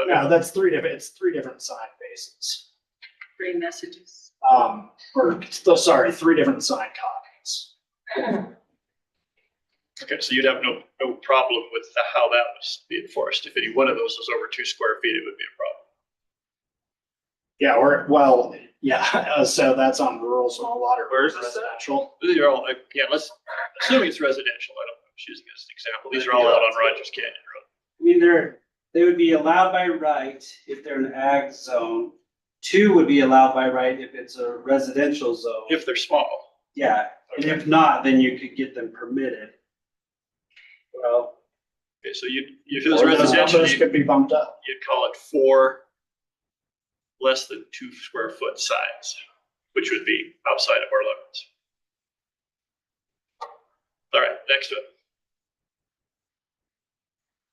No, that's 3 different, it's 3 different sign bases. 3 messages. Or, sorry, 3 different sign copies. Okay, so you'd have no problem with how that was being enforced. If any one of those was over 2 square feet, it would be a problem. Yeah, or, well, yeah, so that's on rural small water. Where's this at? residential. These are all, again, assuming it's residential, I don't know, I'm just using as an example. These are all out on Rogers Canyon Road. I mean, they would be allowed by right if they're an ag zone. 2 would be allowed by right if it's a residential zone. If they're small. Yeah, and if not, then you could get them permitted. Well, Okay, so if it was Or those residential, numbers could be bumped up. you'd call it 4 less than 2 square foot signs, which would be outside of our limits. All right, next one.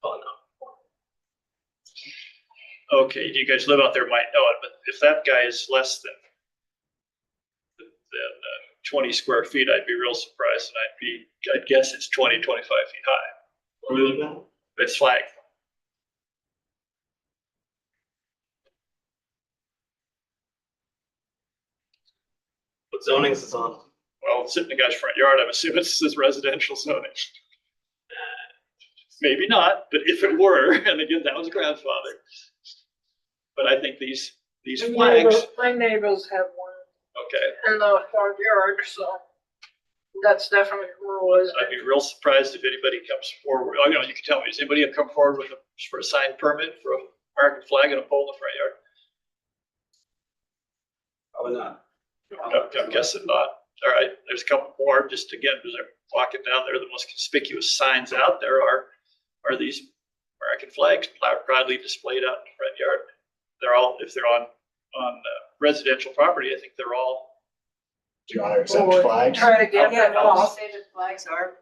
Oh, no. Okay, you guys live out there might know it, but if that guy is less than 20 square feet, I'd be real surprised, and I'd guess it's 20, 25 feet high. It's flagged. what zoning is this on? Well, it's sitting in the guy's front yard, I'm assuming this is residential zoning. Maybe not, but if it were, and again, that was grandfather. But I think these flags, My neighbors have one okay, in the front yard, so that's definitely rural. I'd be real surprised if anybody comes forward. Oh, you can tell me, does anybody have come forward for a signed permit for a American flag and a pole in the front yard? Probably not. I'm guessing not. All right, there's a couple more, just again, as I'm walking down there, the most conspicuous signs out there are these American flags proudly displayed out in the front yard. They're all, if they're on residential property, I think they're all. Do you want to accept flags? Try to get Yeah, them no, off. say the flags are.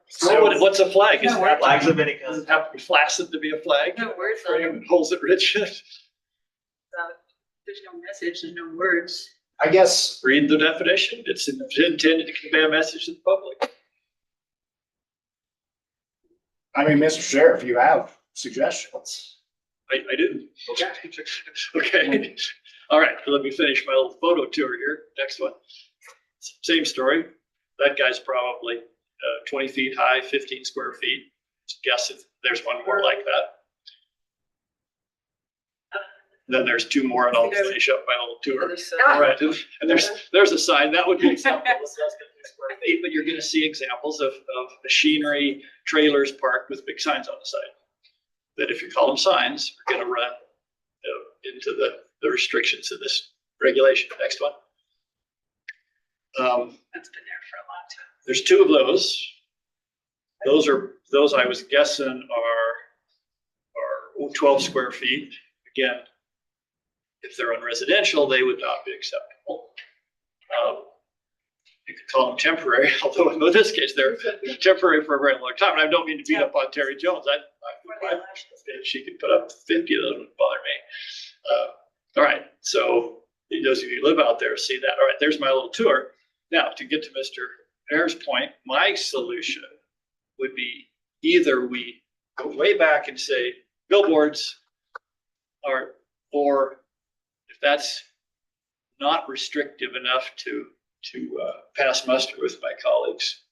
What's a flag? Is No, it Flags of any does kind. it have to be flaccid to be a flag? No words on them. Holds it rigid. There's no message, there's no words. I guess, Read the definition. It's intended to convey a message to the public. I mean, Mr. Sheriff, you have suggestions. I do. Okay. All right, so let me finish my little photo tour here. Next one. Same story. That guy's probably 20 feet high, 15 square feet. Guess if there's one more like that. Then there's 2 more and I'll finish up my little tour. All right, and there's a sign, that would be an example of less than 2 square feet, but you're gonna see examples of machinery, trailers parked with big signs on the side. That if you call them signs, are gonna run into the restrictions of this regulation. Next one. That's been there for a long time. There's 2 of those. Those I was guessing are 12 square feet. Again, if they're on residential, they would not be acceptable. You could call them temporary, although in this case, they're temporary for a very long time. And I don't mean to beat up on Terry Jones. If she could put up 50 of those, it wouldn't bother me. All right, so those of you who live out there see that. All right, there's my little tour. Now, to get to Mr. Ayers' point, my solution would be either we go way back and say billboards are, or if that's not restrictive enough to pass muster with my colleagues,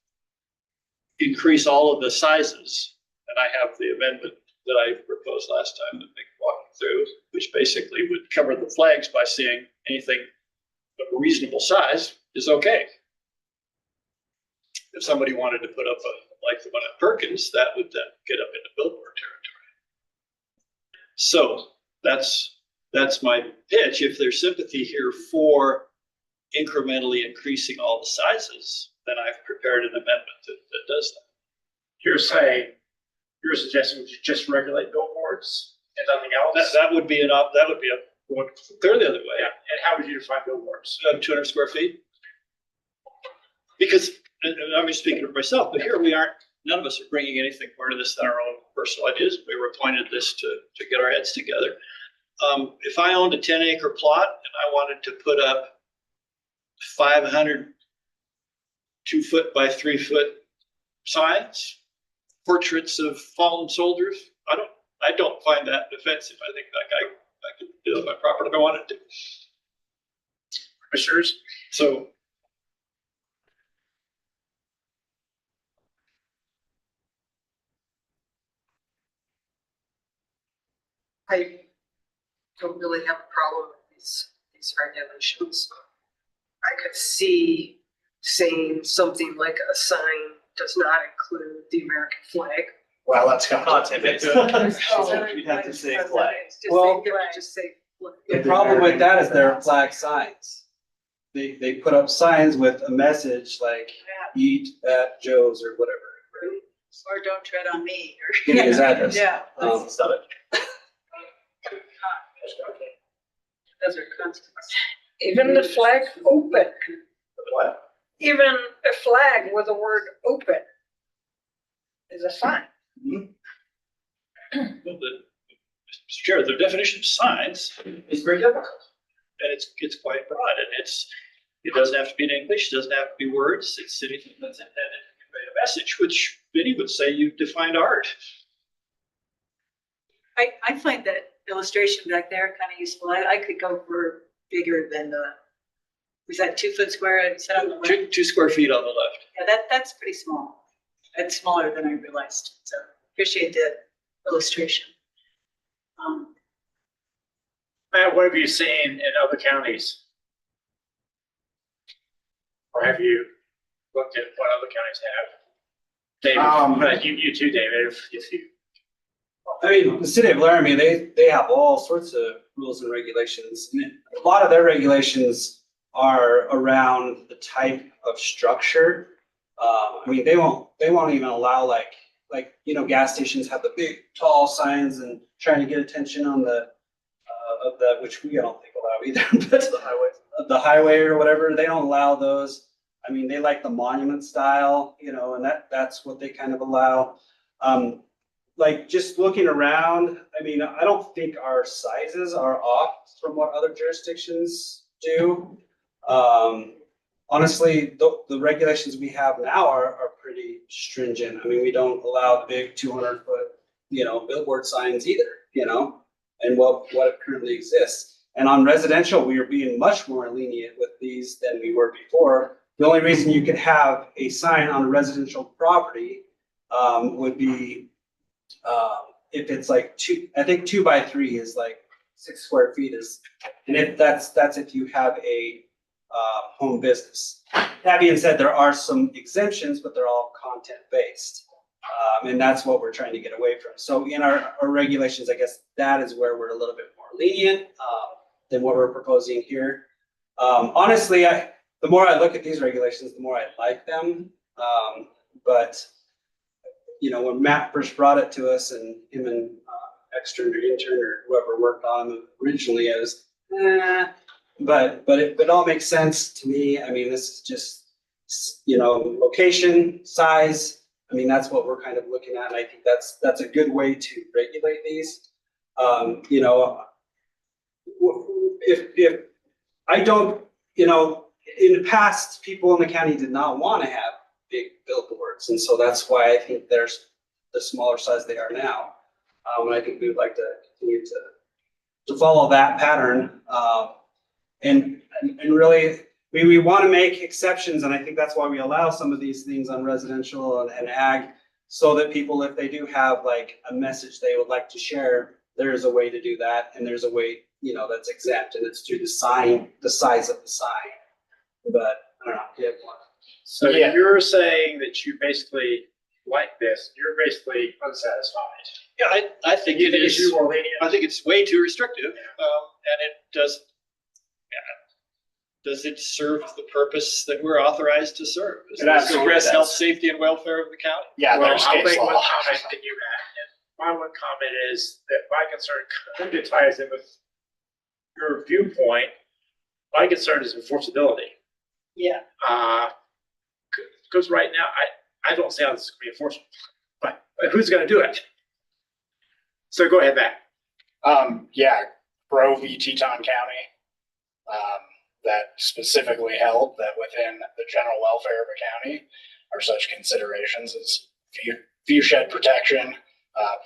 increase all of the sizes. And I have the amendment that I proposed last time that they walked through, which basically would cover the flags by saying anything of a reasonable size is okay. If somebody wanted to put up like the one at Perkins, that would then get up into billboard territory. So that's my pitch. If there's sympathy here for incrementally increasing all the sizes, then I've prepared an amendment that does that. You're suggesting we should just regulate billboards and nothing else? That would be going clear the other way. Yeah, and how would you define billboards? 200 square feet. Because, and I'm just speaking of myself, but here we aren't, none of us are bringing anything more to this than our own personal ideas. We were appointed this to get our heads together. If I owned a 10-acre plot and I wanted to put up 500 2-foot by 3-foot signs, portraits of fallen soldiers, I don't find that offensive. I think like I could do my property if I wanted to. Commissioners? So I don't really have a problem with these regulations. I could see saying something like a sign does not include the American flag. Well, that's content based. You'd have to say flag. Just Well, say, just say flag. The problem with that is they're flag signs. They put up signs with a message like eat at Joe's or whatever. Or don't tread on me, or. Give me his address. Yeah. Stop it. Those are consequences. Even the flag open, what? even a flag with the word open is a sign. Well, Mr. Chair, the definition of signs is very difficult. And it's quite broad, and it doesn't have to be in English, it doesn't have to be words, it's anything that's intended to convey a message, which many would say you've defined art. I find that illustration back there kind of useful. I could go for bigger than was that 2-foot square? I said on the left? 2 square feet on the left. Yeah, that's pretty small. It's smaller than I realized. So appreciate the illustration. Matt, what have you seen in other counties? Or have you looked at what other counties have? David, you too, David, if you. I mean, the city of Laramie, they have all sorts of rules and regulations. And a lot of their regulations are around the type of structure. I mean, they won't even allow like, gas stations have the big tall signs and trying to get attention on which we don't think allow either, but the highway or whatever, they don't allow those. I mean, they like the monument style, and that's what they kind of allow. Like just looking around, I mean, I don't think our sizes are off from what other jurisdictions do. Honestly, the regulations we have now are pretty stringent. I mean, we don't allow the big 200-foot, billboard signs either, and what currently exists. And on residential, we are being much more lenient with these than we were before. The only reason you could have a sign on a residential property would be if it's like 2 by 3 is like 6 square feet and if that's if you have a home business. That being said, there are some exemptions, but they're all content based. And that's what we're trying to get away from. So in our regulations, I guess that is where we're a little bit more lenient than what we're proposing here. Honestly, the more I look at these regulations, the more I like them. But when Matt first brought it to us and him and extern or intern or whoever worked on them originally, I was, but it all makes sense to me. I mean, this is just, location, size. I mean, that's what we're kind of looking at. And I think that's a good way to regulate these. If I don't, in the past, people in the county did not want to have big billboards. And so that's why I think there's the smaller size they are now. And I think we would like to continue to follow that pattern. And really, we want to make exceptions. And I think that's why we allow some of these things on residential and ag, so that people, if they do have like a message they would like to share, there is a way to do that. And there's a way, that's exempt, and it's through the size of the sign. But I don't know, do you have one? So you're saying that you basically like this, you're basically unsatisfied. Yeah, I think it is. It's more lenient. I think it's way too restrictive, and it does. Does it serve the purpose that we're authorized to serve? Does it address health, safety, and welfare of the county? Yeah, Well, there's I'll case make one law. comment to you, Matt. And my one comment is that my concern kind of ties in with your viewpoint. My concern is enforceability. Yeah. Because right now, I don't see how this is going to be enforceable. But who's going to do it? So go ahead, Matt. Yeah, Pro v. Teton County, that specifically held that within the general welfare of a county are such considerations as view shed protection,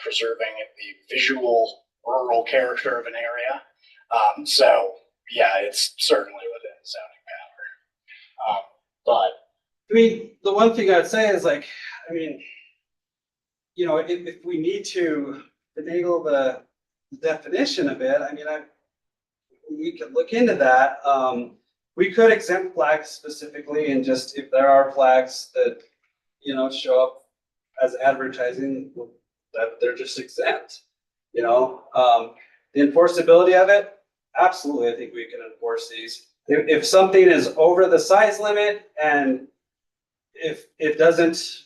preserving the visual rural character of an area. So yeah, it's certainly within zoning power. But I mean, the one thing I'd say is like, I mean, you know, if we need to finagle the definition a bit, I mean, we could look into that. We could exempt flags specifically, and just if there are flags that, you know, show up as advertising, that they're just exempt, you know? The enforceability of it, absolutely, I think we can enforce these. If something is over the size limit and if it doesn't,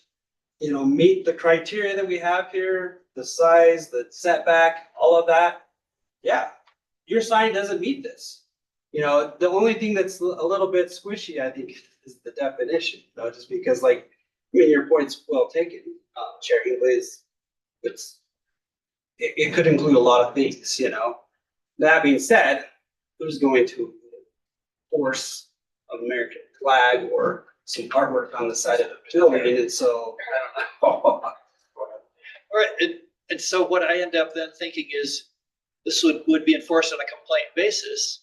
you know, meet the criteria that we have here, the size, the setback, all of that, yeah, your sign doesn't meet this. You know, the only thing that's a little bit squishy, I think, is the definition, you know, just because, like, I mean, your point's well taken, Chair Hinckley, it could include a lot of things, you know. That being said, who's going to force an American flag or some artwork on the side of the building? And so, I don't know. All right, and so what I end up then thinking is this would be enforced on a complaint basis.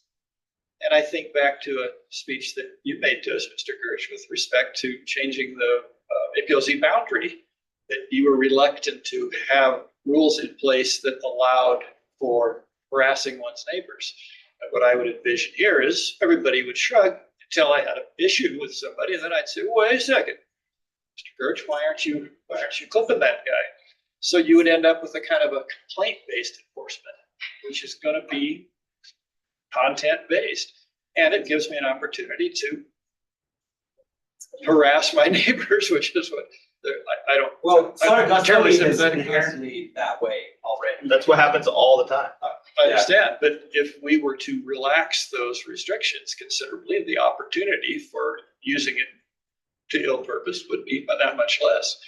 And I think back to a speech that you made to us, Mr. Gersh, with respect to changing the APOZ boundary, that you were reluctant to have rules in place that allowed for harassing one's neighbors. And what I would envision here is everybody would shrug until I had an issue with somebody, and then I'd say, wait a second, Mr. Gersh, why aren't you clipping that guy? So you would end up with a kind of a complaint-based enforcement, which is going to be content-based. And it gives me an opportunity to harass my neighbors, which is what I don't. Well, I'm not terribly zoning is sympathetic here. inherently that way already. That's what happens all the time. I understand, but if we were to relax those restrictions considerably, the opportunity for using it to ill purpose would be that much less.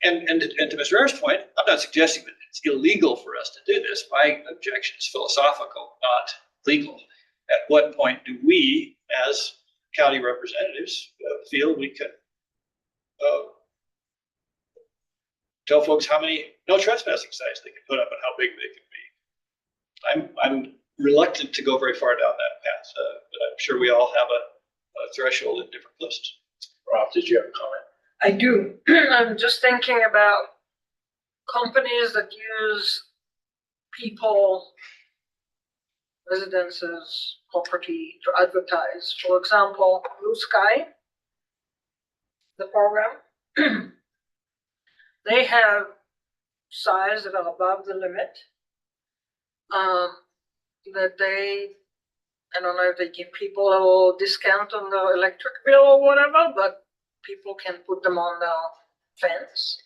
And to Mr. Ayer's point, I'm not suggesting that it's illegal for us to do this. My objection is philosophical, not legal. At what point do we, as county representatives, feel we can tell folks how many no trespassing signs they can put up and how big they can be? I'm reluctant to go very far down that path, but I'm sure we all have a threshold in different places. Rob, did you have a comment? I do. I'm just thinking about companies that use people, residences, property to advertise. For example, Blue Sky, the program, they have signs that are above the limit. That they, I don't know if they give people a little discount on the electric bill or whatever, but people can put them on the fence.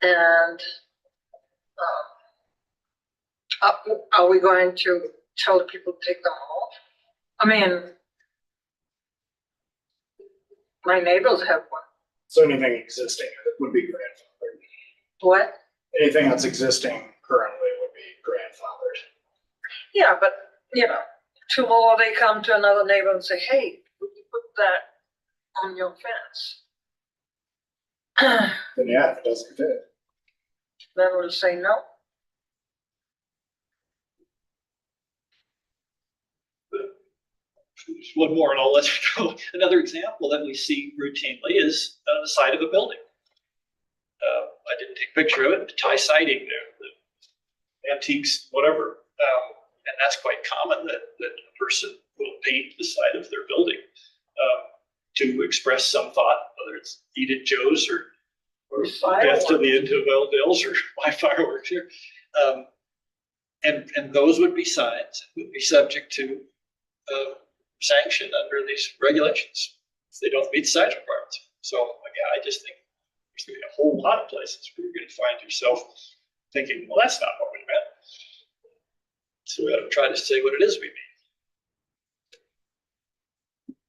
And are we going to tell people to take them off? I mean, my neighbors have one. So anything existing would be grandfathered. What? Anything that's existing currently would be grandfathered. Yeah, but, you know, tomorrow they come to another neighbor and say, hey, would you put that on your fence? Then yeah, if it doesn't fit. Then we'll say no. One more and I'll let you go. Another example that we see routinely is on the side of a building. I didn't take a picture of it, tie siding there, the antiques, whatever. And that's quite common that a person will paint the side of their building to express some thought, whether it's Eat at Joe's or Death to the Infidels or my fireworks here. And those would be signs, would be subject to sanction under these regulations if they don't meet size requirements. So again, I just think there's going to be a whole lot of places where you're going to find yourself thinking, well, that's not what we meant. So we ought to try to say what it is we mean.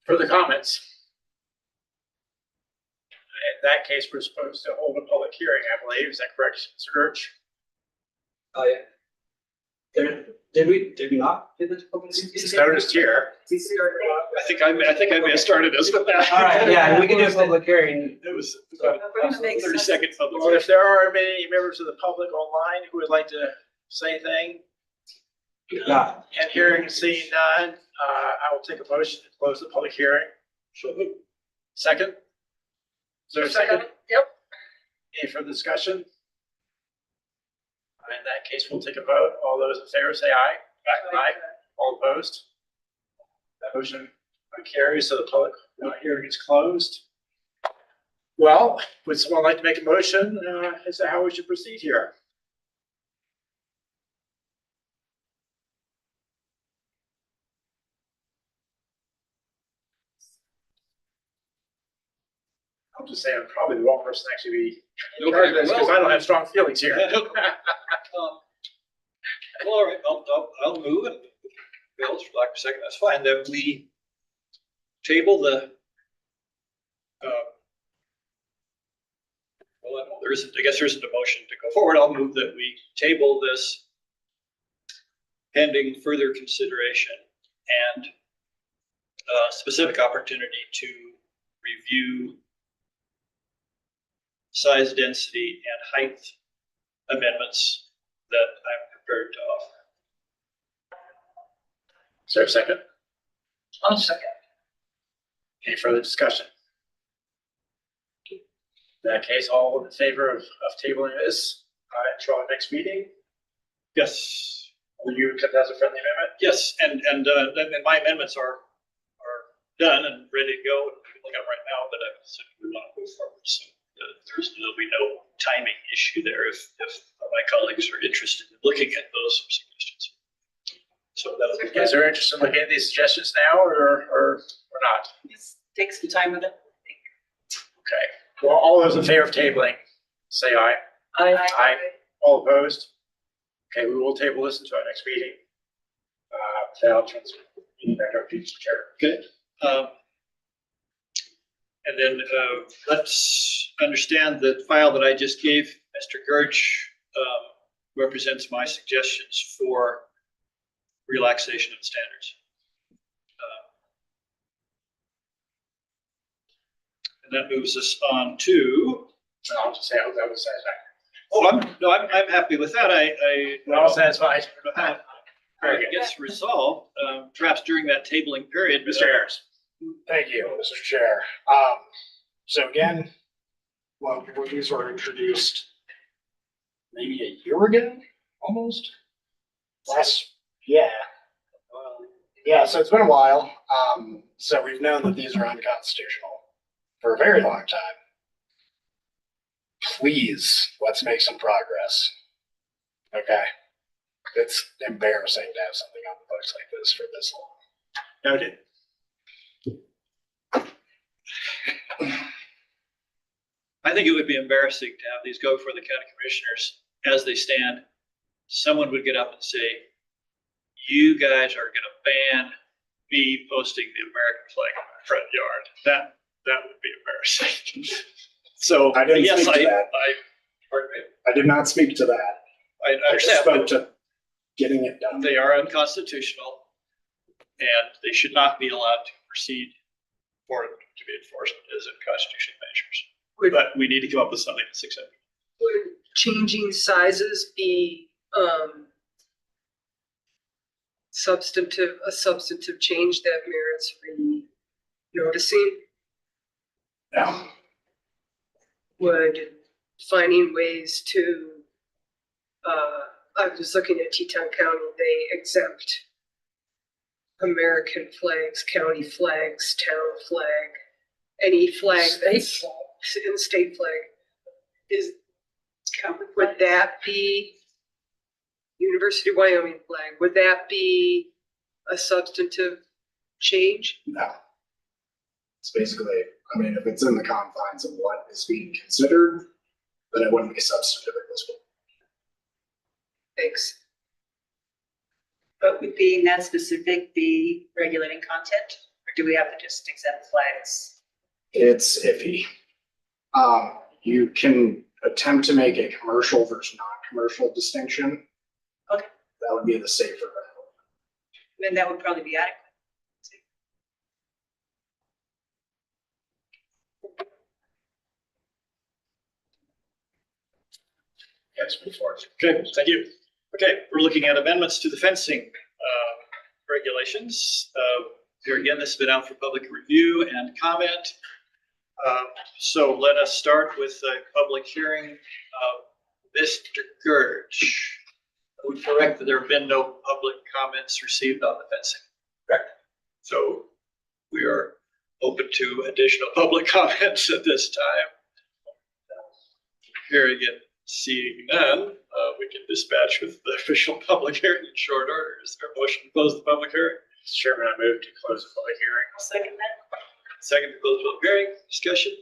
Further comments? In that case, we're supposed to hold a public hearing, I believe. Is that correct, Mr. Gersh? Oh, yeah. Did we not? Did the public safety? It's noticed here. I think I may have started us with that. All right, yeah, we can do a public hearing. It was Makes 30 sense. second public. Well, if there are any members of the public online who would like to say anything, Yeah. and hearing, seeing none, I will take a motion to close the public hearing. Second? Is there a second? Yep. Any further discussion? In that case, we'll take a vote. All those in favor say aye. Aye. All opposed? That motion carries, so the public hearing is closed. Well, would someone like to make a motion as to how we should proceed here? I'll just say I'm probably the wrong person to actually be because I don't have strong feelings here. Well, all right, I'll move and Bill's for lack of a second, that's fine, that we table the, well, I guess there isn't a motion to go forward. I'll move that we table this pending further consideration and specific opportunity to review size, density, and height amendments that I'm prepared to offer. Is there a second? I'll second. Any further discussion? In that case, all in favor of tabling this until our next meeting? Yes. Will you accept that as a friendly amendment? Yes, and my amendments are done and ready to go. We can look at them right now, but I said we want to move forward. So there'll be no timing issue there if my colleagues are interested in looking at those suggestions. So that'll be. You guys are interested in looking at these suggestions now or not? Just take some time with it. Okay. Well, all those in favor of tabling, say aye. Aye. All opposed? Okay, we will table this until our next meeting. I'll transfer back our future chair. Good. And then let's understand the file that I just gave Mr. Gertsch represents my suggestions for relaxation of standards. And that moves us on to. I'll just say I hope that was satisfactory. Oh, I'm happy with that. We're all satisfied. It gets resolved, perhaps during that tabling period. Mr. Harris. Thank you, Mr. Chair. So again, well, these were introduced maybe a year ago, almost. Yeah. Yeah, so it's been a while. So we've known that these are unconstitutional for a very long time. Please, let's make some progress. Okay. It's embarrassing to have something on the books like this for this long. Noted. I think it would be embarrassing to have these go for the county commissioners as they stand. Someone would get up and say, you guys are going to ban me posting the American flag in my front yard. That would be embarrassing. So I didn't yes, speak to that. pardon me. I did not speak to that. I I just understand, spoke to getting it done. they are unconstitutional and they should not be allowed to proceed for it to be enforced as unconstitutional measures. But we need to come up with something that's acceptable. Would changing sizes be, a substantive change that merits re-noticing? No. Would finding ways to, I was looking at Teton County, they exempt American flags, county flags, town flag, any flag that's in state flag. Would that be University of Wyoming flag? Would that be a substantive change? No. It's basically, I mean, if it's in the confines of what is being considered, then it wouldn't be substantive at this point. Thanks. But would being that specific be regulating content, or do we have to just exempt flags? It's iffy. You can attempt to make a commercial versus non-commercial distinction. Okay. that would be the safer route. And that would probably be adequate. Yes, before. Okay, thank you. Okay, we're looking at amendments to the fencing regulations. Here again, this has been out for public review and comment. So let us start with a public hearing. Mr. Gertz, are we correct that there have been no public comments received on the fencing? Correct. So we are open to additional public comments at this time. Hearing it, seeing none, we can dispatch with the official public hearing in short order. Is there a motion to close the public hearing? Mr. Chairman, I move to close the public hearing. I'll second that. Second to close the public hearing, discussion.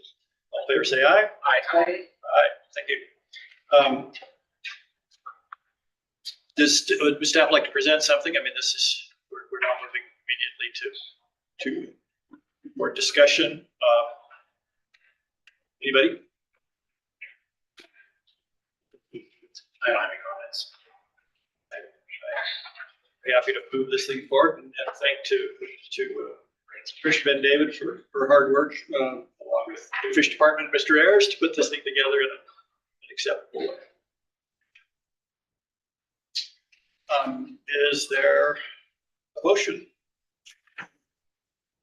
All in favor, say aye. Aye. Aye, thank you. Would staff like to present something? I mean, this is, we're now moving immediately to more discussion. Anybody? I don't have any comments. Be happy to move this thing forward and thank to Trish Ben David for her hard work, along with the Fish Department, Mr. Ayers, to put this thing together in an acceptable way. Is there a motion?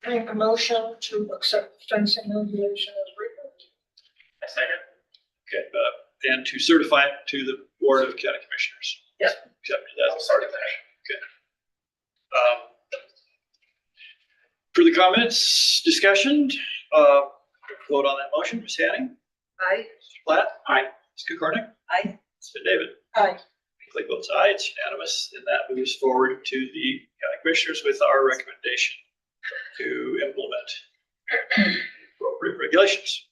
Make a motion to accept fencing regulation as written. A second. Okay, and to certify it to the Board of County Commissioners. Yes. Accept that's part of that. Okay. For the comments, discussion, vote on that motion. Ms. Hanning? Aye. Mr. Platt? Aye. Ms. Kokornik? Aye. Mr. David? Aye. Clay votes aye, it's unanimous, and that moves forward to the county commissioners with our recommendation to implement appropriate regulations.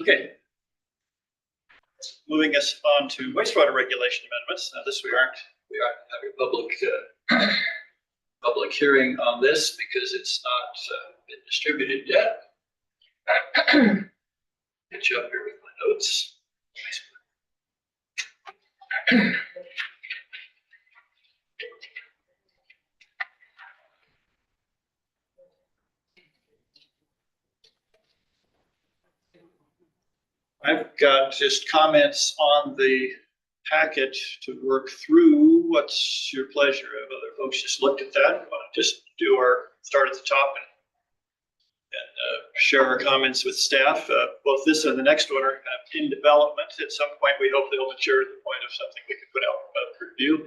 Okay. Moving us on to wastewater regulation amendments. Now this we aren't having a public hearing on this because it's not been distributed yet. Get you up here with my notes. I've got just comments on the packet to work through. What's your pleasure? Have other folks just looked at that? We want to just do our start at the top and share our comments with staff. Both this and the next one are kind of in development. At some point, we hope they'll mature to the point of something we can put out for review.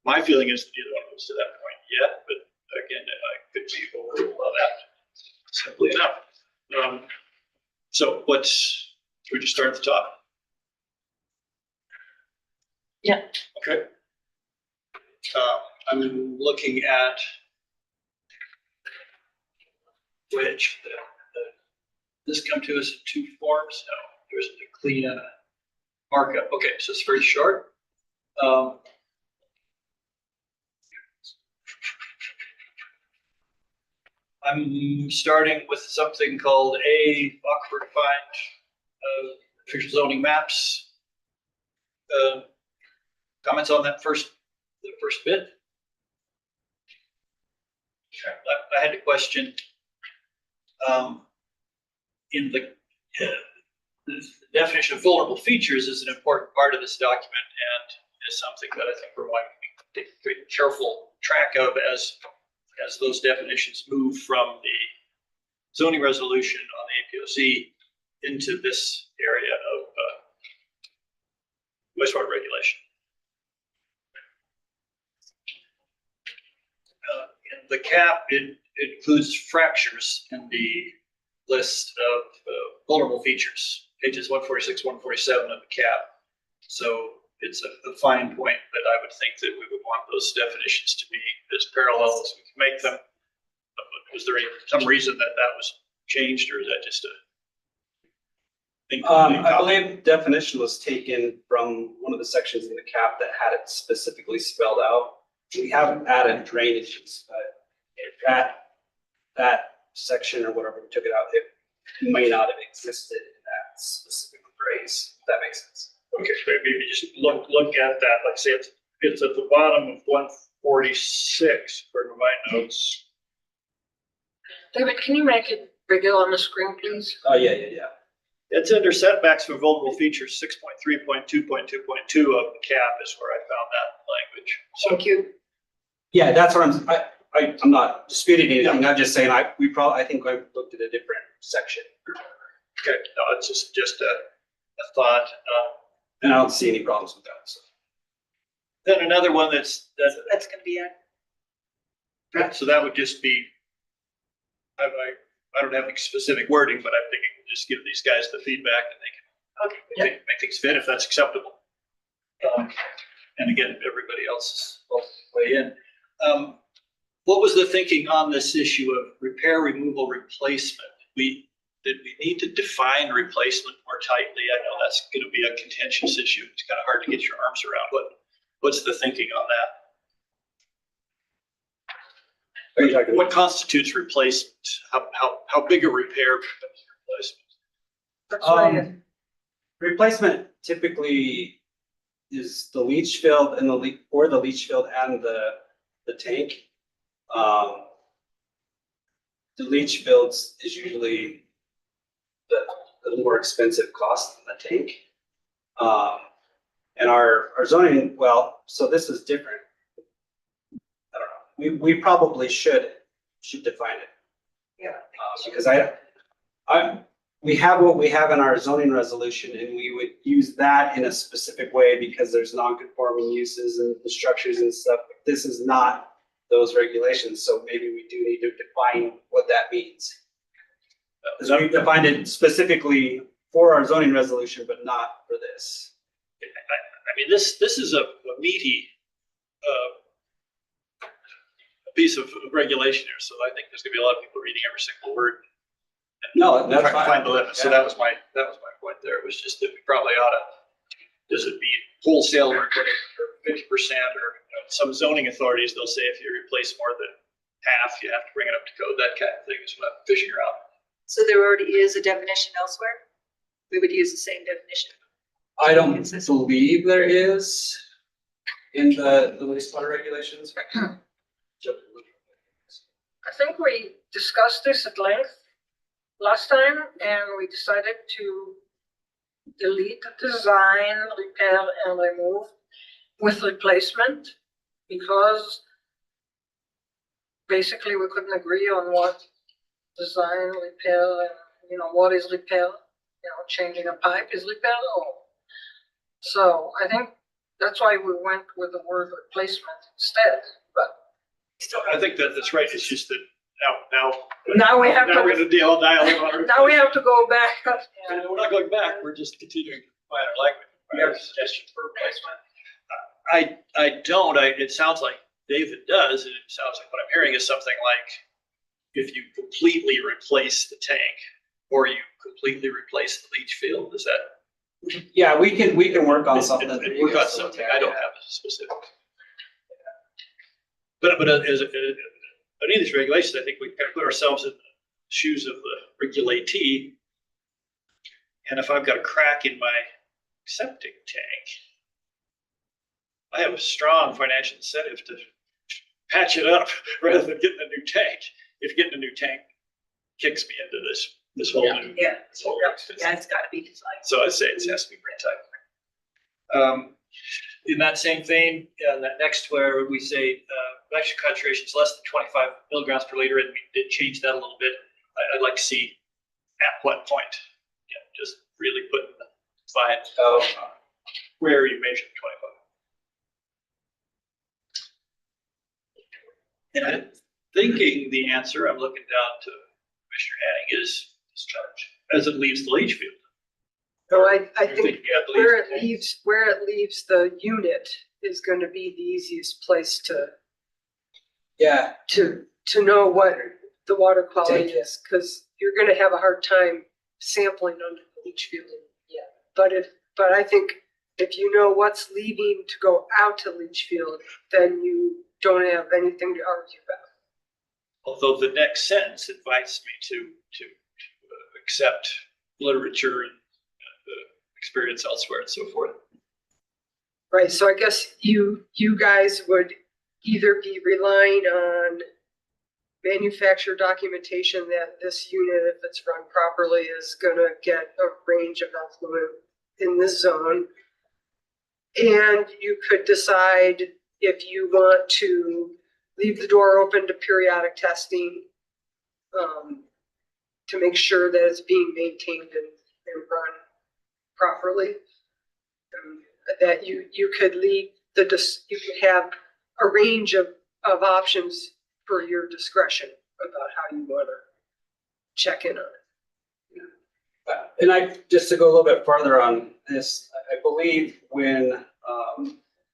My feeling is that neither one goes to that point yet, but again, I could be overruled on that simply enough. So we just start at the top? Yeah. Okay. I'm looking at which this come to us in two forms. No, there's a clean markup. Okay, so it's very short. I'm starting with something called awkward find official zoning maps. Comments on that the first bit? I had a question. In the definition of vulnerable features is an important part of this document and is something that I think we're going to take very careful track of as those definitions move from the zoning resolution on the APOC into this area of wastewater regulation. In the cap, it includes fractures in the list of vulnerable features, pages 146, 147 of the cap. So it's a fine point that I would think that we would want those definitions to be as parallel as we can make them. Was there some reason that was changed, or is that just a thing? I believe definition was taken from one of the sections in the cap that had it specifically spelled out. We haven't added drainages, but if that section or whatever we took it out, it may not have existed in that specific phrase, if that makes sense. Okay, so maybe just look at that, like say it's It's at the bottom of 146 for my notes. David, can you make it bigger on the screen, please? Oh, yeah. It's under setbacks for vulnerable features, 6.3.2.2.2 of the cap is where I found that language. So Thank you. Yeah, that's what I'm not disputing anything. I'm just saying, I think I looked at a different section. okay, no, it's just a thought. And I don't see any problems with that, so. Then another one that's gonna be it. so that would just be, I don't have any specific wording, but I'm thinking just give these guys the feedback and they can make things fit if that's acceptable. And again, everybody else will weigh in. What was the thinking on this issue of repair, removal, replacement? Did we need to define replacement more tightly? I know that's going to be a contentious issue. It's kind of hard to get your arms around. What's the thinking on that? Are you talking? What constitutes replacement? How big a repair becomes a replacement? Replacement typically is the leach field and the leach field and the tank. The leach fields is usually the more expensive cost than the tank. And our zoning, well, so this is different. I don't know. We probably should define it. Yeah. Because we have what we have in our zoning resolution, and we would use that in a specific way because there's non-conforming uses and the structures and stuff. This is not those regulations, so maybe we do need to define what that means. Because we've defined it specifically for our zoning resolution, but not for this. I mean, this is a meaty piece of regulation here, so I think there's gonna be a lot of people reading every single word. No, that's Trying to fine. find the limit. So that was my point there. It was just that we probably ought to, does it be wholesale or 50% or some zoning authorities, they'll say if you replace more than half, you have to bring it up to code, that kind of thing is what I'm fishing around. So there already is a definition elsewhere? We would use the same definition. I don't believe there is in the wastewater regulations. I think we discussed this at length last time, and we decided to delete the design, repair, and remove with replacement because basically we couldn't agree on what design, repair, and what is repair. Changing a pipe is repair. So I think that's why we went with the word replacement instead. But I think that's right. It's just that now we have now we're going to dial in. now we have to go back. And we're not going back. We're just continuing to find our language. You have a suggestion for replacement? I don't. It sounds like David does, and it sounds like what I'm hearing is something like if you completely replace the tank or you completely replace the leach field. Is that? Yeah, we can work on something. Work on something. I don't have a specific. But as any of these regulations, I think we kind of put ourselves in the shoes of the regulatee. And if I've got a crack in my septic tank, I have a strong financial incentive to patch it up rather than getting a new tank. If getting a new tank kicks me into this whole new. This whole it's gotta be designed. So I'd say it has to be pretty tight. In that same vein, that next where we say nitrogen concentration is less than 25 milligrams per liter, and we did change that a little bit. I'd like to see at what point, just really put in the fine where you measure 25. And I'm thinking the answer, I'm looking down to Commissioner Hanning, is discharge as it leaves the leach field. So I think where it leaves leaves the unit is going to be the easiest place to know what the water quality is, because you're going to have a hard time sampling under the leach field. Yeah. But I think if you know what's leaving to go out to leach field, then you don't have anything to argue about. Although the next sentence invites me to accept literature and experience elsewhere and so forth. Right, so I guess you guys would either be relying on manufacturer documentation that this unit, if it's run properly, is gonna get a range of effluent in this zone. And you could decide if you want to leave the door open to periodic testing, to make sure that it's being maintained and run properly. That you could leave you could have a range of options for your discretion about how you want to check in on it. And just to go a little bit further on this, I believe when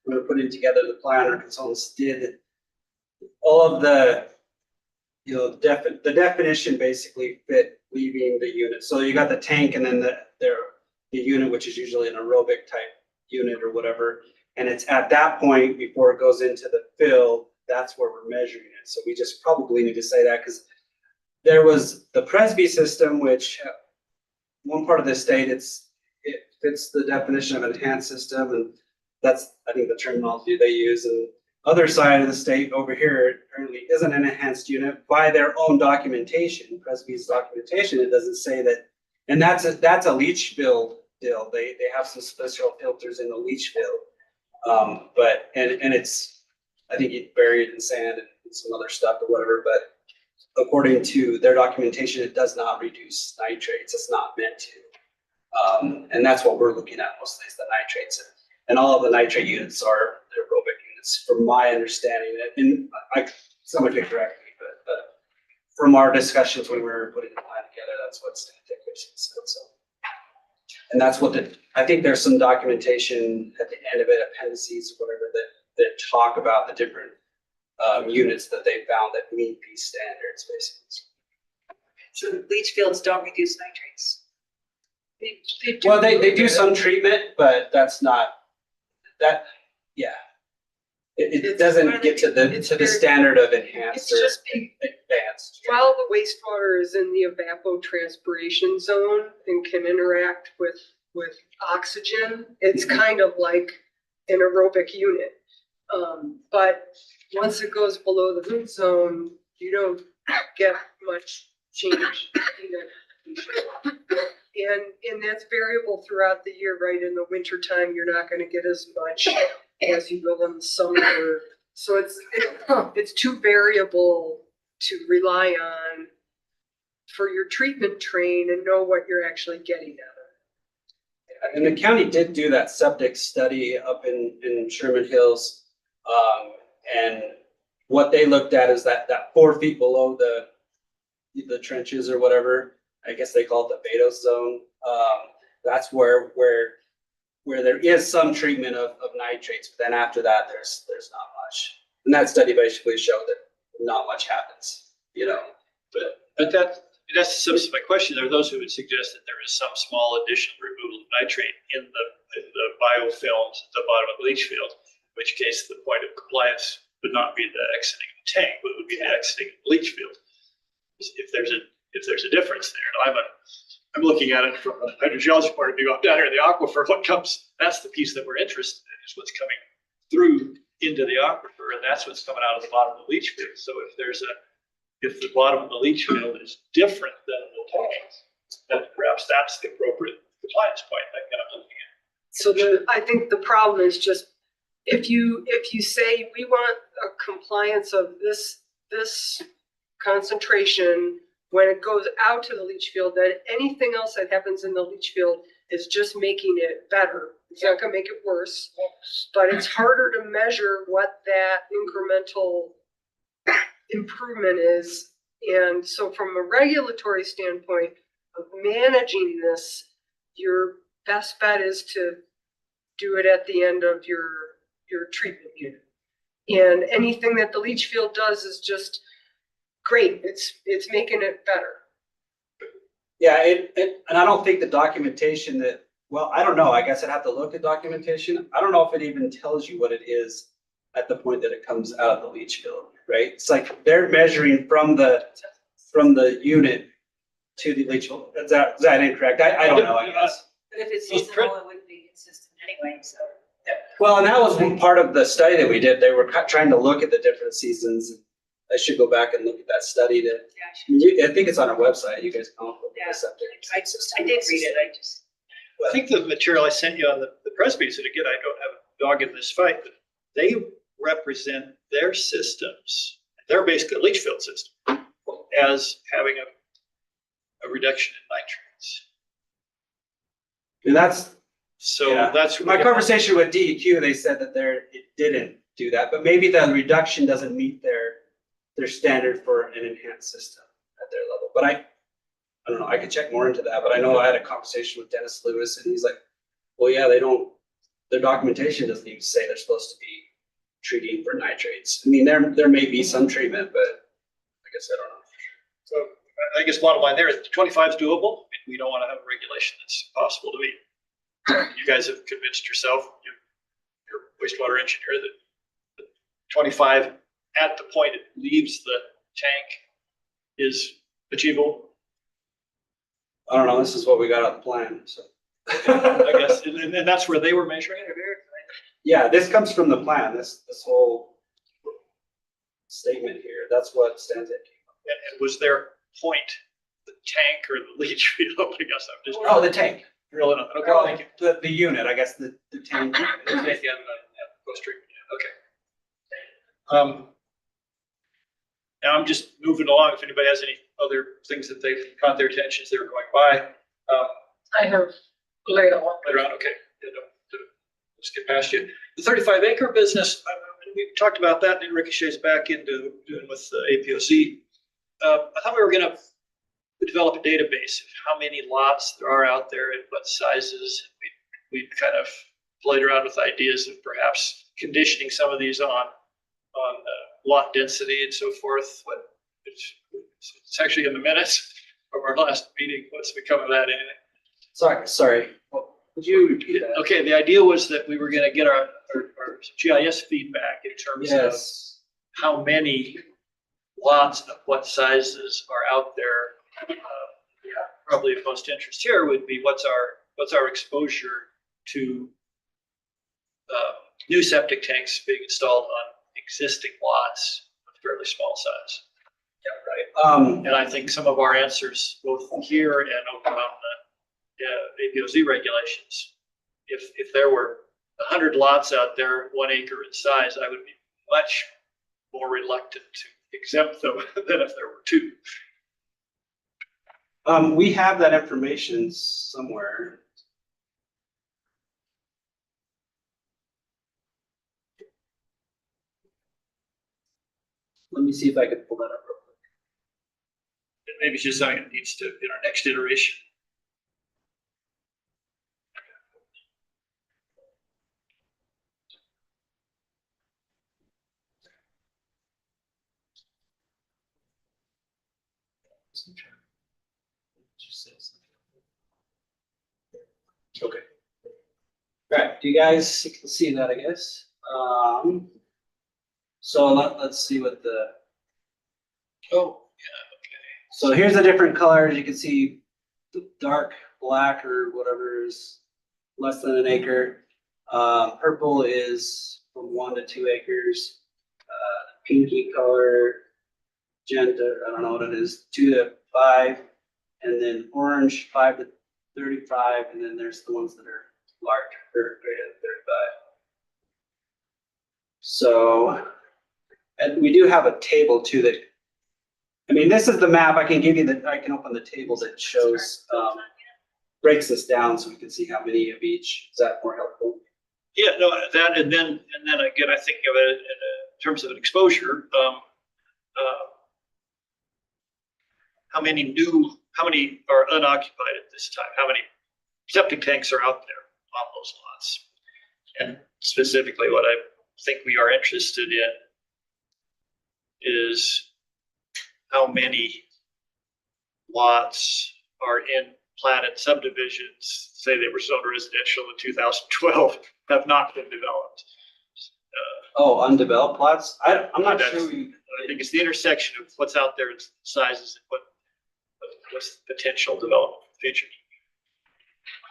we were putting together the plan, our consultants did all of the, the definition basically fit leaving the unit. So you got the tank and then the unit, which is usually an aerobic type unit or whatever. And it's at that point before it goes into the fill, that's where we're measuring it. So we just probably need to say that because there was the Presby system, which one part of the state, it fits the definition of enhanced system. And that's, I think, the terminology they use. And other side of the state over here apparently isn't an enhanced unit by their own documentation, Presby's documentation. It doesn't say that, and that's a leach field deal. They have some special filters in the leach field. But it's, I think it's buried in sand and some other stuff or whatever, but according to their documentation, it does not reduce nitrates. It's not meant to. And that's what we're looking at mostly is the nitrates. And all of the nitrate units are the aerobic units, from my understanding. And someone could correct me, but from our discussions when we were putting the plan together, that's what Stantec said. So, and that's what I think there's some documentation at the end of it, appendices, whatever, that talk about the different units that they found that meet these standards, basically. So leach fields don't reduce nitrates? Well, they do some treatment, but that's not, yeah. It doesn't get to the standard of enhanced or advanced. While the wastewater is in the evapotranspiration zone and can interact with oxygen, it's kind of like an aerobic unit. But once it goes below the root zone, you don't get much change in it. And that's variable throughout the year, right? In the winter time, you're not going to get as much as you will in the summer. So it's too variable to rely on for your treatment train and know what you're actually getting out of it. And the county did do that septic study up in Sherman Hills. And what they looked at is that 4 feet below the trenches or whatever, I guess they call it the Betos zone. That's where there is some treatment of nitrates, but then after that, there's not much. And that study basically showed that not much happens, But that's the substance of my question. There are those who would suggest that there is some small additional removal of nitrate in the biofilms at the bottom of the leach field, in which case the point of compliance would not be the exiting of the tank, but it would be the exiting of the leach field. If there's a difference there, and I'm looking at it from a hydrogeology point of view. I'm down here in the aquifer. That's the piece that we're interested in, is what's coming through into the aquifer, and that's what's coming out of the bottom of the leach field. So if the bottom of the leach field is different than the tank, then perhaps that's the appropriate compliance point that I'm looking at. So I think the problem is just if you say we want a compliance of this concentration when it goes out to the leach field, that anything else that happens in the leach field is just making it better. It's not gonna make it worse, but it's harder to measure what that incremental improvement is. And so from a regulatory standpoint of managing this, your best bet is to do it at the end of your treatment unit. And anything that the leach field does is just great. It's making it better. Yeah, and I don't think the documentation I don't know. I guess I'd have to look at documentation. I don't know if it even tells you what it is at the point that it comes out of the leach field, right? It's like they're measuring from the unit to the leach field. Is that incorrect? I don't know, I guess. But if it's seasonal, it wouldn't be consistent anyway, so. Well, and that was one part of the study that we did. They were trying to look at the different seasons. I should go back and look at that study to, I think it's on our website. You guys can look at the septic. I did read it, I just. I think the material I sent you on the Presbys, and again, I don't have a dog in this fight, but they represent their systems, their basically leach field system, as having a reduction in nitrates. And that's, So yeah. that's. My conversation with DEQ, they said that it didn't do that, but maybe the reduction doesn't meet their standard for an enhanced system at their level. But I don't know, I could check more into that, but I know I had a conversation with Dennis Lewis and he's like, well, yeah, their documentation doesn't even say they're supposed to be treating for nitrates. I mean, there may be some treatment, but I guess I don't know. So I guess bottom line there is 25 is doable. I mean, we don't want to have a regulation that's impossible to meet. You guys have convinced yourself, your wastewater engineer, that 25 at the point it leaves the tank is achievable. I don't know, this is what we got on the plan, so. I guess, and that's where they were measuring it, Eric? Yeah, this comes from the plan, this whole statement here, that's what stands at. And was their point the tank or the leach field? I guess I'm just. Oh, the tank. Drilling on. Okay, Well, thank you. the unit, I guess, the tank. Post treatment, okay. Now I'm just moving along. If anybody has any other things that they've caught their attention as they were going by. I have later on. Later on, okay. Yeah, let's get past you. The 35-acre business, we talked about that, and ricochets back into doing with APOC. I thought we were going to develop a database of how many lots there are out there and what sizes. We kind of played around with ideas of perhaps conditioning some of these on lot density and so forth. It's actually in the minutes from our last meeting. What's become of that anyway? Sorry. Would you repeat that? Okay, the idea was that we were going to get our GIS feedback in terms of how many lots of what sizes are out there. Probably of most interest here would be what's our exposure to new septic tanks being installed on existing lots with fairly small size. Yeah, right. And I think some of our answers, both here and over on the APOZ regulations, if there were 100 lots out there, 1 acre in size, I would be much more reluctant to exempt them than if there were 2. We have that information somewhere. Let me see if I can pull that up real quick. Maybe it's just something that needs to, in our next iteration. Okay. All right, do you guys see that, I guess? So let's see what the. Oh, yeah, okay. So here's the different colors. You can see the dark black or whatever is less than an acre. Purple is from 1 to 2 acres. Pinky color, magenta, I don't know what it is, 2 to 5. And then orange, 5 to 35. And then there's the ones that are large, greater than 35. So, and we do have a table too that, I mean, this is the map. I can give you I can open the table that shows, breaks this down so we can see how many of each. Is that more helpful? Yeah, no, that, and then again, I think of it in terms of an exposure. How many are unoccupied at this time? How many septic tanks are out there on those lots? And specifically what I think we are interested in is how many lots are in platted subdivisions, say they were zoned residential in 2012, have not been developed. Oh, undeveloped plots? I'm not sure. I think it's the intersection of what's out there in sizes and what's the potential development in the future.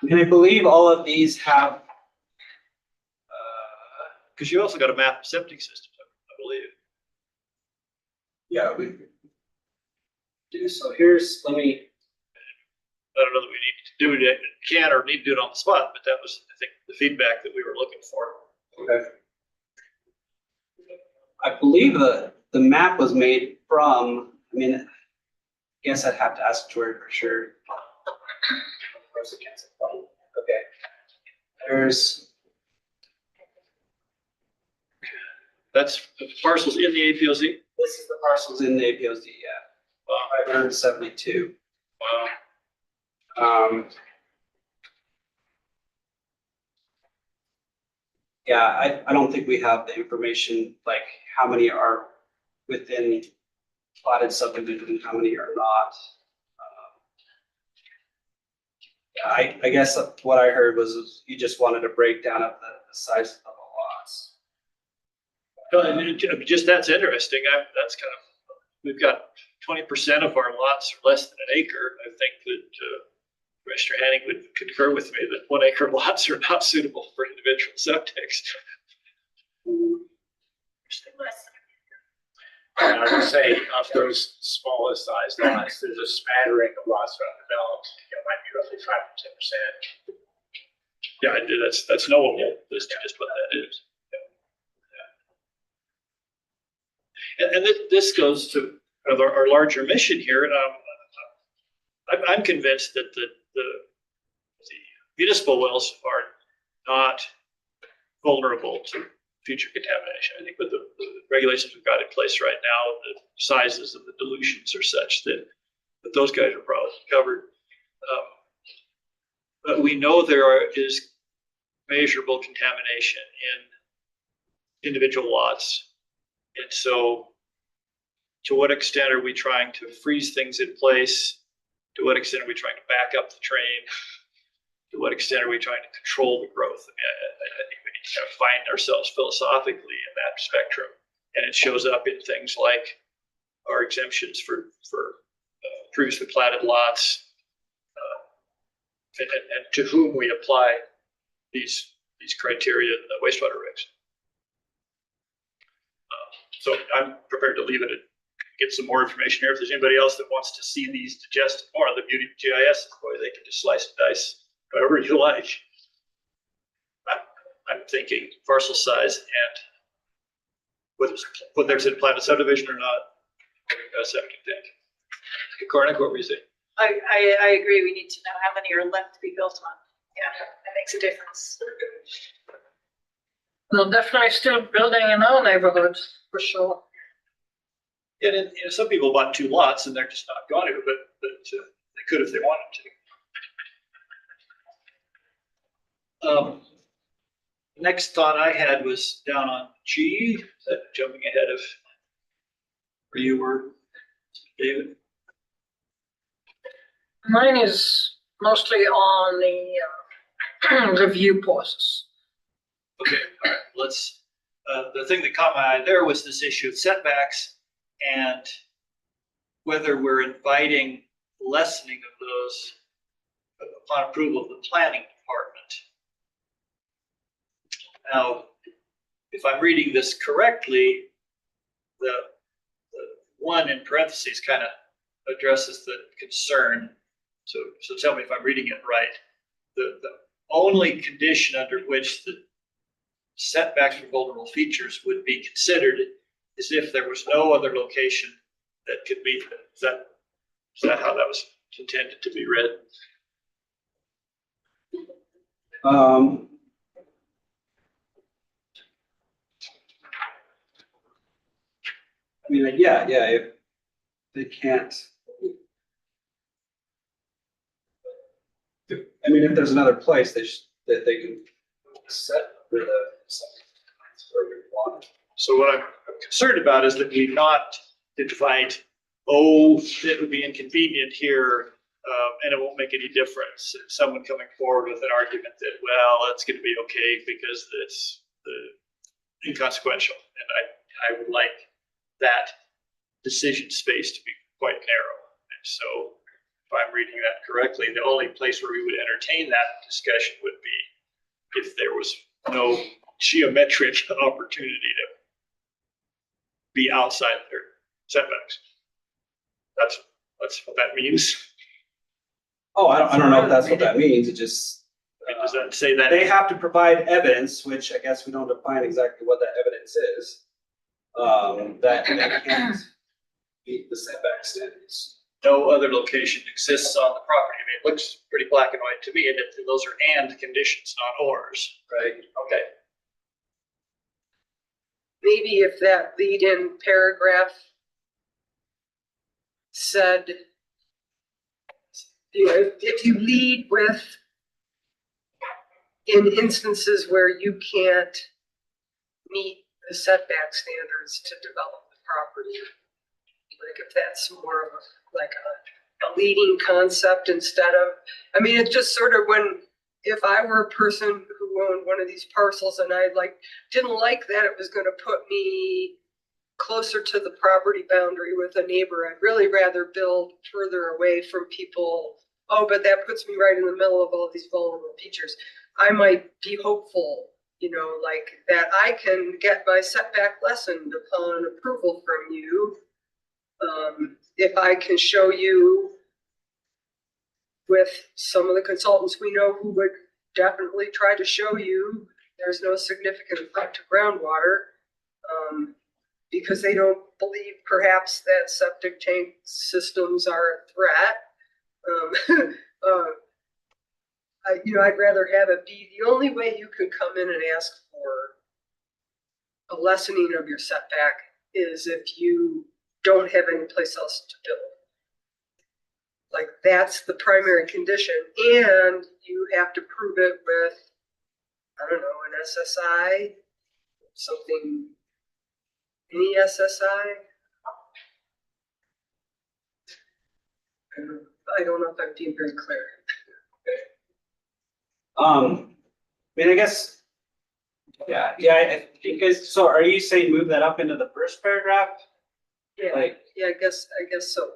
And I believe all of these have Because you also got a map of septic systems, I believe. Yeah, we do. So here's, let me, I don't know that we need to do it, can or need to do it on the spot, but that was, I think, the feedback that we were looking for. okay. I believe the map was made from, I mean, I guess I'd have to ask Jordan for sure. Okay. There's, That's the parcels in the APOZ? this is the parcels in the APOZ, yeah. 572. Wow. Yeah, I don't think we have the information, like how many are within plotted subdivision and how many are not. I guess what I heard was you just wanted a breakdown of the size of the lots. Just that's interesting. That's kind of, we've got 20% of our lots are less than an acre. I think that Commissioner Hanning would concur with me that 1 acre lots are not suitable for individual septics. And I would say of those smallest sized lots, there's a smattering of lots that are undeveloped. It might be roughly 5 to 10%. Yeah, that's knowable. That's just what that is. Yeah. And this goes to our larger mission here. And I'm convinced that the municipal wells are not vulnerable to future contamination. I think with the regulations we've got in place right now, the sizes of the dilutions are such that those guys are probably covered. But we know there is measurable contamination in individual lots. And so to what extent are we trying to freeze things in place? To what extent are we trying to back up the train? To what extent are we trying to control the growth? I mean, I think we need to kind of find ourselves philosophically in that spectrum. And it shows up in things like our exemptions for previously platted lots, and to whom we apply these criteria in the wastewater regs. So I'm prepared to leave it and get some more information here. If there's anybody else that wants to see these digested more, the beauty of GIS is, boy, they can just slice and dice however you like. I'm thinking parcel size and whether there's a platted subdivision or not, septic tank. Cornick, what were you saying? I agree. We need to know how many are left to be built on. Yeah, that makes a difference. We're definitely still building in our neighborhood, for sure. And some people bought 2 lots and they're just not going to, but they could if they wanted to. Next thought I had was down on G, is that jumping ahead of where you were, David? Mine is mostly on the review process. Okay, all right, let's, the thing that caught my eye there was this issue of setbacks and whether we're inviting lessening of those upon approval of the planning department. Now, if I'm reading this correctly, the one in parentheses kind of addresses the concern. So tell me if I'm reading it right. The only condition under which the setbacks for vulnerable features would be considered is if there was no other location that could meet them. Is that how that was intended to be read? I mean, like, yeah, if they can't. I mean, if there's another place that they can set for the. So what I'm concerned about is that we not invite, it would be inconvenient here, and it won't make any difference. Someone coming forward with an argument that, well, it's going to be okay because it's inconsequential. And I would like that decision space to be quite narrow. And so if I'm reading that correctly, the only place where we would entertain that discussion would be if there was no geometric opportunity to be outside their setbacks. That's what that means. Oh, I don't know if that's what that means. It just. Does that say that? They have to provide evidence, which I guess we don't define exactly what that evidence is. That they can't meet the setback standards. No other location exists on the property. I mean, it looks pretty black and white to me, and those are and conditions, not ors, right? Okay. Maybe if that lead-in paragraph said, you know, if you lead with in instances where you can't meet the setback standards to develop the property, like if that's more of a leading concept instead of, I mean, it's just sort of if I were a person who owned one of these parcels and I didn't like that it was gonna put me closer to the property boundary with a neighbor, I'd really rather build further away from people. Oh, but that puts me right in the middle of all these vulnerable features. I might be hopeful, you know, like that I can get my setback lessened upon approval from you. If I can show you with some of the consultants we know who would definitely try to show you there's no significant threat to groundwater, because they don't believe perhaps that septic tank systems are a threat. I'd rather have it be the only way you can come in and ask for a lessening of your setback is if you don't have any place else to build. Like that's the primary condition, and you have to prove it with, I don't know, an SSI, something, any SSI. I don't know if I'm being very clear. I mean, I guess, yeah, I think guys, so are you saying move that up into the first paragraph? Yeah, Like, yeah, I guess so.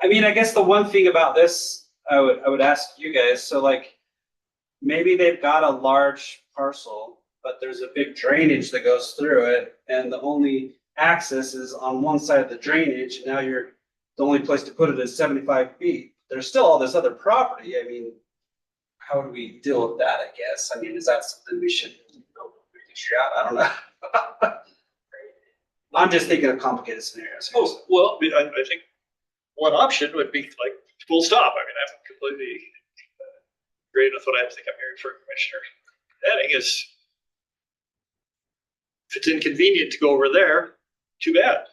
I mean, I guess the one thing about this, I would ask you guys, so like, maybe they've got a large parcel, but there's a big drainage that goes through it, and the only access is on one side of the drainage, and now the only place to put it is 75 feet. There's still all this other property. I mean, how do we deal with that, I guess? I mean, is that something we should figure out? I don't know. I'm just thinking of complicated scenarios. Oh, well, I think one option would be like full stop. I mean, I'm completely agreed with what I think I'm hearing from Commissioner Henning is if it's inconvenient to go over there, too bad.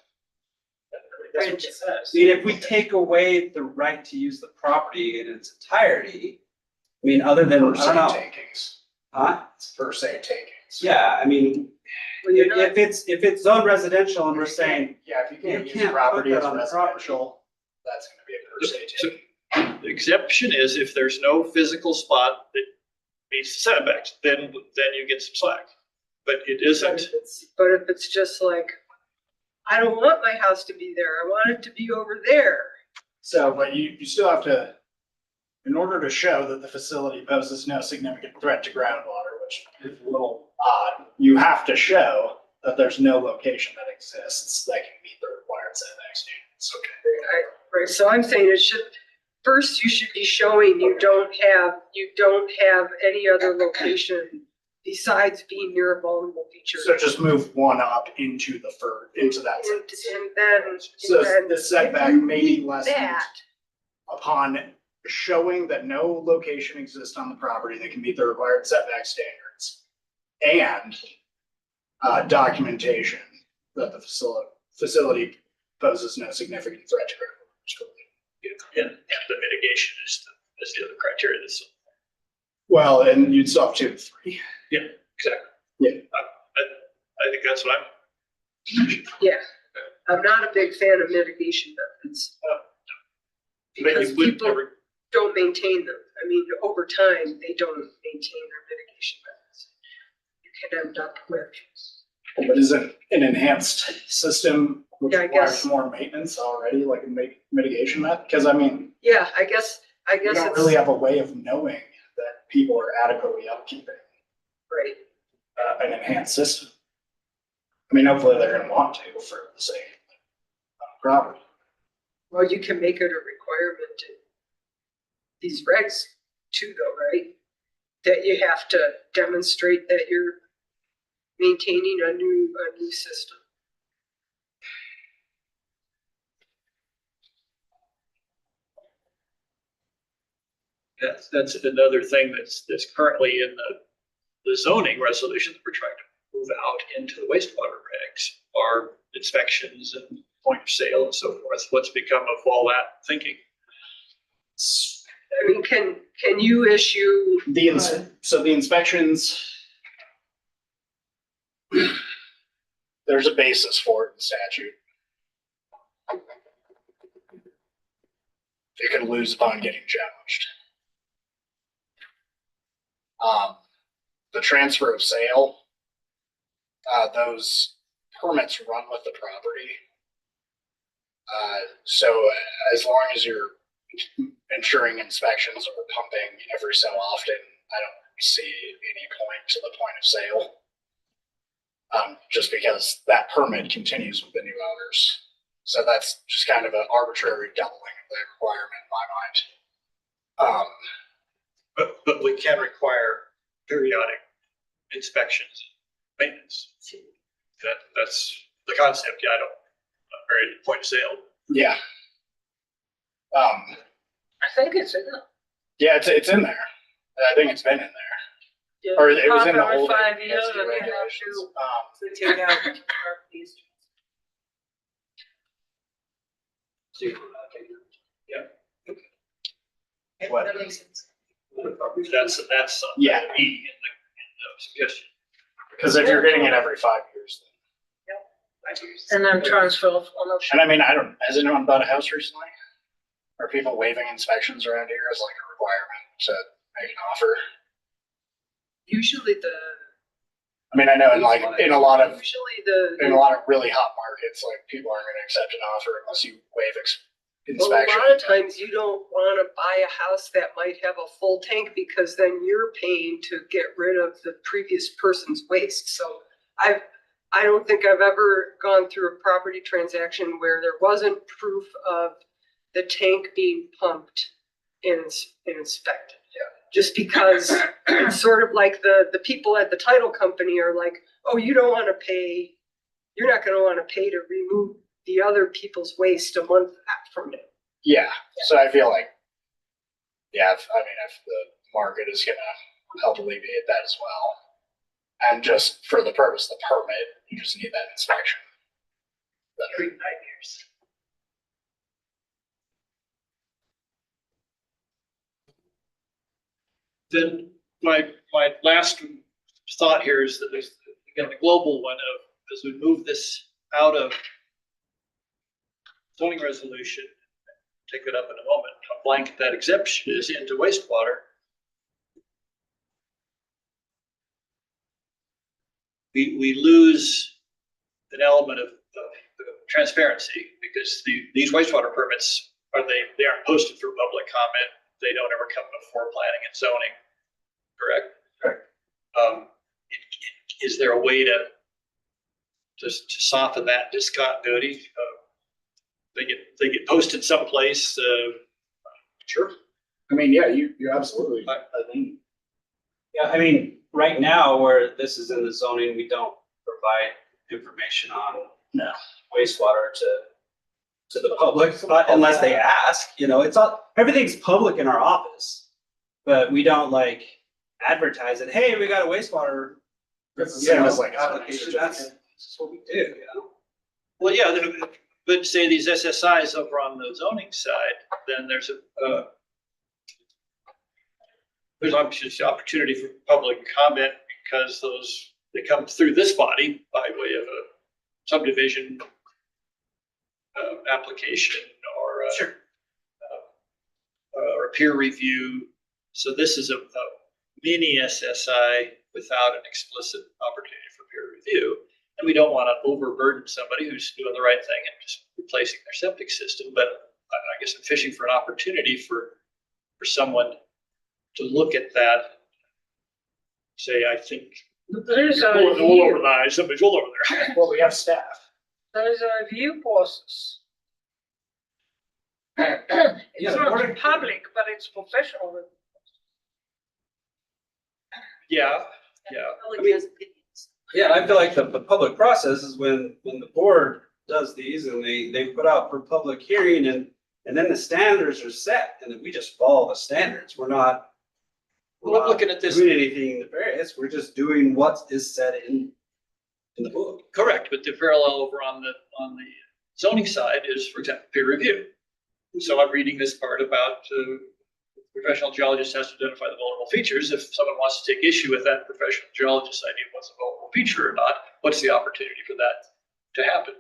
That's what it says. I mean, if we take away the right to use the property in its entirety, I mean, other than, I don't know. Takings. Huh? Per se takings. Yeah, I mean, if it's zone residential and we're saying, Yeah, if you you can't use can't put property that as on the property. residential, that's gonna be a per se taking. The exception is if there's no physical spot that meets the setbacks, then you get some slack. But it isn't. But if it's just like, I don't want my house to be there, I want it to be over there. So, but you still have to, in order to show that the facility poses no significant threat to groundwater, which is a little odd, you have to show that there's no location that exists that can meet the required setback standards. Okay. Right, so I'm saying first you should be showing you don't have any other location besides being near a vulnerable feature. So just move one up into that. And then. So and then the setback if you may be meet less that, upon showing that no location exists on the property that can meet the required setback standards and documentation that the facility poses no significant threat to groundwater. And the mitigation is the other criteria. Well, and you'd stop 2 to 3. Yeah, exactly. Yeah. I think that's what I'm. yeah, I'm not a big fan of mitigation methods. Because people don't maintain them. I mean, over time, they don't maintain their mitigation methods. You can end up with. But isn't an enhanced system which Yeah, I requires guess. more maintenance already, like a mitigation method? Because I mean, Yeah, I guess you don't it's really have a way of knowing that people are adequately upkeeping right. an enhanced system. I mean, hopefully they're gonna want to for the sake of property. Well, you can make it a requirement in these regs too, though, right? That you have to demonstrate that you're maintaining a new system. That's another thing that's currently in the zoning resolution that we're trying to move out into the wastewater regs are inspections and point of sale and so forth. What's become of all that thinking? I mean, can you issue? So the inspections, there's a basis for it in statute. It can lose upon getting challenged. The transfer of sale, those permits run with the property. So as long as you're ensuring inspections or pumping every so often, I don't see any point to the point of sale. Just because that permit continues with the new owners. So that's just kind of an arbitrary doubling of that requirement in my mind. But we can require periodic inspections, and maintenance. That's the concept. Yeah, not very point of sale. Yeah. I think it's in there. Yeah, it's in there. I think it's been in there. Yeah, Or it was in the every old 5 years, ASU and you have regulations. to- So take out these. What? That makes sense. That's Yeah. in the suggestion. Because if you're getting it every 5 years, And then transfer of ownership. and I mean, has anyone bought a house recently? Are people waiving inspections around here as like a requirement to make an offer? Usually I mean, I know in a lot of really hot markets, like people aren't going to accept an offer unless you waive inspection. A lot of times you don't want to buy a house that might have a full tank because then you're paying to get rid of the previous person's waste. So I don't think I've ever gone through a property transaction where there wasn't proof of the tank being pumped and inspected. Yeah. Just because it's sort of like the people at the title company are like, oh, you don't want to pay, you're not going to want to pay to remove the other people's waste a month from now. Yeah. So I feel like, if the market is going to help alleviate that as well. And just for the purpose of the permit, you just need that inspection. Every 5 years. Then my last thought here is that there's, again, the global one of, as we move this out of zoning resolution, take it up in a moment, how blanket that exemption is into wastewater. We lose an element of transparency because these wastewater permits they aren't posted for public comment. They don't ever come before planning and zoning, correct? Correct. Is there a way to soften that discontinuity? They get posted someplace. Sure. I mean, yeah, you absolutely. Yeah, I mean, right now where this is in the zoning, we don't provide information on wastewater to the public, unless they ask, it's all, everything's public in our office. But we don't like advertise it, hey, we got a wastewater. It's the same as like application. That's what we do, Well, yeah, but say these SSIs over on the zoning side, then there's obviously opportunity for public comment because they come through this body by way of a subdivision application or a peer review. So this is a mini SSI without an explicit opportunity for peer review. And we don't want to overburden somebody who's doing the right thing and just replacing their septic system. But I guess I'm fishing for an opportunity for someone to look at that, say, I think There is You're a pulling the wool over review, the eyes, somebody's wool over there. Well, we have staff. there is a review process. Yeah, It's the not board of- public, but it's professional. Yeah, Public has opinions. Yeah, I feel like the public process is when the board does these and they put out for public hearing and then the standards are set and then we just follow the standards. We're not. Well, I'm looking at this- Doing anything nefarious. We're just doing what is said in the book. correct, but the parallel over on the zoning side is, for example, peer review. So I'm reading this part about, professional geologist has to identify the vulnerable features. If someone wants to take issue with that professional geologist's idea of what's a vulnerable feature or not, what's the opportunity for that to happen?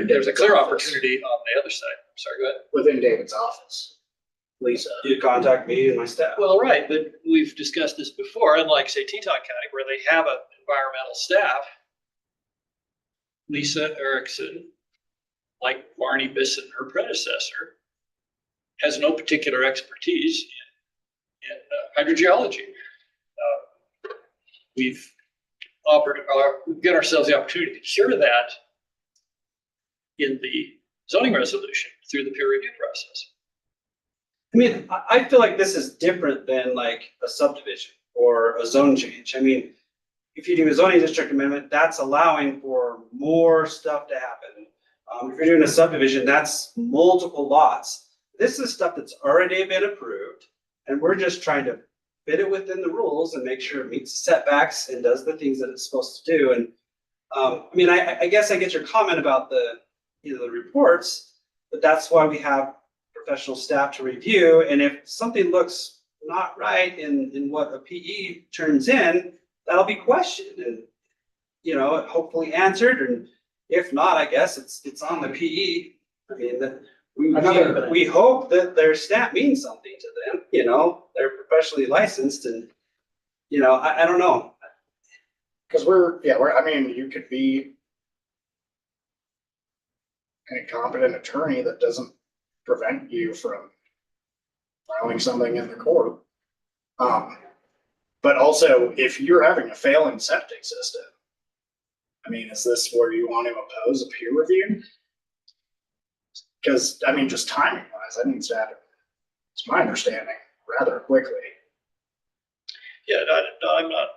There's a clear opportunity on the other side. I'm sorry, go ahead. Within David's office. Lisa. You contact me and my staff. Well, right, but we've discussed this before, unlike, say, Teton County, where they have an environmental staff. Lisa Erickson, like Barney Bisson, her predecessor, has no particular expertise in hydrogeology. We've given ourselves the opportunity to cure that in the zoning resolution through the peer review process. I mean, I feel like this is different than like a subdivision or a zone change. I mean, if you do a zoning district amendment, that's allowing for more stuff to happen. If you're doing a subdivision, that's multiple lots. This is stuff that's already been approved, and we're just trying to fit it within the rules and make sure it meets setbacks and does the things that it's supposed to do. And I mean, I guess I get your comment about the reports, but that's why we have professional staff to review. And if something looks not right in what a PE turns in, that'll be questioned and, hopefully answered. And if not, I guess it's on the PE. I mean, we hope that their stamp means something to them, they're professionally licensed and, I don't know. Because I mean, you could be an incompetent attorney that doesn't prevent you from filing something in the court. But also, if you're having a failing septic system, I mean, is this where you want to oppose a peer review? Because, I mean, just timing wise, that needs to happen. It's my understanding rather quickly. Yeah, I'm not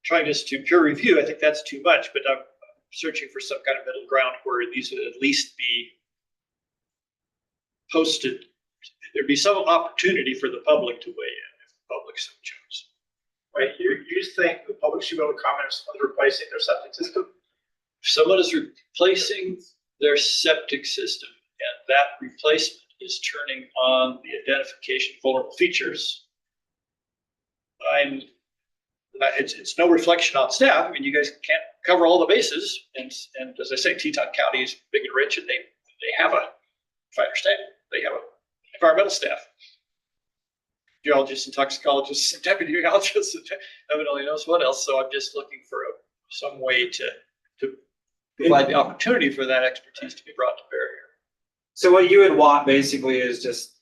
trying this to peer review. I think that's too much, but I'm searching for some kind of middle ground where these would at least be posted. There'd be some opportunity for the public to weigh in if the public so chose. Right, you think the public should be able to comment on someone replacing their septic system? If someone is replacing their septic system and that replacement is turning on the identification of vulnerable features, it's no reflection on staff. I mean, you guys can't cover all the bases, and as I say, Teton County is big and rich, and they have if I understand, they have an environmental staff, geologists and toxicologists and deputy geologists, and heaven only knows what else. So I'm just looking for some way to provide the opportunity for that expertise to be brought to bear here. So what you would want basically is just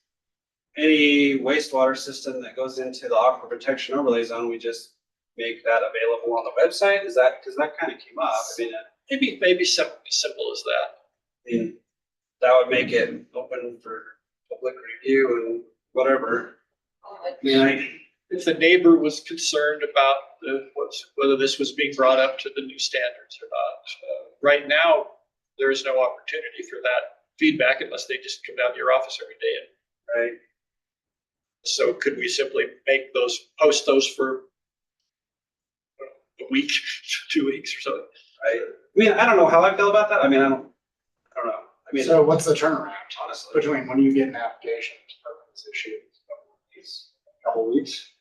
any wastewater system that goes into the aquifer protection overlay zone, we just make that available on the website? Is that, because that kind of came up, I mean. Maybe simple as that. I mean, that would make it open for public review and whatever. I mean, If the neighbor was concerned about whether this was being brought up to the new standards or not. Right now, there is no opportunity for that feedback unless they just come down to your office every day. Right. So could we simply post those for a week, 2 weeks or something? Right. I mean, I don't know how I feel about that. I mean, I don't know. I mean, So what's the turnaround, honestly, between when you get an application to permits issued? Couple weeks?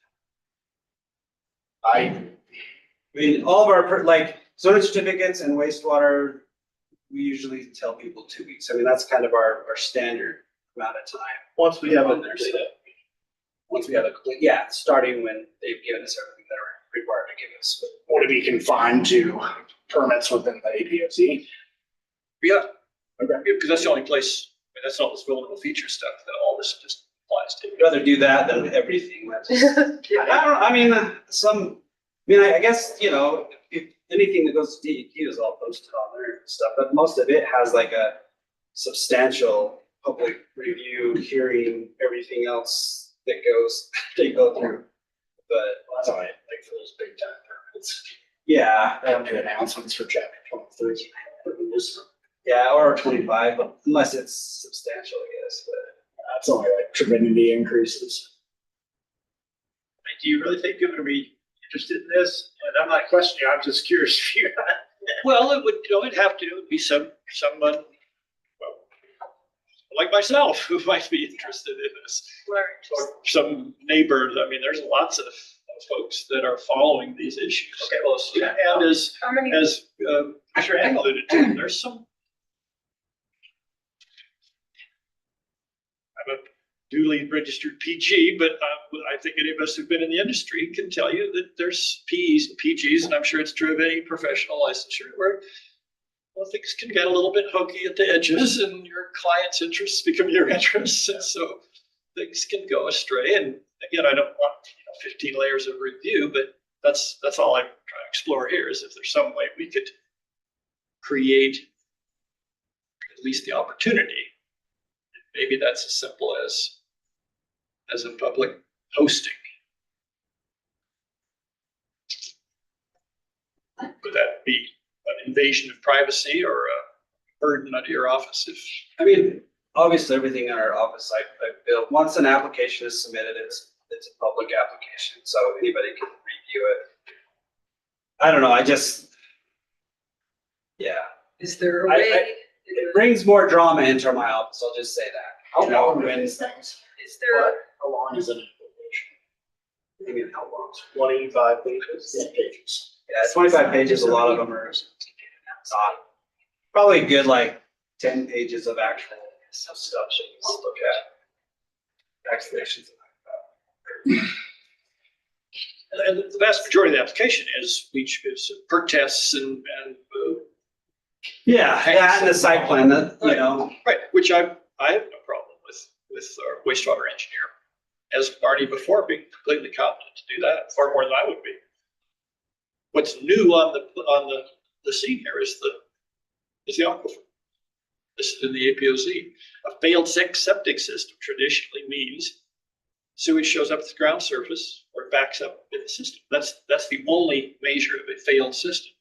I mean, all of our, like, zoning certificates and wastewater, we usually tell people 2 weeks. I mean, that's kind of our standard amount of time. Once we have it there, Once we have a complete, yeah, starting when they've given us everything they're required to give us. Would it be confined to permits within the APOZ? Yeah. Okay. Because that's the only place, I mean, that's all this vulnerable feature stuff that all this just applies to. I'd rather do that than everything. I mean, some mean, I guess, if anything that goes to DEQ is all posted on there and stuff, but most of it has like a substantial public review, hearing, everything else that they go through. But That's all right, like for those big time permits. yeah, They don't do announcements for chapter 23. yeah, or 25, unless it's substantial, I guess, but. That's only like turbidity increases. Do you really think you're gonna be interested in this? And I'm not questioning you, I'm just curious if you're not. Well, it would, it'd have to be someone, well, like myself, who might be interested in this. Or some neighbor, I mean, there's lots of folks that are following these issues closely. And How many? as Mr. Hank alluded to, there's some. I'm a duly registered PG, but I think any of us who've been in the industry can tell you that there's Ps and PGs, and I'm sure it's true of any professional licensure, where things can get a little bit hokey at the edges, and your client's interests become your interests, and so things can go astray. And again, I don't want 15 layers of review, but that's all I'm trying to explore here, is if there's some way we could create at least the opportunity. Maybe that's as simple as a public hosting. Would that be an invasion of privacy or a burden under your office? I mean, obviously, everything in our office I built, once an application is submitted, it's a public application, so anybody can review it. I don't know, yeah. Is there a way? It brings more drama into my office, I'll just say that. How long are when- these things? Is there, How long is an application? I mean, how long? 25 pages. Yeah, pages. Yeah, 25 pages, a lot of them are not, probably a good like 10 pages of actual stuff that you want to look at. Explanations. And the vast majority of the application is perk tests and Yeah, and the site plan that, right, which I have no problem with our wastewater engineer, as Barney before, being completely competent to do that, far more than I would be. What's new on the scene here is the aquifer. This is in the APOZ. A failed septic system traditionally means sewage shows up at the ground surface or it backs up in the system. That's the only measure of a failed system.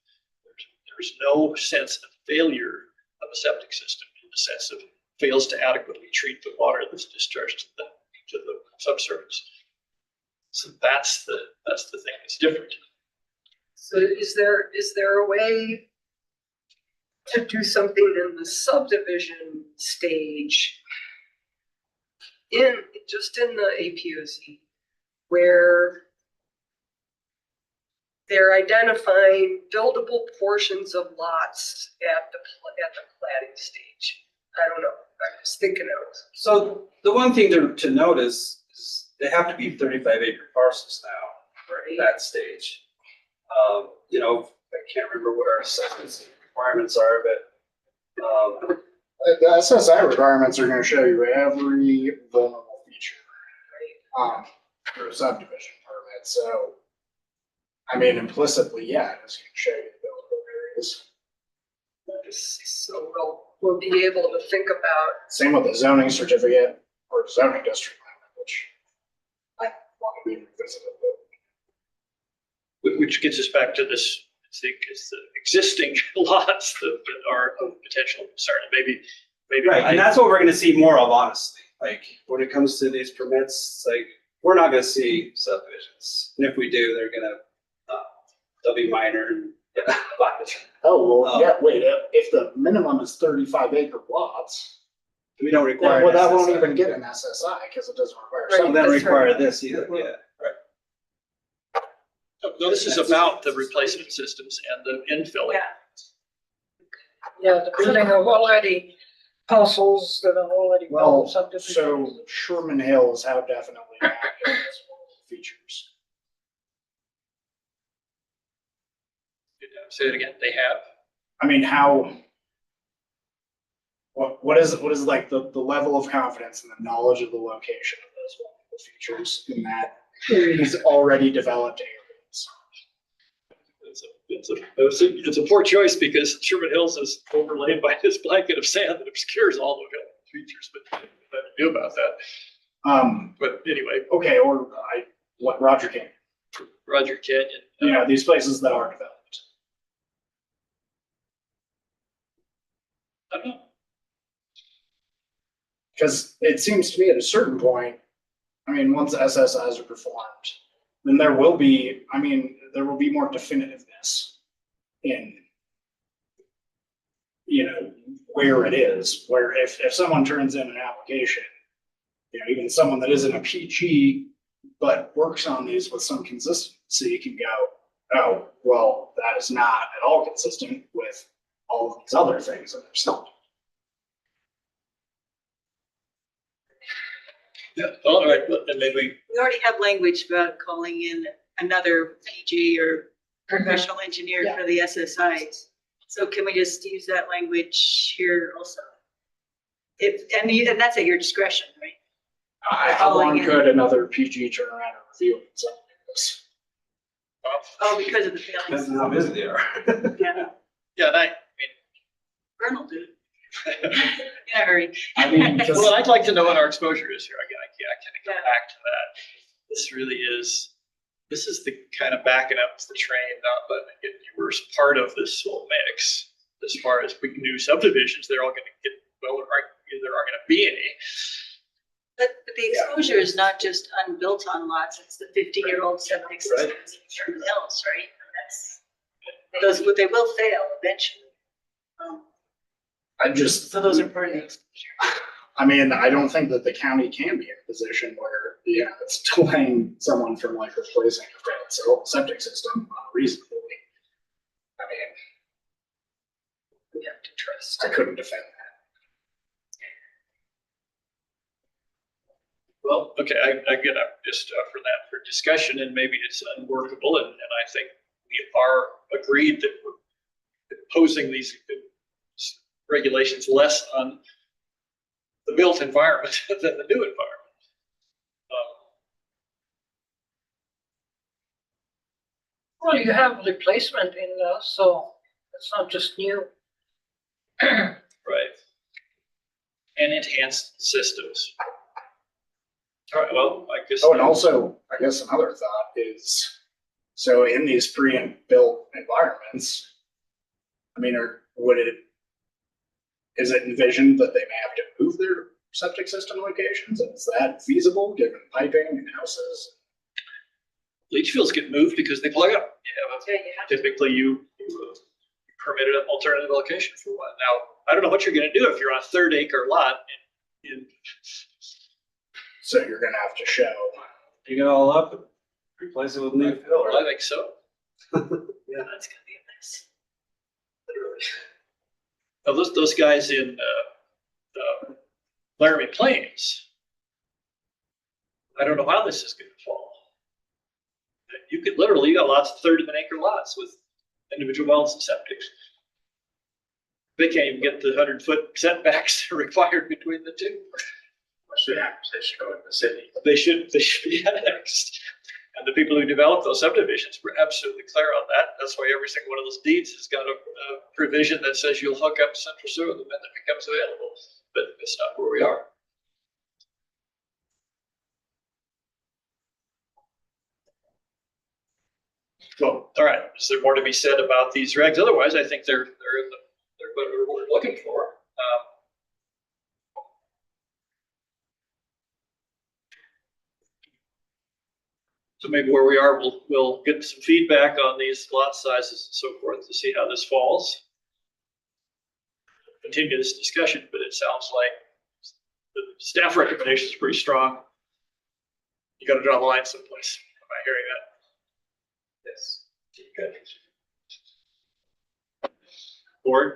There's no sense of failure of a septic system in the sense of fails to adequately treat the water that's discharged to the subsurface. So that's the thing that's different. so is there a way to do something in the subdivision stage just in the APOZ where they're identifying buildable portions of lots at the platting stage? I don't know, I'm just thinking out. So the one thing to note is they have to be 35-acre parcels now for that stage. I can't remember what our assessment requirements are, but The SSI requirements are gonna show you every vulnerable feature. For a subdivision permit, so. I mean, implicitly, yeah, it's gonna show you the buildable areas. So we'll be able to think about. Same with the zoning certificate or zoning district limit, which I want to be revisited, but. Which gets us back to this, I think, it's the existing lots that are of potential concern. And maybe. right, and that's what we're gonna see more of, honestly. Like, when it comes to these permits, it's like, we're not gonna see subdivisions. And if we do, they'll be minor and, yeah. Oh, well, yeah, wait, if the minimum is 35-acre lots, We don't require. well, that an won't SSI. even get an SSI because it doesn't require. Some of them That's require right. this either, yeah, right. No, this is about the replacement systems and the infilling. Yeah, the building of already parcels that are already Well, built subdivisions. so Sherman Hills have definitely acted as one of the features. Say it again, they have. I mean, what is like the level of confidence and the knowledge of the location of those wonderful features in that these already developed areas? It's a poor choice because Sherman Hills is overlaid by this blanket of sand that obscures all the hill features, but nothing to do about that. But anyway, Okay, or what Roger King, Roger Canyon. you know, these places that are developed. I don't know. Because it seems to me at a certain point, I mean, once SSIs are performed, then there will be more definitiveness in, you know, where it is, where if someone turns in an application, you know, even someone that isn't a PG, but works on these with some consistency can go, oh, well, that is not at all consistent with all of these other things that they're still. Yeah, all right, but then maybe, We already have language about calling in another PG or professional engineer Yeah. for the SSIs. So can we just use that language here also? And that's at your discretion, right? How long Calling in. could another PG turn around and review it? Something like this? Oh, because of the Depends failings. on how busy they are. Yeah, yeah, and Vern will do it. In a hurry. I mean, because well, I'd like to know what our exposure is here. Again, I can't go Yeah. back to that. This really is, this is the kind of backing up the train, not letting it get any worse part of this whole mix. As far as we can do subdivisions, they're all gonna get, well, there aren't gonna be any. But the exposure is not just unbuilt on lots, it's the 50-year-old septic systems in certain hills, right? They will fail eventually. So those are part of the exposure. I mean, I don't think that the county can be in a position where, you know, it's delaying someone from like replacing a failed septic system unreasonably. I mean, We have to trust. I couldn't defend that. Well, okay, I'm just for that, for discussion, and maybe it's unworkable, and I think we are agreed that we're imposing these regulations less on the built environment than the new environment. Well, you have replacement in there, so it's not just new. Right. And enhanced systems. All right, well, I guess. Oh, and also, I guess another thought is, so in these pre and built environments, I mean, is it envisioned that they may have to move their septic system locations? And is that feasible given piping and houses? Leach fields get moved because they plug up. Yeah, you have to. Typically, you permitted an alternative location for one. Now, I don't know what you're gonna do if you're on a 3rd-acre lot in. So you're gonna have to show. Dig it all up and replace it with new fill. I think so. That's gonna be a mess. Literally. Now, those guys in Laramie Plains, I don't know how this is gonna fall. You could literally, you got lots of 3rd of an acre lots with individual wells and septics. They can't even get the 100-foot setbacks required between the two. Yeah, they should go in the city. They should be annexed. And the people who developed those subdivisions were absolutely clear on that. That's why every single one of those deeds has got a provision that says you'll hook up central sewer the minute it becomes available. But it's not where we are. Well, all right. Is there more to be said about these regs? Otherwise, I think they're what we're looking for. So maybe where we are, we'll get some feedback on these lot sizes and so forth to see how this falls. Continue this discussion, but it sounds like the staff recommendation is pretty strong. You got to draw the line someplace. Am I hearing that? Yes. Good. Board,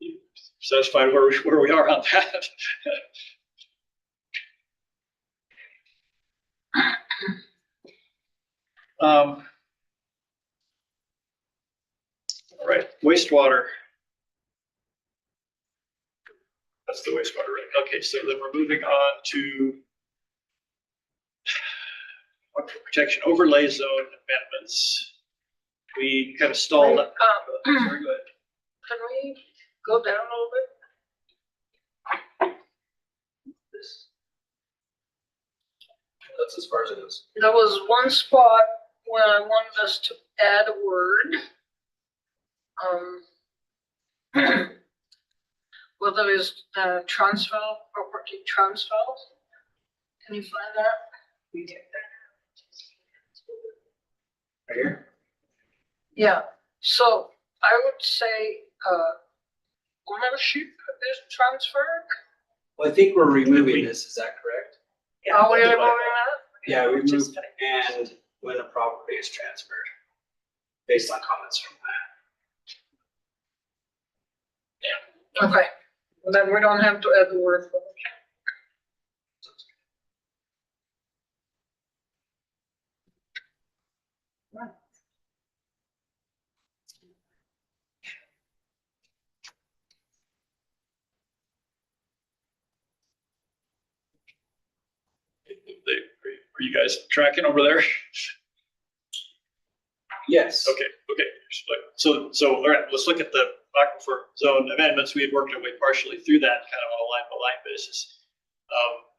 you satisfied where we are on that? All right, wastewater. That's the wastewater rate. Okay, so then we're moving on to protection overlay zone amendments. We kind of stalled. Wait, Sorry, go ahead. Can we go down a little bit? That's as far as it is. There was one spot where I wanted us to add a word. Well, there is transfer, property transfer. Can you find that? We did Right here? Yeah, so I would say, ownership is transferred. Well, I think we're removing this, is that correct? Are we removing that? Yeah, we moved and when a property is transferred, based on comments from that. Okay, well, then we don't have to add the word for it. Are you guys tracking over there? Yes. Okay. So, all right, let's look at the aquifer zone amendments. We had worked our way partially through that kind of on a line by line basis.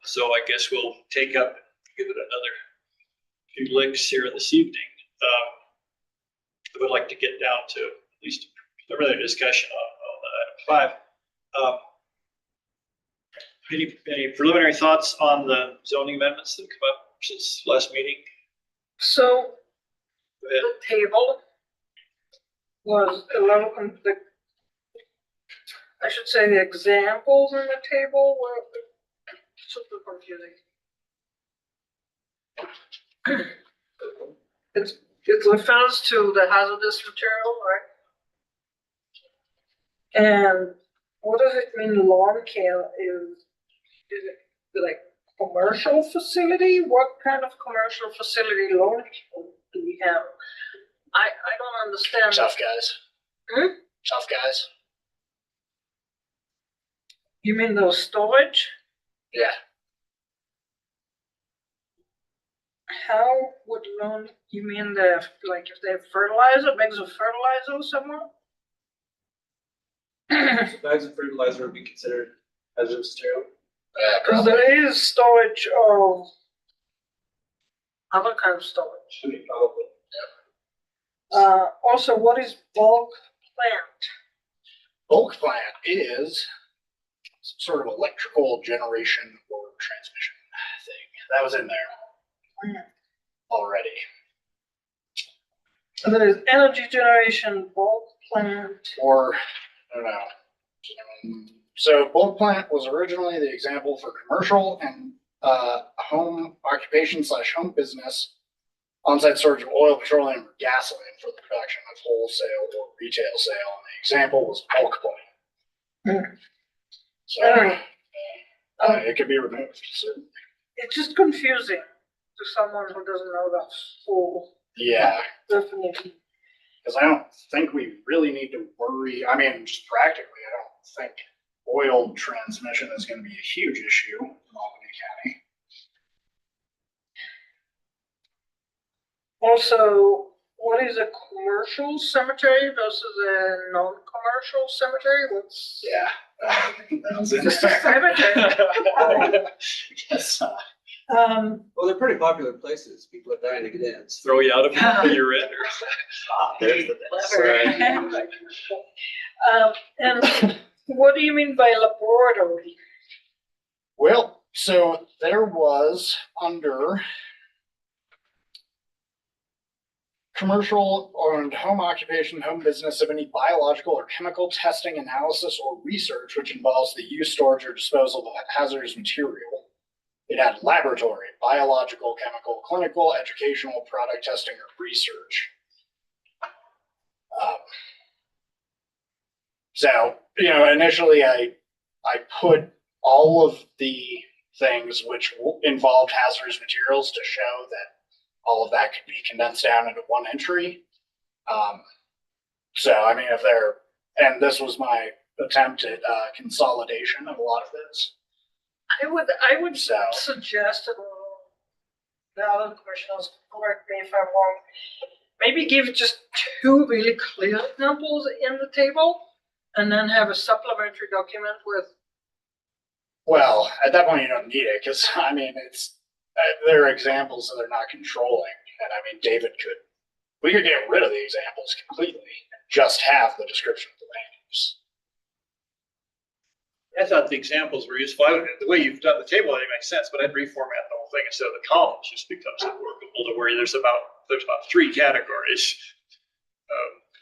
So I guess we'll take up, give it another few licks here this evening. I would like to get down to at least a preliminary discussion on item 5. Any preliminary thoughts on the zoning amendments that come up since last meeting? So Go ahead. the table was a little, I should say the examples in the table were super confusing. It refers to the hazardous material, right? And what does it mean lawn care is it like commercial facility? What kind of commercial facility lawn care do we have? I don't understand. Tough guys. Tough guys. You mean those storage? Yeah. How would lawn, you mean like if they have fertilizer, bags of fertilizer somewhere? So bags of fertilizer would be considered hazardous material? Because there is storage of other kind of storage. I mean, probably. Also, what is bulk plant? Bulk plant is some sort of electrical generation or transmission thing. That was in there already. And there is energy generation, bulk plant. Or, I don't know. So bulk plant was originally the example for commercial and home occupation / home business, on-site storage of oil, petroleum, or gasoline for the production of wholesale or retail sale. And the example was bulk plant. So it could be removed, certainly. It's just confusing to someone who doesn't know the full definition. Because I don't think we really need to worry. I mean, just practically, I don't think oil transmission is going to be a huge issue in Albany County. Also, what is a commercial cemetery versus a non-commercial cemetery? What's that was just a cemetery? Yes. Well, they're pretty popular places. People are dying to get in. Throw you out of your end There's the And what do you mean by laboratory? Well, so there was under commercial or home occupation, home business of any biological or chemical testing, analysis, or research which involves the use, storage, or disposal of hazardous material. It had laboratory, biological, chemical, clinical, educational, product testing, or research. So, initially I put all of the things which involved hazardous materials to show that all of that could be condensed down into one entry. So, I mean, and this was my attempt at consolidation of a lot of this. I would suggest, and the other commissioners correct me if I'm wrong, maybe give just two really clear examples in the table and then have a supplementary document with, Well, at that point, you don't need it, because, I mean, there are examples that they're not controlling, and I mean, we could get rid of the examples completely, and just have the description of the land use. I thought the examples were useful. The way you've done the table, it makes sense, but I'd reformat the whole thing instead of the columns, just becomes unworkable to where there's about three categories.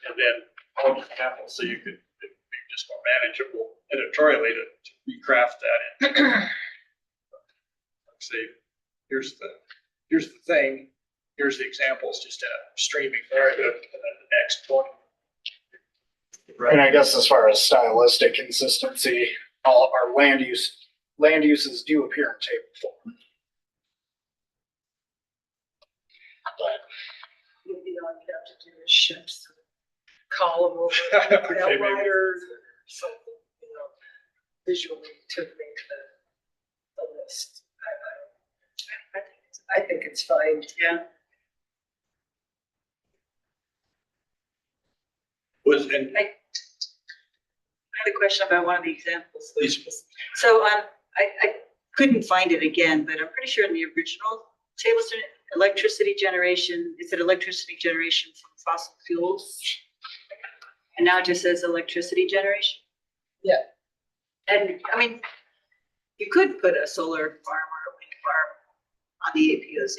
And then all the examples, so you could, it'd be just more manageable editorially to recraft that in. Like say, here's the thing, here's the examples, just a streaming narrative, and then the next one. And I guess as far as stylistic consistency, all our land uses do appear in table form. But You know, you have to do is shift some column over outliners or something, you know, visually to make the list. I think it's fine. Yeah. And I had a question about one of the examples. Please. So I couldn't find it again, but I'm pretty sure in the original table, electricity generation, it said electricity generation from fossil fuels. And now it just says electricity generation. Yeah. And I mean, you could put a solar farm or a wind farm on the APOZ.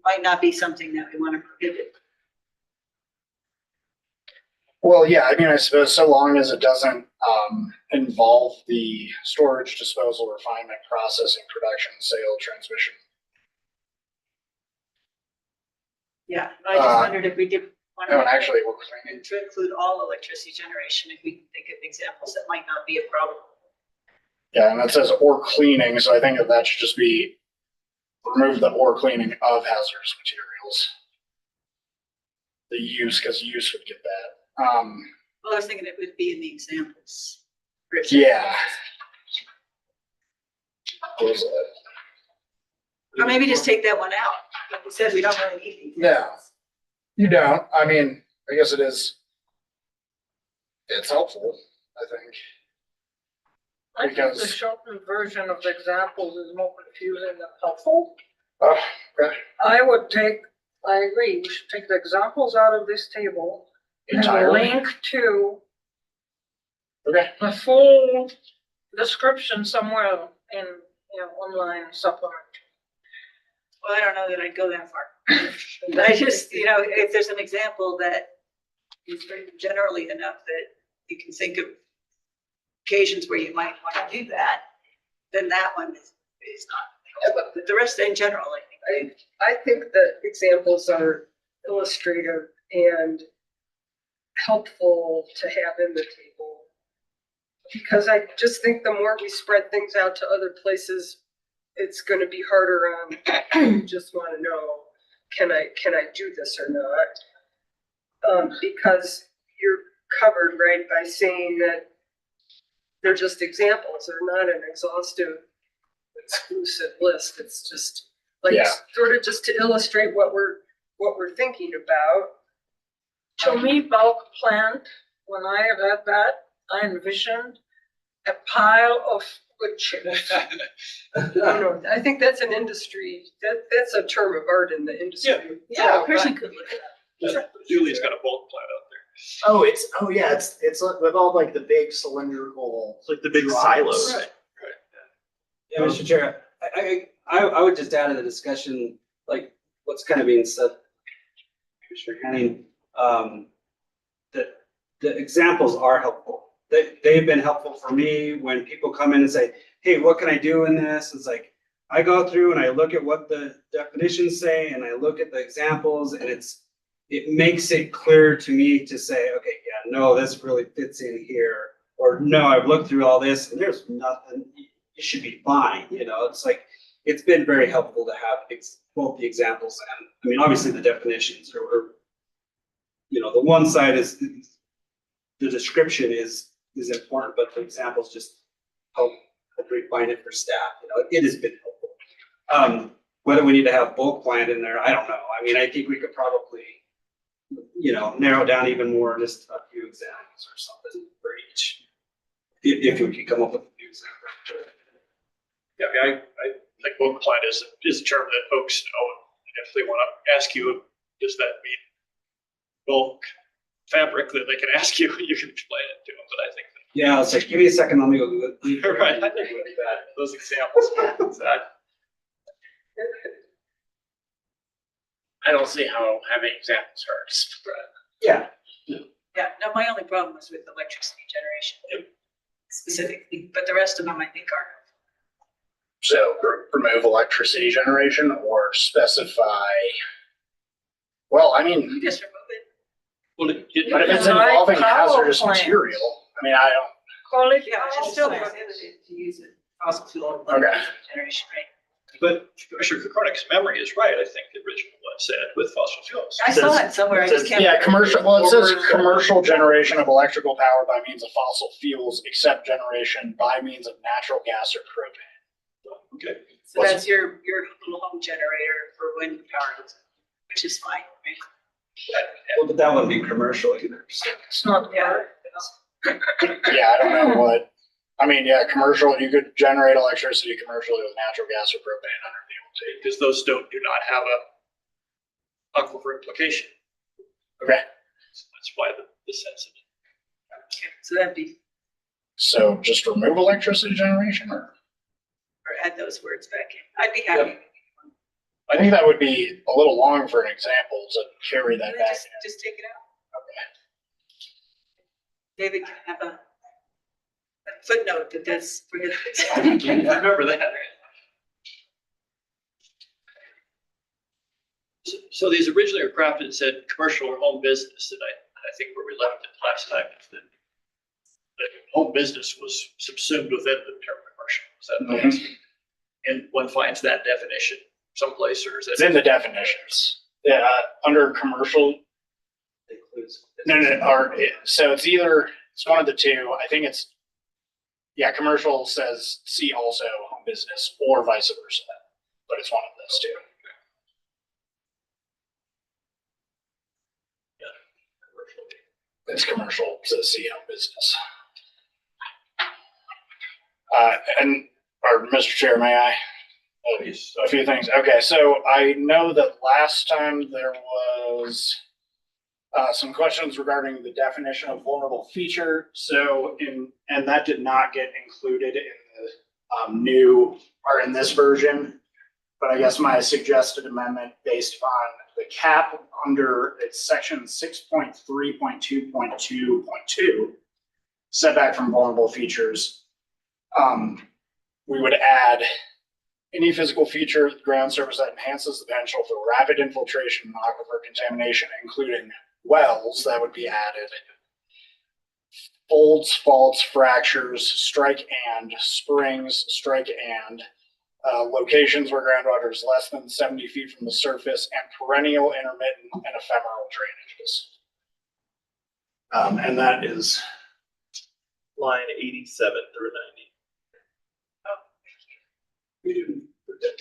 Might not be something that we want to prohibit. well, yeah, I mean, I suppose so long as it doesn't involve the storage, disposal, refinement, processing, production, sale, transmission. Yeah, I just wondered if we did want No, and actually, we're to include all electricity generation, if we can think of examples that might not be a problem. yeah, and that says or cleaning, so I think that should just be remove the or cleaning of hazardous materials. The use, because use would get that. Well, I was thinking it would be in the examples. Yeah. What was that? Or maybe just take that one out. Like we said, we don't really need these. No, you don't. I mean, I guess it's helpful, I think. I think Because- the shortened version of the examples is more confusing than helpful. Oh, okay. I agree, we should take the examples out of this table and Entirely. link to Okay. the full description somewhere in, online supplement. Well, I don't know that I'd go that far. But I just, if there's an example that is written generally enough that you can think of occasions where you might want to do that, then that one is not. But the rest in general, I think. I think the examples are illustrative and helpful to have in the table. Because I just think the more we spread things out to other places, it's gonna be harder on, you just wanna know, can I do this or not? Because you're covered, right, by saying that they're just examples, they're not an exhaustive, exclusive list, it's just like, Yeah. sort of just to illustrate what we're thinking about. To me, bulk plant, when I read that, I envisioned a pile of wood chips. I think that's an industry, that's a term of art in the industry. Yeah, a person could look at that. Julie's got a bulk plant out there. It's with all like the big cylindrical. It's like the big drums. silos. Right. Yeah, Mr. Chair, I would just add to the discussion, like, what's kind of being said, Commissioner Henning, that the examples are helpful. They've been helpful for me when people come in and say, hey, what can I do in this? It's like, I go through and I look at what the definitions say and I look at the examples and it makes it clear to me to say, okay, yeah, no, this really fits in here. Or no, I've looked through all this and there's nothing, it should be fine. It's like, it's been very helpful to have both the examples and, I mean, obviously the definitions are the one side is the description is important, but the examples just help refine it for staff. It has been helpful. Whether we need to have bulk plant in there, I don't know. I mean, I think we could probably, narrow down even more, just a few examples or something for each. If we could come up with a few examples. Yeah, I mean, I think bulk plant is a term that folks know. And if they want to ask you, does that mean bulk fabric, that they can ask you, you can explain it to them, but I think. Yeah, it's like, give me a second, let me go do it. Right, I think those examples. I don't see how having examples hurts. Yeah. Yeah, no, my only problem was with electricity generation specifically, but the rest of them I think are. So remove electricity generation or specify, well, I mean, You just remove it. Well, but if it's Right, involving power hazardous plant. material, I mean, I don't, Call it Yeah, it's power still plant. prohibited to use it, fossil fuel Okay. generation, right? But Commissioner Kokornik's memory is right, I think the original one said with fossil fuels. I saw it somewhere, I just can't. yeah, commercial, well, it says commercial generation of electrical power by means of fossil fuels, except generation by means of natural gas or propane. Okay. So that's your little home generator for when the power goes, which is fine, right? Well, but that wouldn't be commercial either. So. It's not Yeah. hard. Yeah, I don't know what, I mean, yeah, commercial, you could generate electricity commercially with natural gas or propane under the old tape. Because those do not have a aquifer implication. Okay, That's why the sense of it. Okay, so that'd be, so just remove electricity generation or? or add those words back in. I'd be happy. I think that would be a little long for an example to carry that back. Just take it out. David can have a footnote that that's prohibited. I remember that. So these originally were crafted and said commercial or home business, and I think where we left it last time is that home business was subsumed within the term commercial. Is that the case? And one finds that definition someplace, or is It's that? in the definitions. Yeah, under commercial, so it's either, it's one of the two, I think it's, yeah, commercial says see also home business or vice versa, but it's one of those two. It's commercial, says see home business. Or Mr. Chair, may I? A few things. Okay, so I know that last time there was some questions regarding the definition of vulnerable feature. So and that did not get included in the new, or in this version. But I guess my suggested amendment based on the cap under its section 6.3.2.2.2, setback from vulnerable features. We would add any physical feature of the ground surface that enhances the potential for rapid infiltration and aquifer contamination, including wells, that would be added. Folds, faults, fractures, strike and, springs, strike and, locations where groundwater is less than 70 feet from the surface, and perennial, intermittent, and ephemeral drainages. And that is line 87 through 90.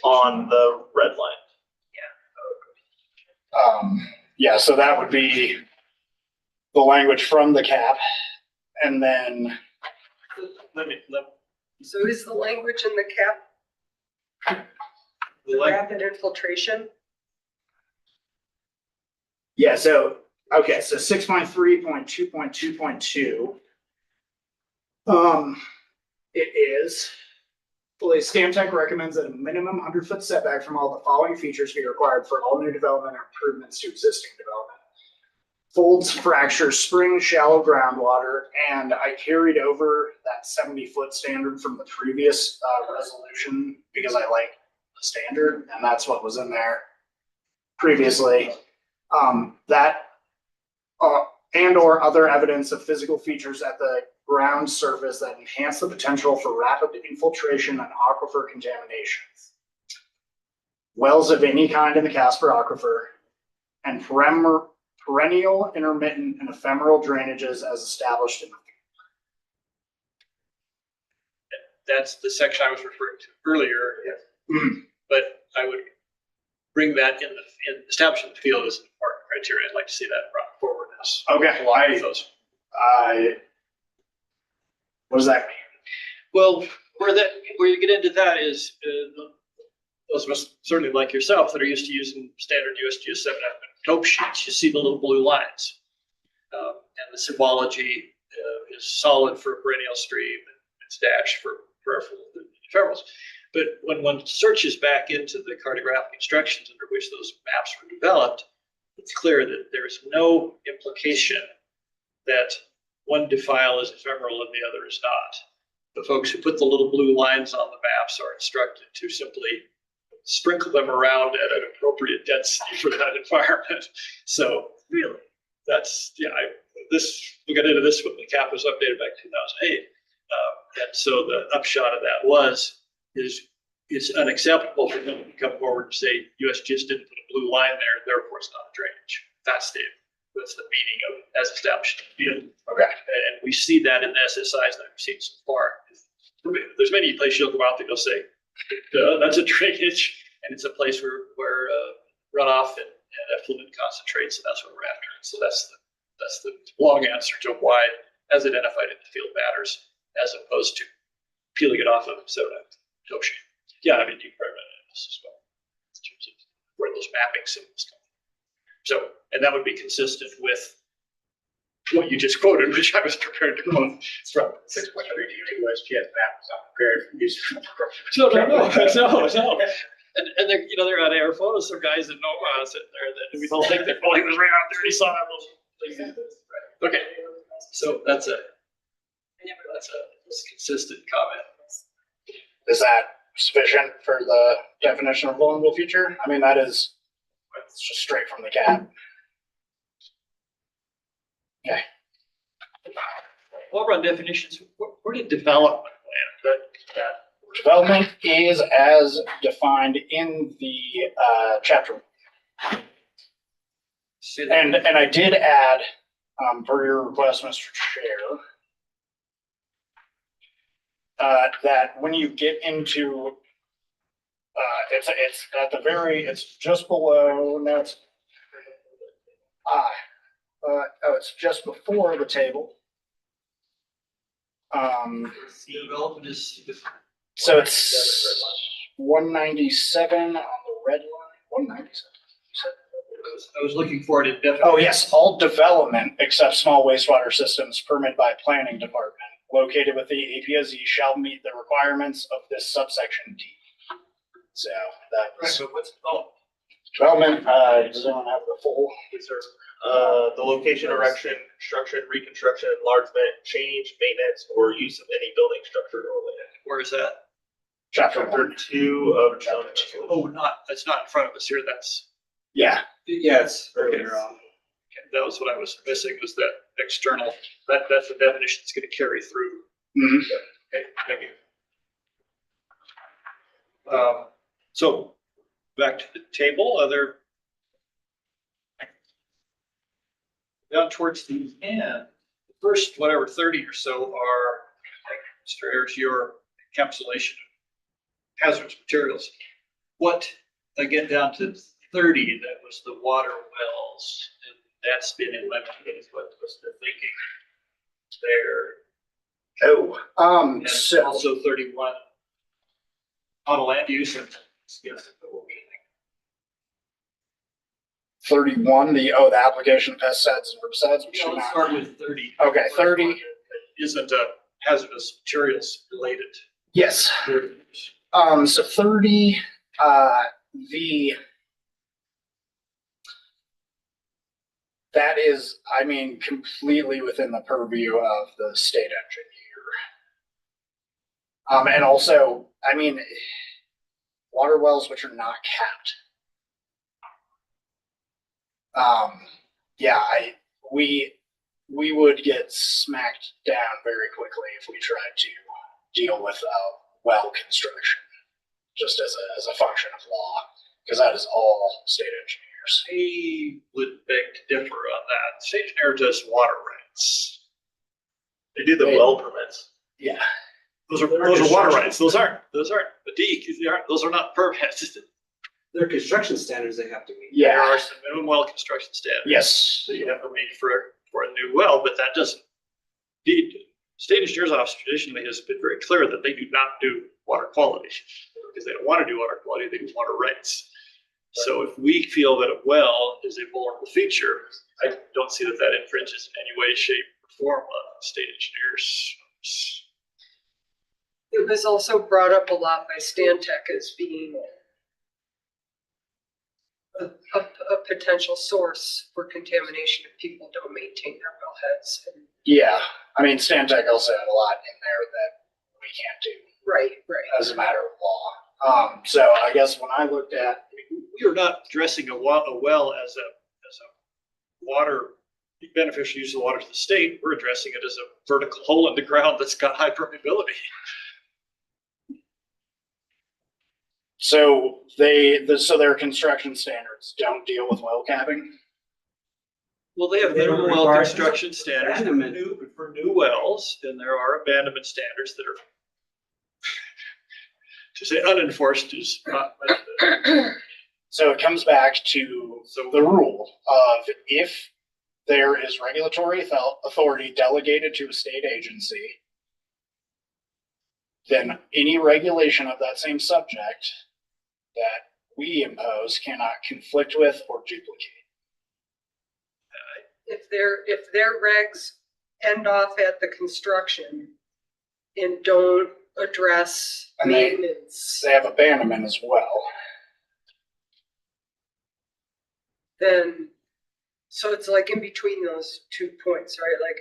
On the red line. Yeah, so that would be the language from the cap, and then So is the language in the cap? Rapid infiltration? yeah, so okay, so 6.3.2.2.2. It is. Fully, Stantec recommends that a minimum 100-foot setback from all the following features be required for all new development or improvements to existing development. Folds, fractures, springs, shallow groundwater, and I carried over that 70-foot standard from the previous resolution because I like the standard, and that's what was in there previously. That and or other evidence of physical features at the ground surface that enhance the potential for rapid infiltration and aquifer contamination. Wells of any kind in the Casper Aquifer, and perennial, intermittent, and ephemeral drainages as established in the. That's the section I was referring to earlier. But I would bring that in establishing the field as an important criteria. I'd like to see that brought forward as Okay, along with those. What does that mean? Well, where you get into that is, those of us certainly like yourself that are used to using standard USGS 7 dope sheets, you see the little blue lines. And the symbology is solid for a perennial stream, and it's dashed for peripheral ephemerals. But when one searches back into the cartographic instructions under which those maps were developed, it's clear that there is no implication that one defile is ephemeral and the other is not. The folks who put the little blue lines on the maps are instructed to simply sprinkle them around at an appropriate density for that environment. So really, that's, we got into this when the cap was updated back in 2008. And so the upshot of that it's unacceptable for them to come forward and say, USGS didn't put a blue line there, therefore it's not a drainage. That's the meaning of it as established in the field. Okay. And we see that in the SSIs that I've seen so far. There's many places you'll go out there, you'll say, that's a drainage, and it's a place where runoff and effluent concentrates, and that's what we're after. So that's the long answer to why, as identified in the field, matters, as opposed to peeling it off of dope sheet. Yeah, I mean, you probably read this as well, in terms of where those mapping symbols come from. So, and that would be consistent with what you just quoted, which I was prepared to quote from. 6.32 USGS map was not prepared for use. No. And they're on air photos. Some guys that know sitting there that we don't think they're pulling this right out there. He saw that little thing. Okay, so that's a consistent comment. Is that sufficient for the definition of vulnerable feature? I mean, it's just straight from the cap. Okay. While we're on definitions, where did development land? Development is as defined in the chapter. And I did add, per your request, Mr. Chair, that when you get into, it's at the it's just below, no, it's, it's just before the table. Development is. So it's 197 on the red line, 197. I was looking for it in definition. Oh, yes, all development except small wastewater systems permitted by planning department located with the APOZ shall meet the requirements of this subsection D. So that was. So what's development? Does anyone have the full? The location, erection, construction, reconstruction, enlargement, change, maintenance, or use of any building structure or land. Where is that? Chapter 2 of chapter 2. Oh, that's not in front of us here. That's. Yeah. Yes, earlier on. Okay, that was what I was missing, was that external, that's the definition that's going to carry through. Mm-hmm. Okay, thank you. So back to the table, down towards the end, the first, 30 or so are, like Mr. Ayers, your encapsulation of hazardous materials. What, again, down to 30, that was the water wells, and that's been eliminated. What was the thinking there? And so also 31 on a land use and. 31, the application of pesticides and herbicides. Let's start with 30. Okay, 30 isn't a hazardous materials related. Yes. So 30, that is, I mean, completely within the purview of the state engineer. And also, I mean, water wells which are not capped. We would get smacked down very quickly if we tried to deal with well construction, just as a function of law, because that is all state engineers. I would beg to differ on that. The state engineer does water rights. They do the well permits. Yeah. Those are water rights. Those aren't the DEQ. Those are not permits. There are construction standards they have to meet. There Yeah, are some minimum well construction standards. yes. That you have to meet for a new well, but that doesn't. The state engineer's office traditionally has been very clear that they do not do water quality because they don't want to do water quality, they do water rights. So if we feel that a well is a vulnerable feature, I don't see that that infringes in any way, shape, or form on state engineers. It was also brought up a lot by Stantec as being a potential source for contamination if people don't maintain their wellheads. And Yeah, I mean, Stantec also had a lot in there that we can't do right. as a matter of law. So I guess when I looked at, We are not addressing a well as a water, beneficial use of water to the state. We're addressing it as a vertical hole in the ground that's got high permeability. so so their construction standards don't deal with well capping? Well, they have They don't minimum well require construction standards abandonment. for new wells, and there are abandonment standards that are, to say unenforced is not, So it comes back to the rule of if there is regulatory authority delegated to a state agency, then any regulation of that same subject that we impose cannot conflict with or duplicate. If their regs end off at the construction and don't address And they maintenance, have abandonment as well. then, so it's like in between those 2 points, right? Like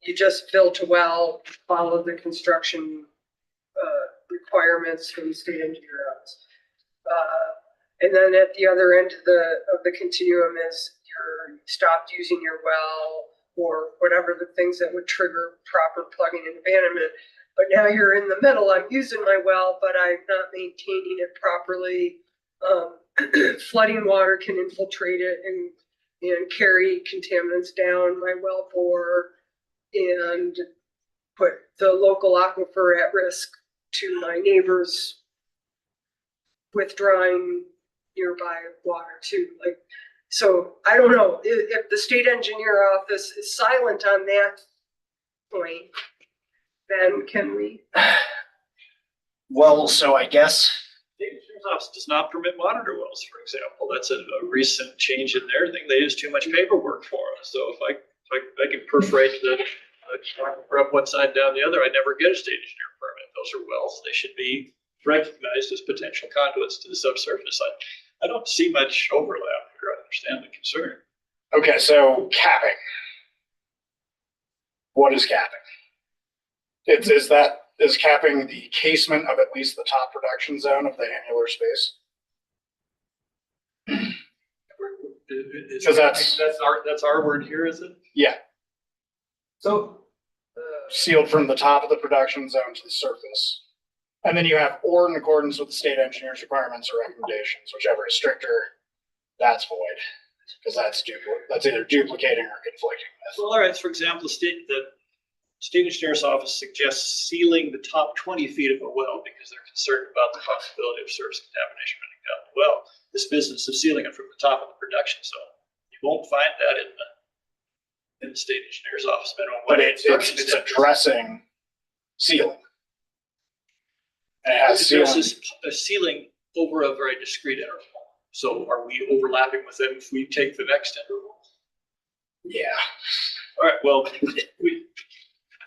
you just built a well, follow the construction requirements from the state engineer office. And then at the other end of the continuum is you stopped using your well or whatever the things that would trigger proper plugging and abandonment. But now you're in the middle. I'm using my well, but I'm not maintaining it properly. Flooding water can infiltrate it and carry contaminants down my well bore and put the local aquifer at risk to my neighbors withdrawing nearby water too. Like, so I don't know if the state engineer office is silent on that point, then can we? Well, so I guess the engineer's office does not permit monitor wells, for example. That's a recent change in their thing. They use too much paperwork for us. So if I can perforate the up one side down the other, I never get a state engineer permit. Those are wells. They should be recognized as potential conduits to the subsurface. I don't see much overlap here. I understand the concern. okay, so capping. What is capping? Is capping the casement of at least the top production zone of the annular space? Because that's our word here, is it? Yeah, So, sealed from the top of the production zone to the surface. And then you have or in accordance with the state engineer's requirements or recommendations, whichever is stricter, that's void. Because that's either duplicating or conflicting with. Well, all right. For example, the state engineer's office suggests sealing the top 20 feet of a well because they're concerned about the possibility of surface contamination running down the well. This business of sealing it from the top of the production zone, you won't find that in the state engineer's office minimum. But it's addressing sealing. And it has It sealing. addresses a ceiling over a very discrete interval. So are we overlapping with them if we take the next interval? Yeah. All right, well,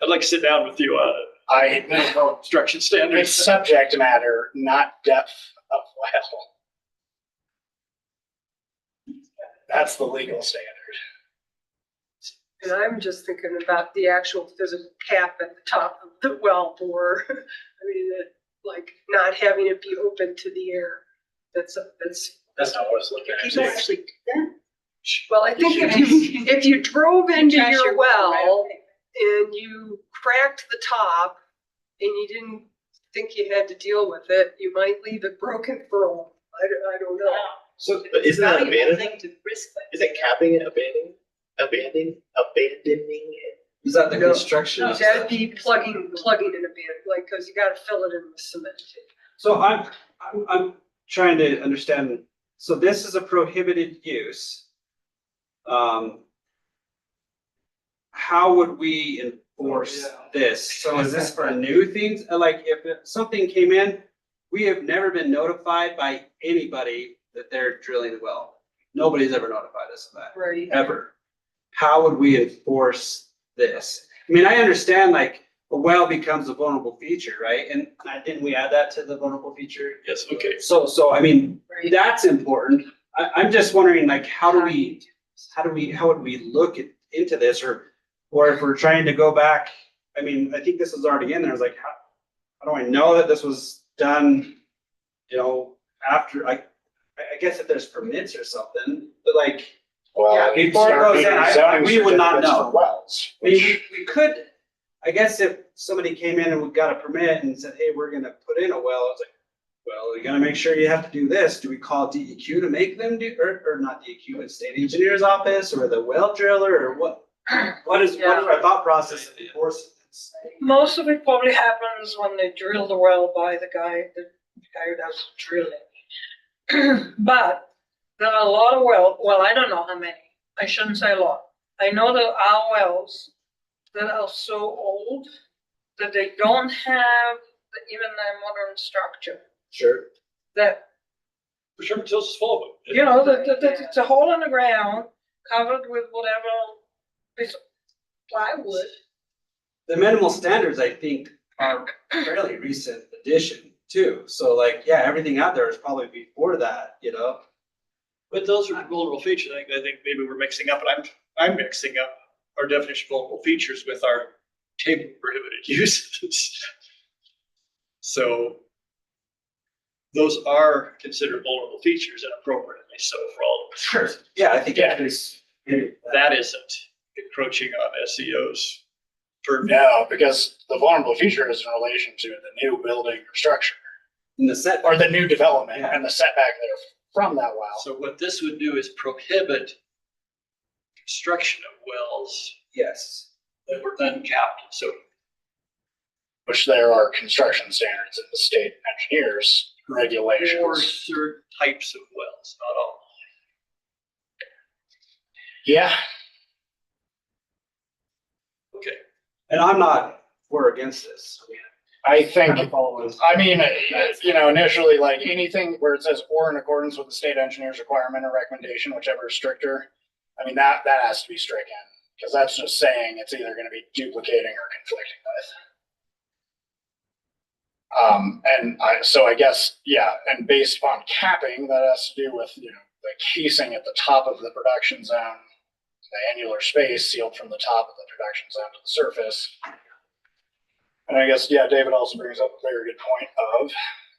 I'd like to sit down with you on construction It's standards. subject matter, not depth of well. That's the legal standard. And I'm just thinking about the actual physical cap at the top of the well bore. I mean, like not having it be open to the air. That's not what I was looking at. People actually do that. well, I think if you drove into Trash your well well right and you cracked the top and you didn't think you had to deal with it, you might leave it broken for a while. I don't know. So But isn't that valuable abandoning? thing to risk that. Isn't capping it abandoning? is that the No, construction? No, that'd be plugging in a band, like, cause you gotta fill it in with cement. So trying to understand, so this is a prohibited use. How would we enforce this? So is this for new things? Like if something came in, we have never been notified by anybody that they're drilling a well. Nobody's ever notified us of that, Right. ever. How would we enforce this? I mean, I understand like a well becomes a vulnerable feature, right? And didn't we add that to the vulnerable feature? Yes, okay. So I mean, that's important. I'm just wondering, like, how would we look into this, or if we're trying to go back? I mean, I think this was already in there. It's like, how do I know that this was done? You know, after I guess if there's permits or something, but like, yeah, before it goes in, we would not know. Wells. I mean, we could, I guess if somebody came in and we got a permit and said, hey, we're gonna put in a well, it's like, well, you gotta make sure you have to do this. Do we call DEQ to make them do, or not DEQ, but state engineer's office or the well driller, or what? What is our thought process of enforcing this? Most of it probably happens when they drill the well by the guy who does drilling. But there are a lot of well, I don't know how many. I shouldn't say a lot. I know there are wells that are so old that they don't have even their modern structure. Sure. That, For sure, Matilda's is full of them. you know, it's a hole in the ground covered with whatever piece of plywood. The minimal standards, I think, are fairly recent addition too. So like, yeah, everything out there is probably before that, you know? But those are vulnerable features. I think maybe we're mixing up, and I'm mixing up our definition of vulnerable features with our table of prohibited uses. So those are considered vulnerable features and appropriately so for all of us. Sure. Yeah, I think Yeah. that isn't encroaching on SEO's purview. No, because the vulnerable feature is in relation to the new building or structure, in the set. or the new development and the setback there from that well. So what this would do is prohibit construction of wells Yes. that were then capped. So Which there are construction standards in the state engineers regulations. for certain types of wells, not all. Yeah, Okay. And I'm not for or against this. I think, I'm following. I mean, you know, initially, like anything where it says or in accordance with the state engineer's requirement or recommendation, whichever is stricter, I mean, that has to be stricken, because that's just saying it's either gonna be duplicating or conflicting with. So I guess, yeah, and based upon capping, that has to do with, you know, the casing at the top of the production zone, the annular space sealed from the top of the production zone to the surface. And I guess, yeah, David also brings up a very good point of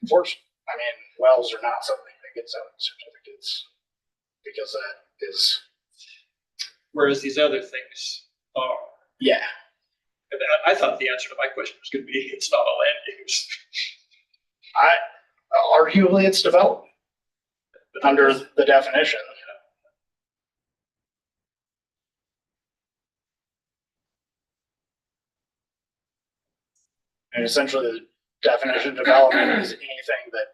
enforcement. I mean, wells are not something that gets out certificates, because that is. Whereas these other things are. Yeah. And I thought the answer to my question was going to be it's not a land use. Arguably it's development under the definition. And essentially the definition of development is anything that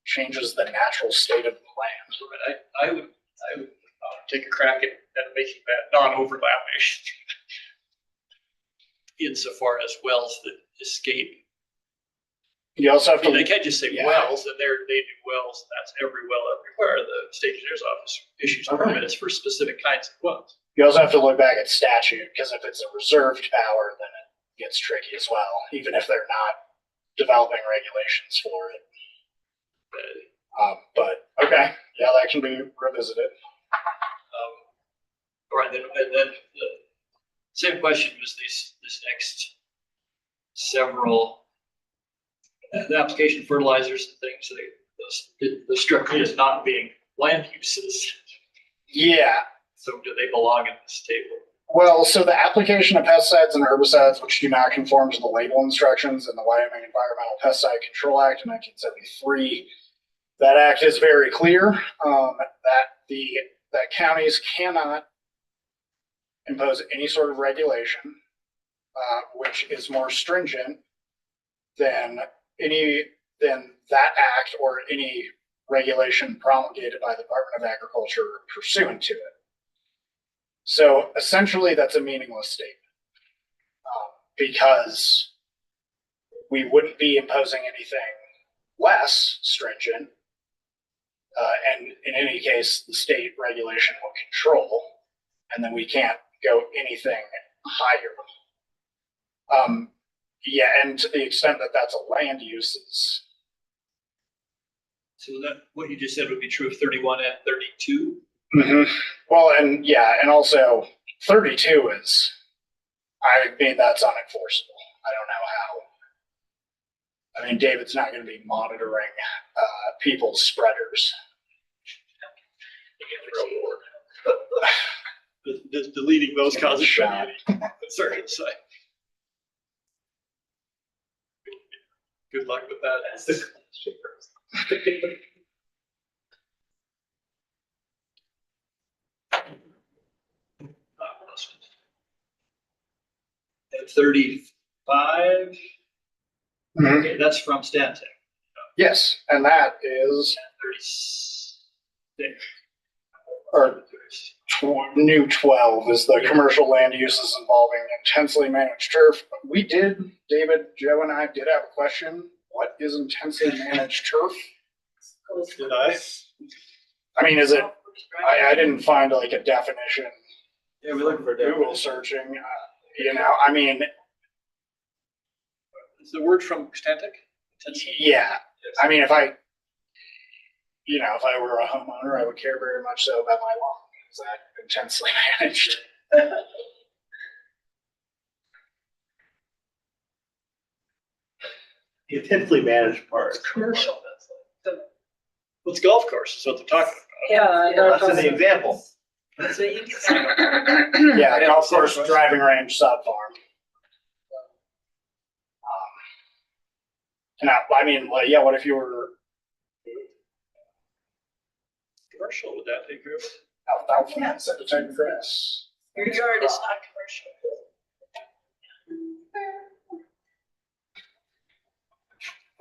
changes the natural state of the land. I would take a crack at making that non-overlapping insofar as wells that escape. You also have to. They can't just say Yeah. wells, and they do wells. That's every well everywhere. The state engineer's office issues permits for specific kinds of wells. You also have to look back at statute, because if it's a reserved power, then it gets tricky as well, even if they're not developing regulations for it. But okay, yeah, that can be revisited. All right, and then the same question was this next several. The application fertilizers and things, so the structure is not being land uses. Yeah. So do they belong in this table? Well, so the application of pesticides and herbicides which do not conform to the label instructions in the Wyoming Environmental Pesticide Control Act of 1973, that act is very clear that counties cannot impose any sort of regulation which is more stringent than that act or any regulation promulgated by the Department of Agriculture pursuant to it. So essentially, that's a meaningless statement because we wouldn't be imposing anything less stringent. And in any case, the state regulation will control, and then we can't go anything higher. Yeah, and to the extent that that's a land use, is So that, what you just said would be true of 31 and 32? well, and yeah, and also 32 is, I mean, that's unenforceable. I don't know how. I mean, David's not going to be monitoring people's spreaders. Deleting those causes concern. So good luck with that. And 35. Okay, that's from Stantec. Yes, and that is 36. Or new 12 is the commercial land uses involving intensely managed turf. We did, David, Joe, and I did have a question. What is intensely managed turf? Did I? I mean, is it? I didn't find like a definition. Yeah, we're looking for Google searching. You know, I mean, is the word from Stantec? yeah. I mean, if I were a homeowner, I would care very much so about my lawn. Is that intensely managed? The intensely managed part. Commercial. Well, it's golf course, is what they're talking Yeah. That's in the example. So you can. Yeah, golf course, driving range, sub farm. Now, I mean, like, yeah, what if you were commercial, would that take care of it? alfalfa and set the type of grass? Your yard is not commercial.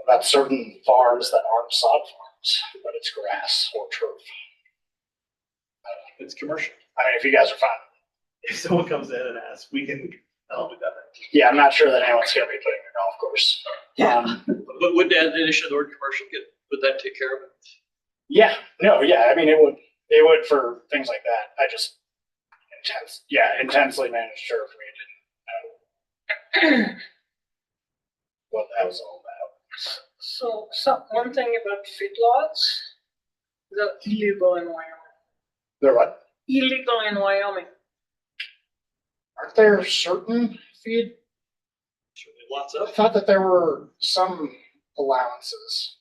About certain farms that aren't sod farms, but it's grass or turf. It's commercial. I mean, if you guys are fine. If someone comes in and asks, we can help with that. Yeah, I'm not sure that anyone's gonna be putting a golf course. But would that addition of the word commercial would that take care of it? Yeah, no, yeah, I mean, it would for things like that. I just intensely managed turf. We didn't know what that was all about. So one thing about feedlots, they're illegal in Wyoming. They're what? Illegal in Wyoming. Aren't there certain feed? Lots I of. thought that there were some allowances.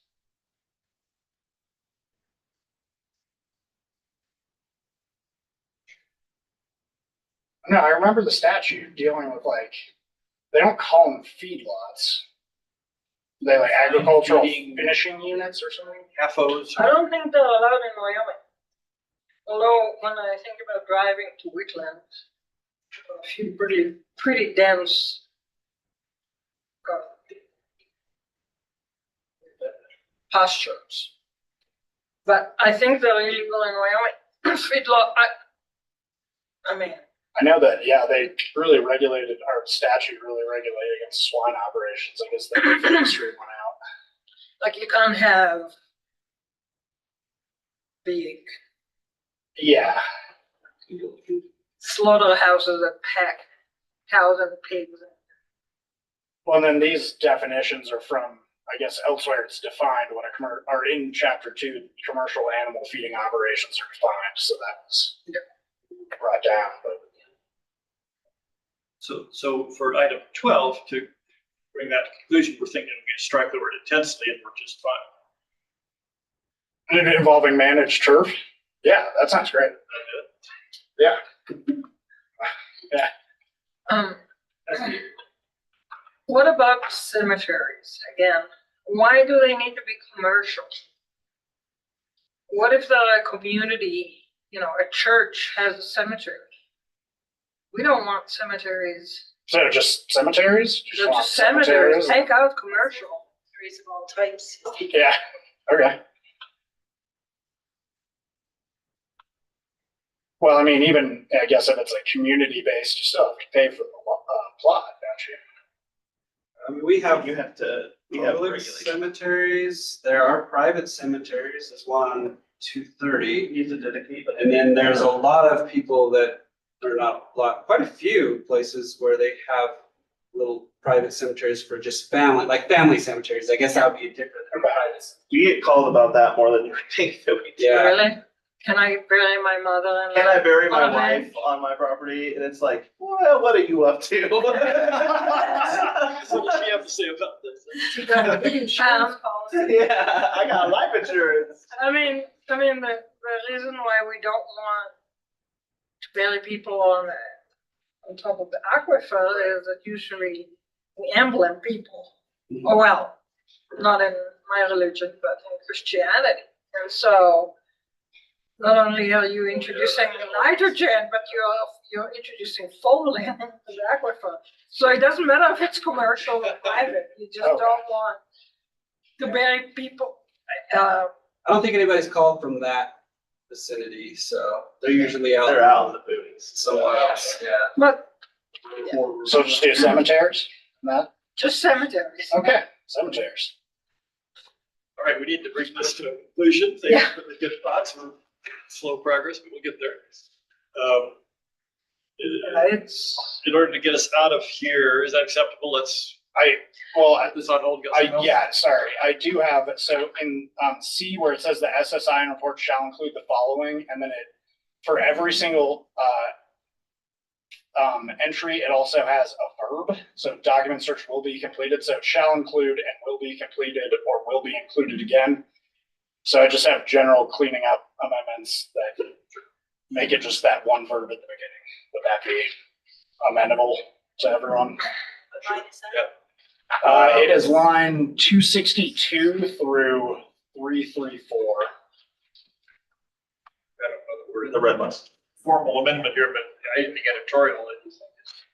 No, I remember the statute dealing with like, they don't call them feedlots. They like agricultural finishing units or something? HAFOs. I don't think they're allowed in Wyoming. Although when I think about driving to Wheatland, a few pretty dense pastures. But I think they're illegal in Wyoming. Feedlot, I mean, I know that, yeah, they really regulated, our statute really regulated against swine operations. I guess the industry went out. like you can't have big Yeah, slaughterhouses that pack cows and pigs. well, and then these definitions are from, I guess elsewhere it's defined what or in chapter 2, commercial animal feeding operations are defined, so that was brought down, but. So for item 12, to bring that to conclusion, we're thinking we can strike the word intensely and we're just fine. And involving managed turf? Yeah, that sounds great. Yeah. Yeah. What about cemeteries? Again, why do they need to be commercial? What if the community, a church has a cemetery? We don't want cemeteries. So just cemeteries? They're want just cemeteries. Take out commercial. Trees of all types. Yeah, okay. Well, I mean, even, I guess if it's a community based, you still have to pay for the plot, don't you? I mean, we have You have to, we have public regulations. cemeteries, there are private cemeteries, there's one on 230. Needs to dedicate. And then there's a lot of people that are not, quite a few places where they have little private cemeteries for just family, like family cemeteries. I guess that would be different than private. We get called about that more than you would think that we do. Yeah. Really? Can I bury my mother and? Can I bury my Okay. wife on my property? And it's like, well, what are you up to? So what do you have to say about this? Yeah, I got life insurance. I mean, the reason why we don't want to bury people on top of the aquifer is that usually we emblem people. Oh, well, not in my religion, but in Christianity. And so not only are you introducing nitrogen, but you're introducing foam into the aquifer. So it doesn't matter if it's commercial or private, you just don't want to bury people. I don't think anybody's called from that vicinity, so they're usually out. They're out in the boonies. Somewhere else, yeah. But So just do cemeteries, Matt? just cemeteries. Okay, cemeteries. All right, we need to bring this to a conclusion. Thank you for the good thoughts. We're slow progress, but we'll get there. In order to get us out of here, is that acceptable? Let's put this on hold. Got something else? Yeah, sorry, I do have, so in, C where it says the SSI report shall include the following, and then for every single, entry, it also has a verb. So document search will be completed, so it shall include and will be completed or will be included again. So I just have general cleaning up amendments that make it just that one verb at the beginning. Would that be amendable to everyone? It is line 262 through 334. We're in the red line. Formal amendment here, but I didn't think editorial. It's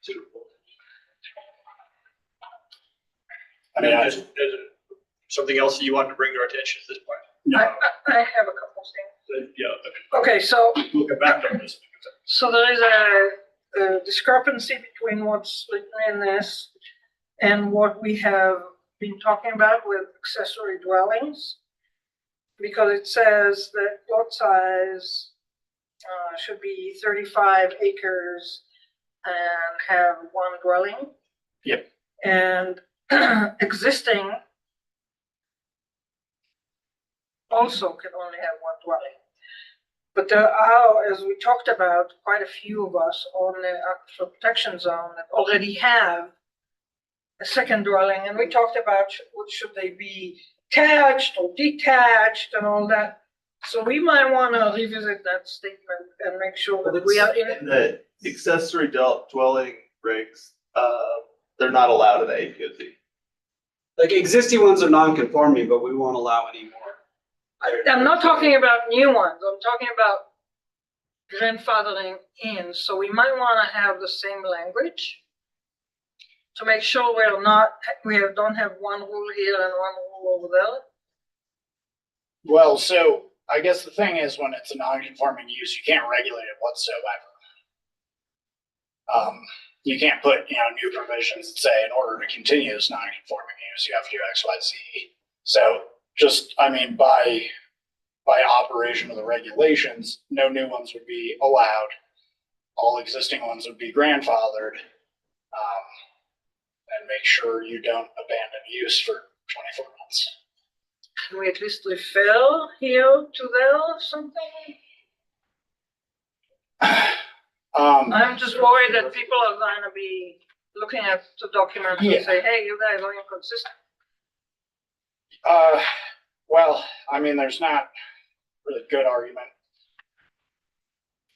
suitable. I mean, Is something else that you want to bring to our attention at this point? I have a couple things. Yeah. Okay, so We'll get back on this. So there is a discrepancy between what's written in this and what we have been talking about with accessory dwellings. Because it says that lot size should be 35 acres and have one dwelling. Yep. And existing also can only have one dwelling. But there are, as we talked about, quite a few of us on the aquifer protection zone that already have a second dwelling, and we talked about what should they be attached or detached and all that. So we might want to revisit that statement and make sure that we are in. The accessory dwelling regs, they're not allowed in the APOZ. Like existing ones are non-conforming, but we won't allow any more. I'm not talking about new ones, I'm talking about grandfathering in, so we might want to have the same language to make sure we don't have one rule here and one rule over there. Well, so I guess the thing is when it's a non-conforming use, you can't regulate it whatsoever. You can't put, new provisions that say in order to continue this non-conforming use, you have to do X, Y, Z. So just, by operation of the regulations, no new ones would be allowed. All existing ones would be grandfathered. And make sure you don't abandon use for 24 months. Can we at least refer here to there or something? I'm just worried that people are going to be looking at the document and say, hey, you guys are inconsistent. Well, there's not really good argument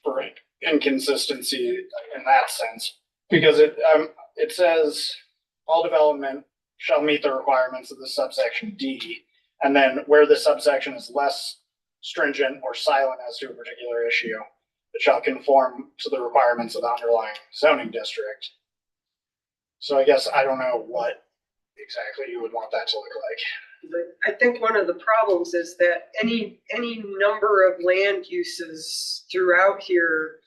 for inconsistency in that sense, because it says all development shall meet the requirements of the subsection D, and then where the subsection is less stringent or silent as to a particular issue, it shall conform to the requirements of the underlying zoning district. So I guess I don't know what exactly you would want that to look like. But I think one of the problems is that any number of land uses throughout here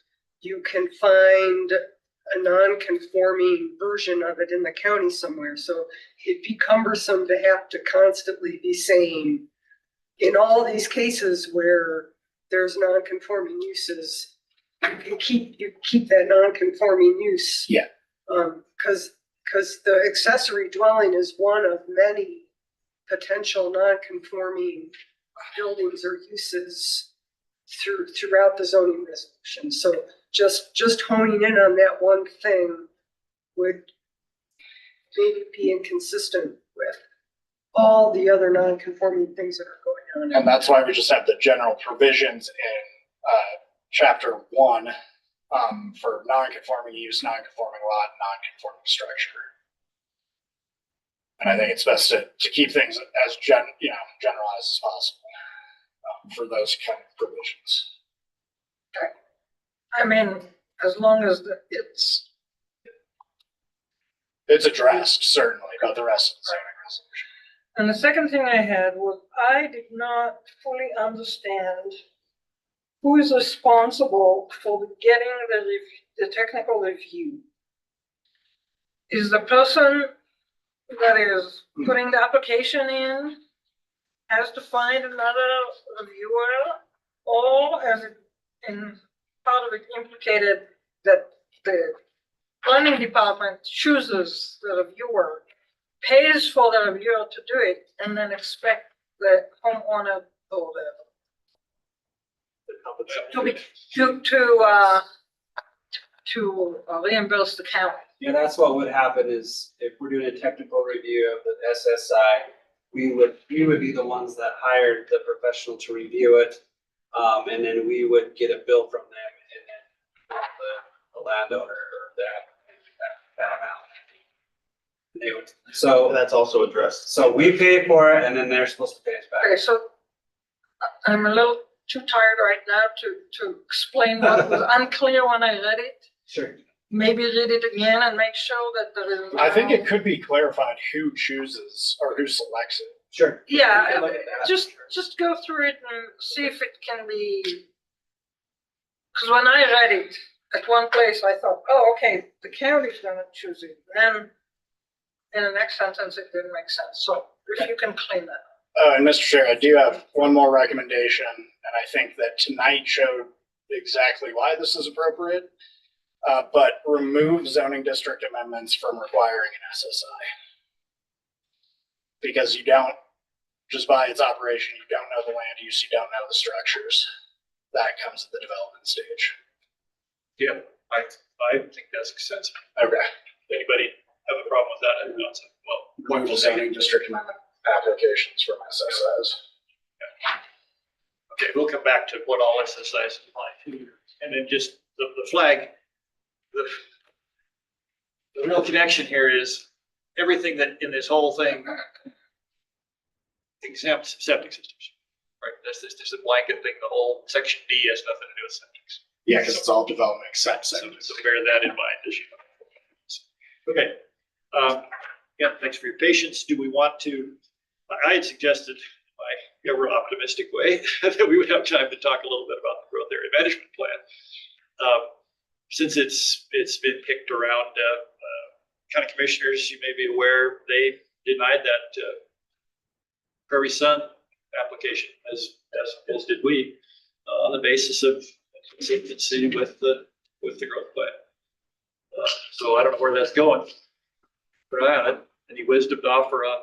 you can find a non-conforming version of it in the county somewhere. So it'd be cumbersome to have to constantly be saying, in all these cases where there's non-conforming uses, you keep that non-conforming use. Yeah. Because the accessory dwelling is one of many potential non-conforming buildings or uses throughout the zoning resolution. So just honing in on that one thing would maybe be inconsistent with all the other non-conforming things that are going on. And that's why we just have the general provisions in chapter 1 for non-conforming use, non-conforming lot, non-conforming structure. And I think it's best to keep things as generalized as possible for those kind of provisions. Okay. I mean, as long as It's addressed, certainly, but the rest of the zoning resolution. and the second thing I had was I did not fully understand who is responsible for getting the technical review. Is the person that is putting the application in has to find another reviewer, or as it in part of it implicated that the planning department chooses the reviewer, pays for the reviewer to do it, and then expect the homeowner or to reimburse the county. Yeah, that's what would happen is if we're doing a technical review of the SSI, we would be the ones that hired the professional to review it. And then we would get a bill from them and then the landowner or that amount. They would, so That's also addressed. so we pay for it and then they're supposed to pay us back. Okay, so I'm a little too tired right now to explain what was unclear when I read it. Sure. Maybe read it again and make sure that there is. I think it could be clarified who chooses or who selects it. Sure. Yeah, We can look at that. just go through it and see if it can be. Because when I read it at one place, I thought, oh, okay, the county's gonna choose it. Then in the next sentence, it didn't make sense. So if you can clean that up. And Mr. Chair, I do have one more recommendation, and I think that tonight showed exactly why this is appropriate. But remove zoning district amendments from requiring an SSI. Because you don't, just by its operation, you don't know the land use, you don't know the structures. That comes at the development stage. Yeah, I think that's extensive. Okay. Anybody have a problem with that? I don't know. Well, Remove zoning district amendment applications from SSIs. okay, we'll come back to what all SSIs apply to. And then just the flag, the real connection here is everything that in this whole thing exempts septic systems, right? There's a blanket thing, the whole section D has nothing to do with septics. Yeah, because it's all development except So septic. bear that in mind as you. Okay. Yeah, thanks for your patience. Do we want to, I had suggested, my ever optimistic way, that we would have time to talk a little bit about the growth area management plan. Since it's been kicked around, county commissioners, you may be aware, they denied that Prairie Sun application, as did we, on the basis of consistency with the growth plan. So I don't know where that's going. But I had any wisdom to offer on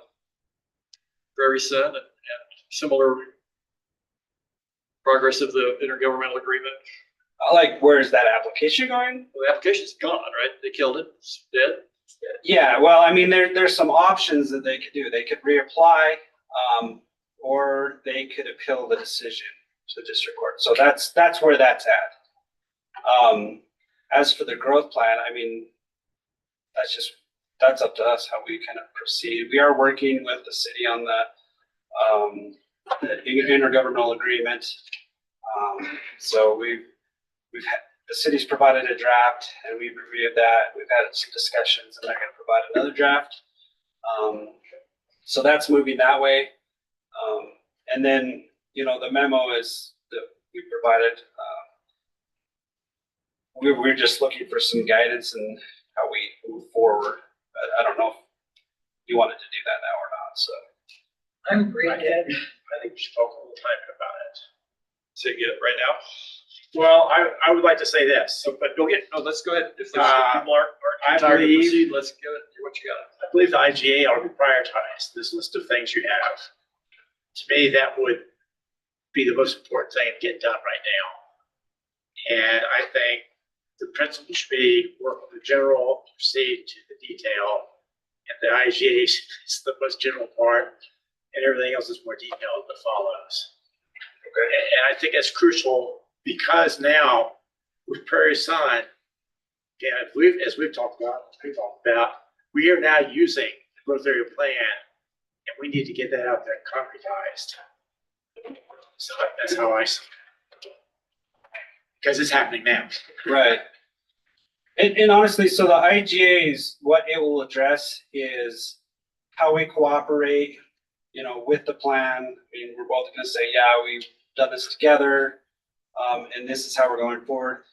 Prairie Sun and similar progress of the intergovernmental agreement? Like, where's that application going? Well, the application's gone, right? They killed it. It's dead. Yeah, well, I mean, there's some options that they could do. They could reapply, or they could appeal the decision to the district court. So that's where that's at. As for the growth plan, I mean, that's up to us how we kind of proceed. We are working with the city on the intergovernmental agreement. So we've had, the city's provided a draft and we've reviewed that. We've had some discussions and they're going to provide another draft. So that's moving that way. And then, you know, the memo is that we provided, we're just looking for some guidance and how we move forward. I don't know if you wanted to do that now or not, so. I'm great at it. I think we should talk a little time about it. So get it right now? Well, I would like to say this, so, but Let's go ahead. If Uh, people aren't I tired to believe- proceed, let's go ahead, do what you got. I believe the IGA ought to be prioritized, this list of things you have. To me, that would be the most important thing to get done right now. And I think the principle should be work with the general, proceed to the detail. And the IGA is the most general part, and everything else is more detailed that follows. Okay. And I think that's crucial because now with Prairie Sun, as we've talked about, we are now using the growth area plan, and we need to get that out there and concretized. So that's how I see it. Because it's happening now. Right. And honestly, so the IGAs, what it will address is how we cooperate, you know, with the plan. I mean, we're both gonna say, yeah, we've done this together, and this is how we're going forward.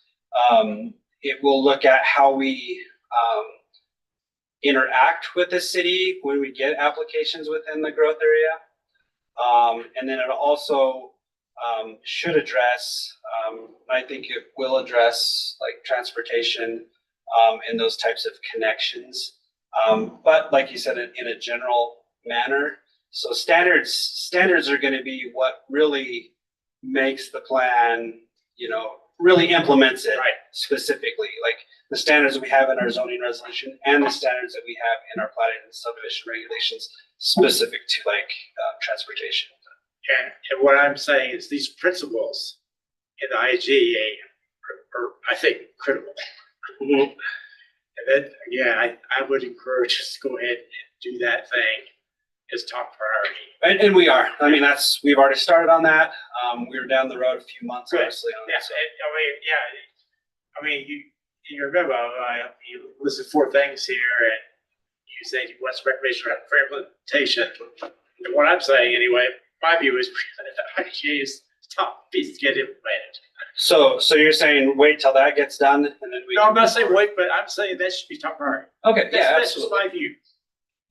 It will look at how we interact with the city when we get applications within the growth area. And then it also should address, I think it will address like transportation and those types of connections. But like you said, in a general manner. So standards are going to be what really makes the plan, you know, really implements it specifically. Like the standards we have in our zoning resolution and the standards that we have in our platting and subdivision regulations specific to like transportation. And what I'm saying is these principles in the IGA are I think, critical. And then, again, I would encourage us to go ahead and do that thing as top priority. And we are. I mean, we've already started on that. We were down the road a few months, Good. honestly, on Yeah, it. So. I mean, you remember, you listed 4 things here, and you say you want some recreation for implementation. And what I'm saying, anyway, my view is the IGA is top piece to get implemented. So you're saying wait till that gets done and then we. No, I'm not saying wait, but I'm saying that should be top priority. Okay, yeah, That's just absolutely. my view.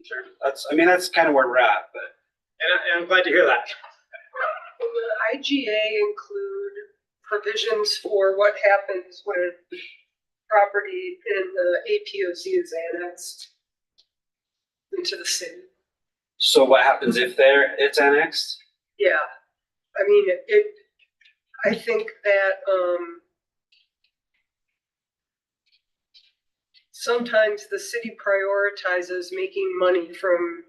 Sure. That's kind of where we're at, but. And I'm glad to hear that. Will the IGA include provisions for what happens when property in the APOZ is annexed into the city? So what happens if it's annexed? Yeah, I mean, I think that, sometimes the city prioritizes making money from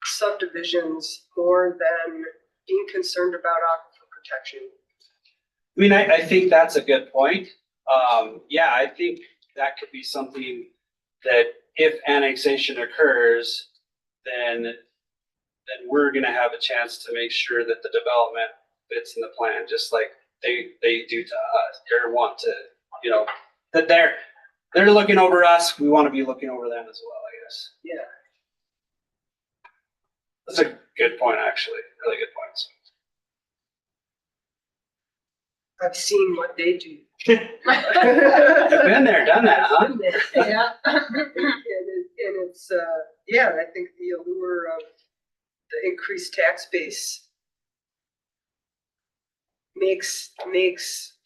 subdivisions more than being concerned about aquifer protection. I mean, I think that's a good point. Yeah, I think that could be something that if annexation occurs, then we're gonna have a chance to make sure that the development fits in the plan, just like they do to us, or want to, you know, that they're looking over us, we wanna be looking over them as well, I guess. Yeah. That's a good point, actually, really good points. I've seen what they do. You've been there, done that, huh? Yeah. And it's, yeah, I think the allure of the increased tax base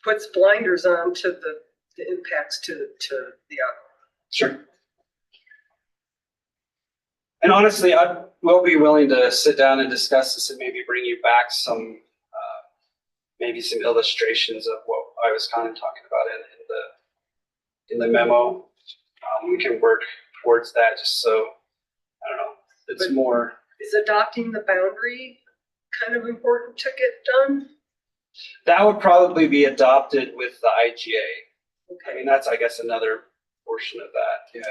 puts blinders on to the impacts to the aquifer. Sure. And honestly, we'll be willing to sit down and discuss this and maybe bring you back some, maybe some illustrations of what I was kind of talking about in the memo. We can work towards that just so, I don't know, it's more. Is adopting the boundary kind of important to get done? That would probably be adopted with the IGA. Okay. I mean, that's, I guess, another portion of that, yeah.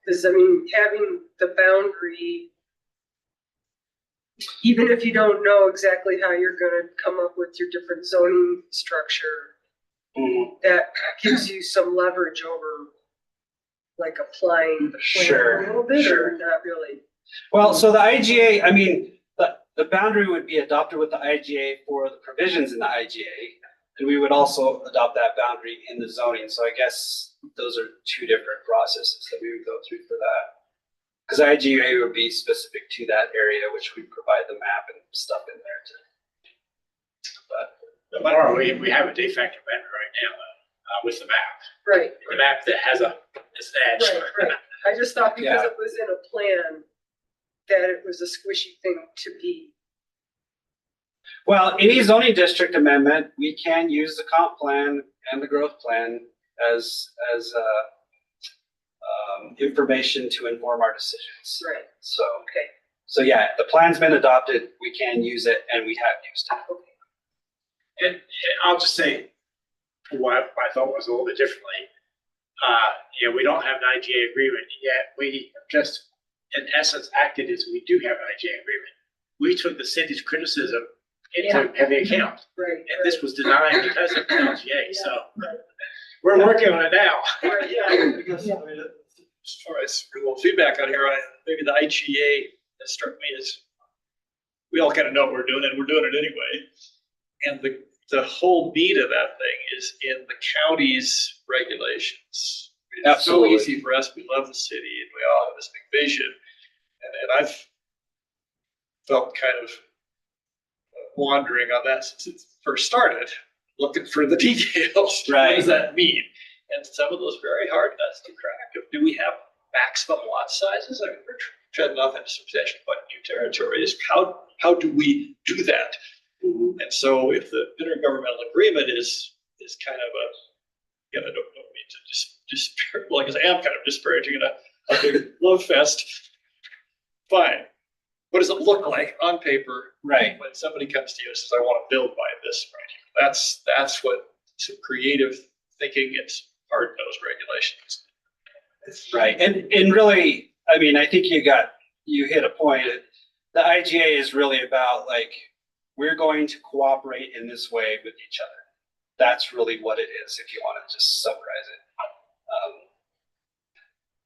Because, I mean, having the boundary, even if you don't know exactly how you're gonna come up with your different zoning structure, that gives you some leverage over like applying the plan a little bit, or not really? Well, so the IGA, I mean, the boundary would be adopted with the IGA for the provisions in the IGA. And we would also adopt that boundary in the zoning. So I guess those are two different processes that we would go through for that. Because IGA would be specific to that area, which we provide the map and stuff in there to. Or we have a de facto boundary right now, with the map. Right, The map that has it's an edge. right, right. I just thought because it was in a plan that it was a squishy thing to be. Well, any zoning district amendment, we can use the comp plan and the growth plan as information to inform our decisions. Right. So, Okay. so yeah, the plan's been adopted, we can use it, and we have used it. And I'll just say what I thought was a little bit differently. We don't have an IGA agreement yet. We just, in essence, acted as we do have an IGA agreement. We took the city's criticism into heavy account. Right. And this was denied because of the IGA. So we're working on it now. Right, Yeah, because I mean, as far as a little feedback on here, maybe the IGA that struck me as we all kind of know what we're doing and we're doing it anyway. And the whole meat of that thing is in the county's regulations. It's Absolutely. so easy for us. We love the city and we all have this big vision. And I've felt kind of wandering on that since it first started, looking for the details. Right. What does that mean? And some of those very hard nuts to crack. Do we have maximum lot sizes? I mean, we're treading off into substantial but new territory. How do we do that? And so if the intergovernmental agreement is kind of I don't mean to well, I guess I am kind of disparaging in a big love fest. Fine. What does it look like on paper? Right. When somebody comes to you and says, I want to build by this right here. That's what some creative thinking. It's hard-nosed regulations. Right. And really, I mean, I think you hit a point. The IGA is really about like, we're going to cooperate in this way with each other. That's really what it is, if you want to just summarize it.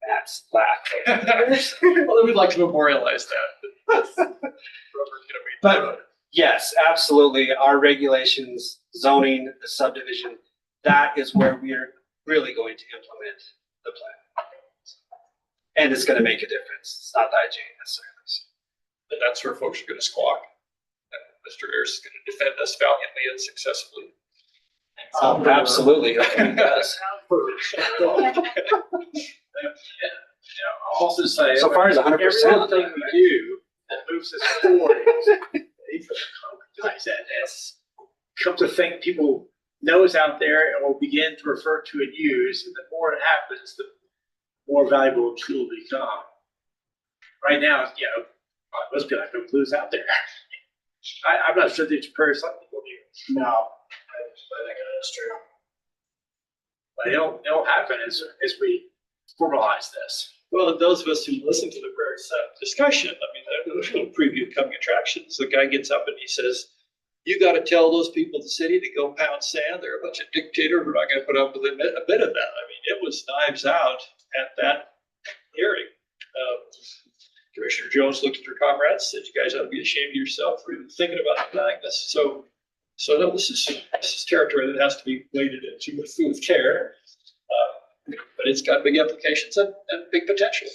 Matt's laughing. Well, we'd like to memorialize that. But yes, absolutely. Our regulations, zoning, the subdivision, that is where we are really going to implement the plan. And it's going to make a difference. It's not the IGA necessarily. And that's where folks are going to squawk. And Mr. Ayers is going to defend us valiantly and successfully. Absolutely. He does. I'll also say. So far as 100%. Everything we do that moves us forward, even concretize that as come to think people know is out there and will begin to refer to and use. And the more it happens, the more valuable it will become. Right now, most people have no clues out there. I'm not sure there's very some people do. No, I think it is true. But it'll happen as we formalize this. Well, those of us who listen to the very discussion, I mean, there's a little preview of coming attractions. The guy gets up and he says, you got to tell those people in the city to go pound sand. They're a bunch of dictators. We're not going to put up with a bit of that. I mean, it was knives out at that hearing. Commissioner Jones looked at her comrades, said, you guys ought to be ashamed of yourself for even thinking about denying this. So no, this is territory that has to be waded into with care. But it's got big implications and big potential.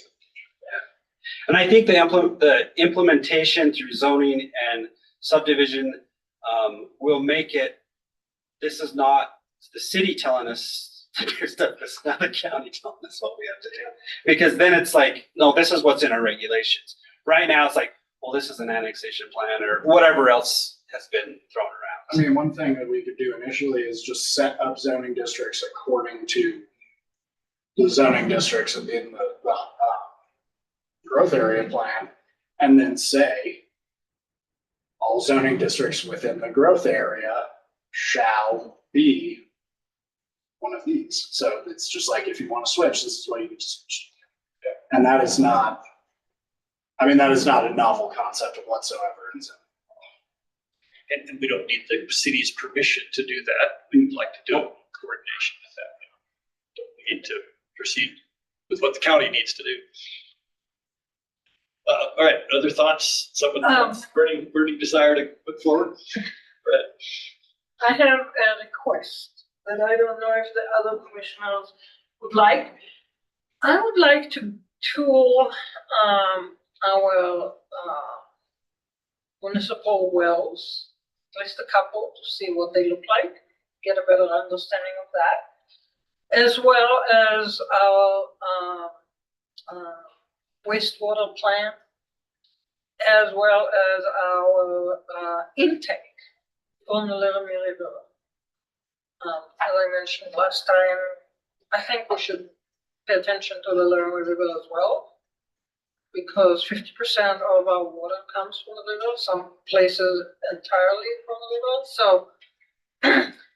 And I think the implementation through zoning and subdivision will make it, this is not the city telling us to do stuff, it's not the county telling us what we have to do. Because then it's like, no, this is what's in our regulations. Right now, it's like, well, this is an annexation plan or whatever else has been thrown around. I mean, one thing that we could do initially is just set up zoning districts according to the zoning districts in the growth area plan, and then say all zoning districts within the growth area shall be one of these. So it's just like, if you want to switch, this is what you can switch. And that is not a novel concept whatsoever. And so, And we don't need the city's permission to do that. We would like to do it in coordination with that. We need to proceed with what the county needs to do. All right, other thoughts? Someone burning desire to put forward? I have a request that I don't know if the other commissioners would like. I would like to tour, our, municipal wells, at least a couple, to see what they look like, get a better understanding of that. As well as our, wastewater plant, as well as our, intake on the Laramie River. As I mentioned last time, I think we should pay attention to the Laramie River as well, because 50% of our water comes from the river, some places entirely from the river. So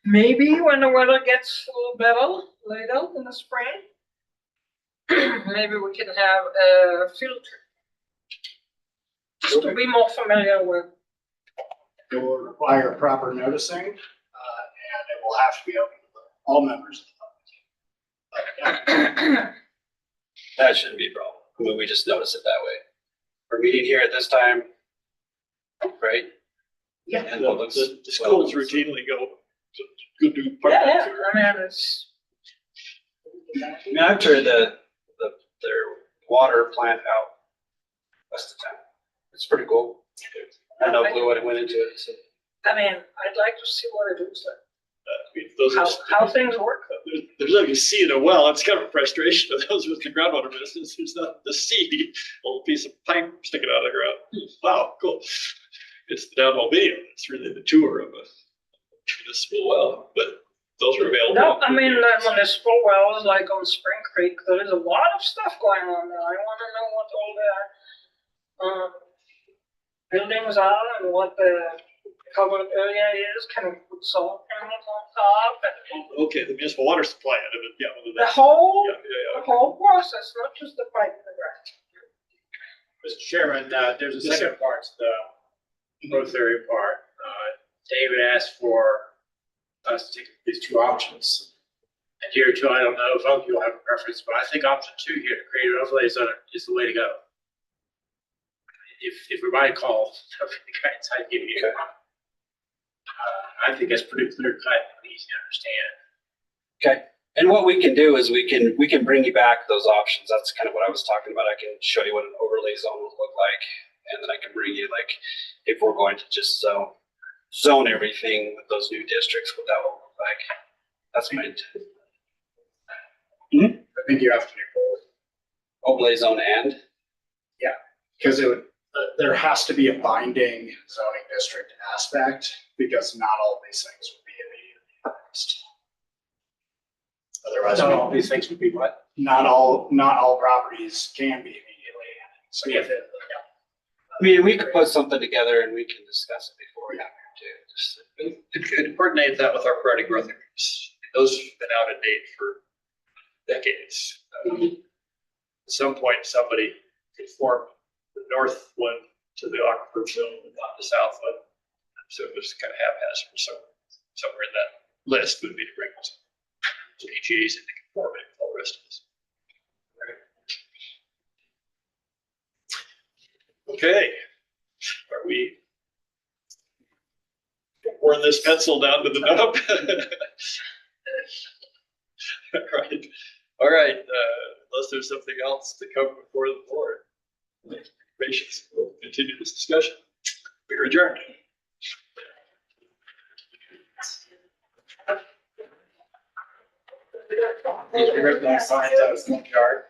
maybe when the weather gets a little better later in the spring, maybe we can have a field trip. Just to be more familiar with. It will require proper noticing, and it will have to be open to all members of the public. That shouldn't be a problem. I mean, we just notice it that way. We're meeting here at this time, right? Yeah. And The schools routinely go do part Yeah, of yeah, it. I mean, it's. I mean, I've toured their water plant out west of town. It's pretty cool. I had no clue what it went into it, so. I mean, I'd like to see what it looks like, I mean, those are, how things work. there's nothing to see in a well. It's kind of a frustration of those with the groundwater business. There's nothing to see. A little piece of pipe sticking out of the ground. Wow, cool. It's the downhole video. It's really the tour of a municipal well, but those are available. No, I mean, the municipal wells, like on Spring Creek, there is a lot of stuff going on there. I wanna know what all the, buildings are and what the covered area is, can we put solar panels on top and Okay, the municipal water supply end of it, yeah. Whether the that's- whole, Yeah, yeah, the whole process, not just the pipe in the ground. Mr. Chairman, there's a Yes, sir. second part to the growth area part. David asked for us to take these two options. And here too, I don't know if other people have a preference, but I think option 2 here to create an overlay zone is the way to go. If we might call the guidance I give you, I think that's pretty clear cut and easy to understand. Okay, and what we can do is we can bring you back those options. That's kind of what I was talking about. I can show you what an overlay zone would look like, and then I can bring you like, if we're going to just zone everything with those new districts, what that will look like. That's my intent. I think you have to do both. Overlay zone and? Because it would, there has to be a binding zoning district aspect, because not all of these things would be immediately annexed. Otherwise, Not all these things would be what? not all properties can be immediately annexed. So if it- I mean, we could put something together and we can discuss it before we have to. Just, And coordinate that with our priority growth areas. Those have been out of date for decades. At some point, somebody could form the north one to the aquifer zone and not the south one. So it was kind of haphazard. So somewhere in that list would be to bring some PGAs into conformity with all the rest of us. Okay, are we? Pour this pencil down to the nub. All right, unless there's something else to come before the board. Patience, we'll continue this discussion. We're adjourned. Signs out in the yard.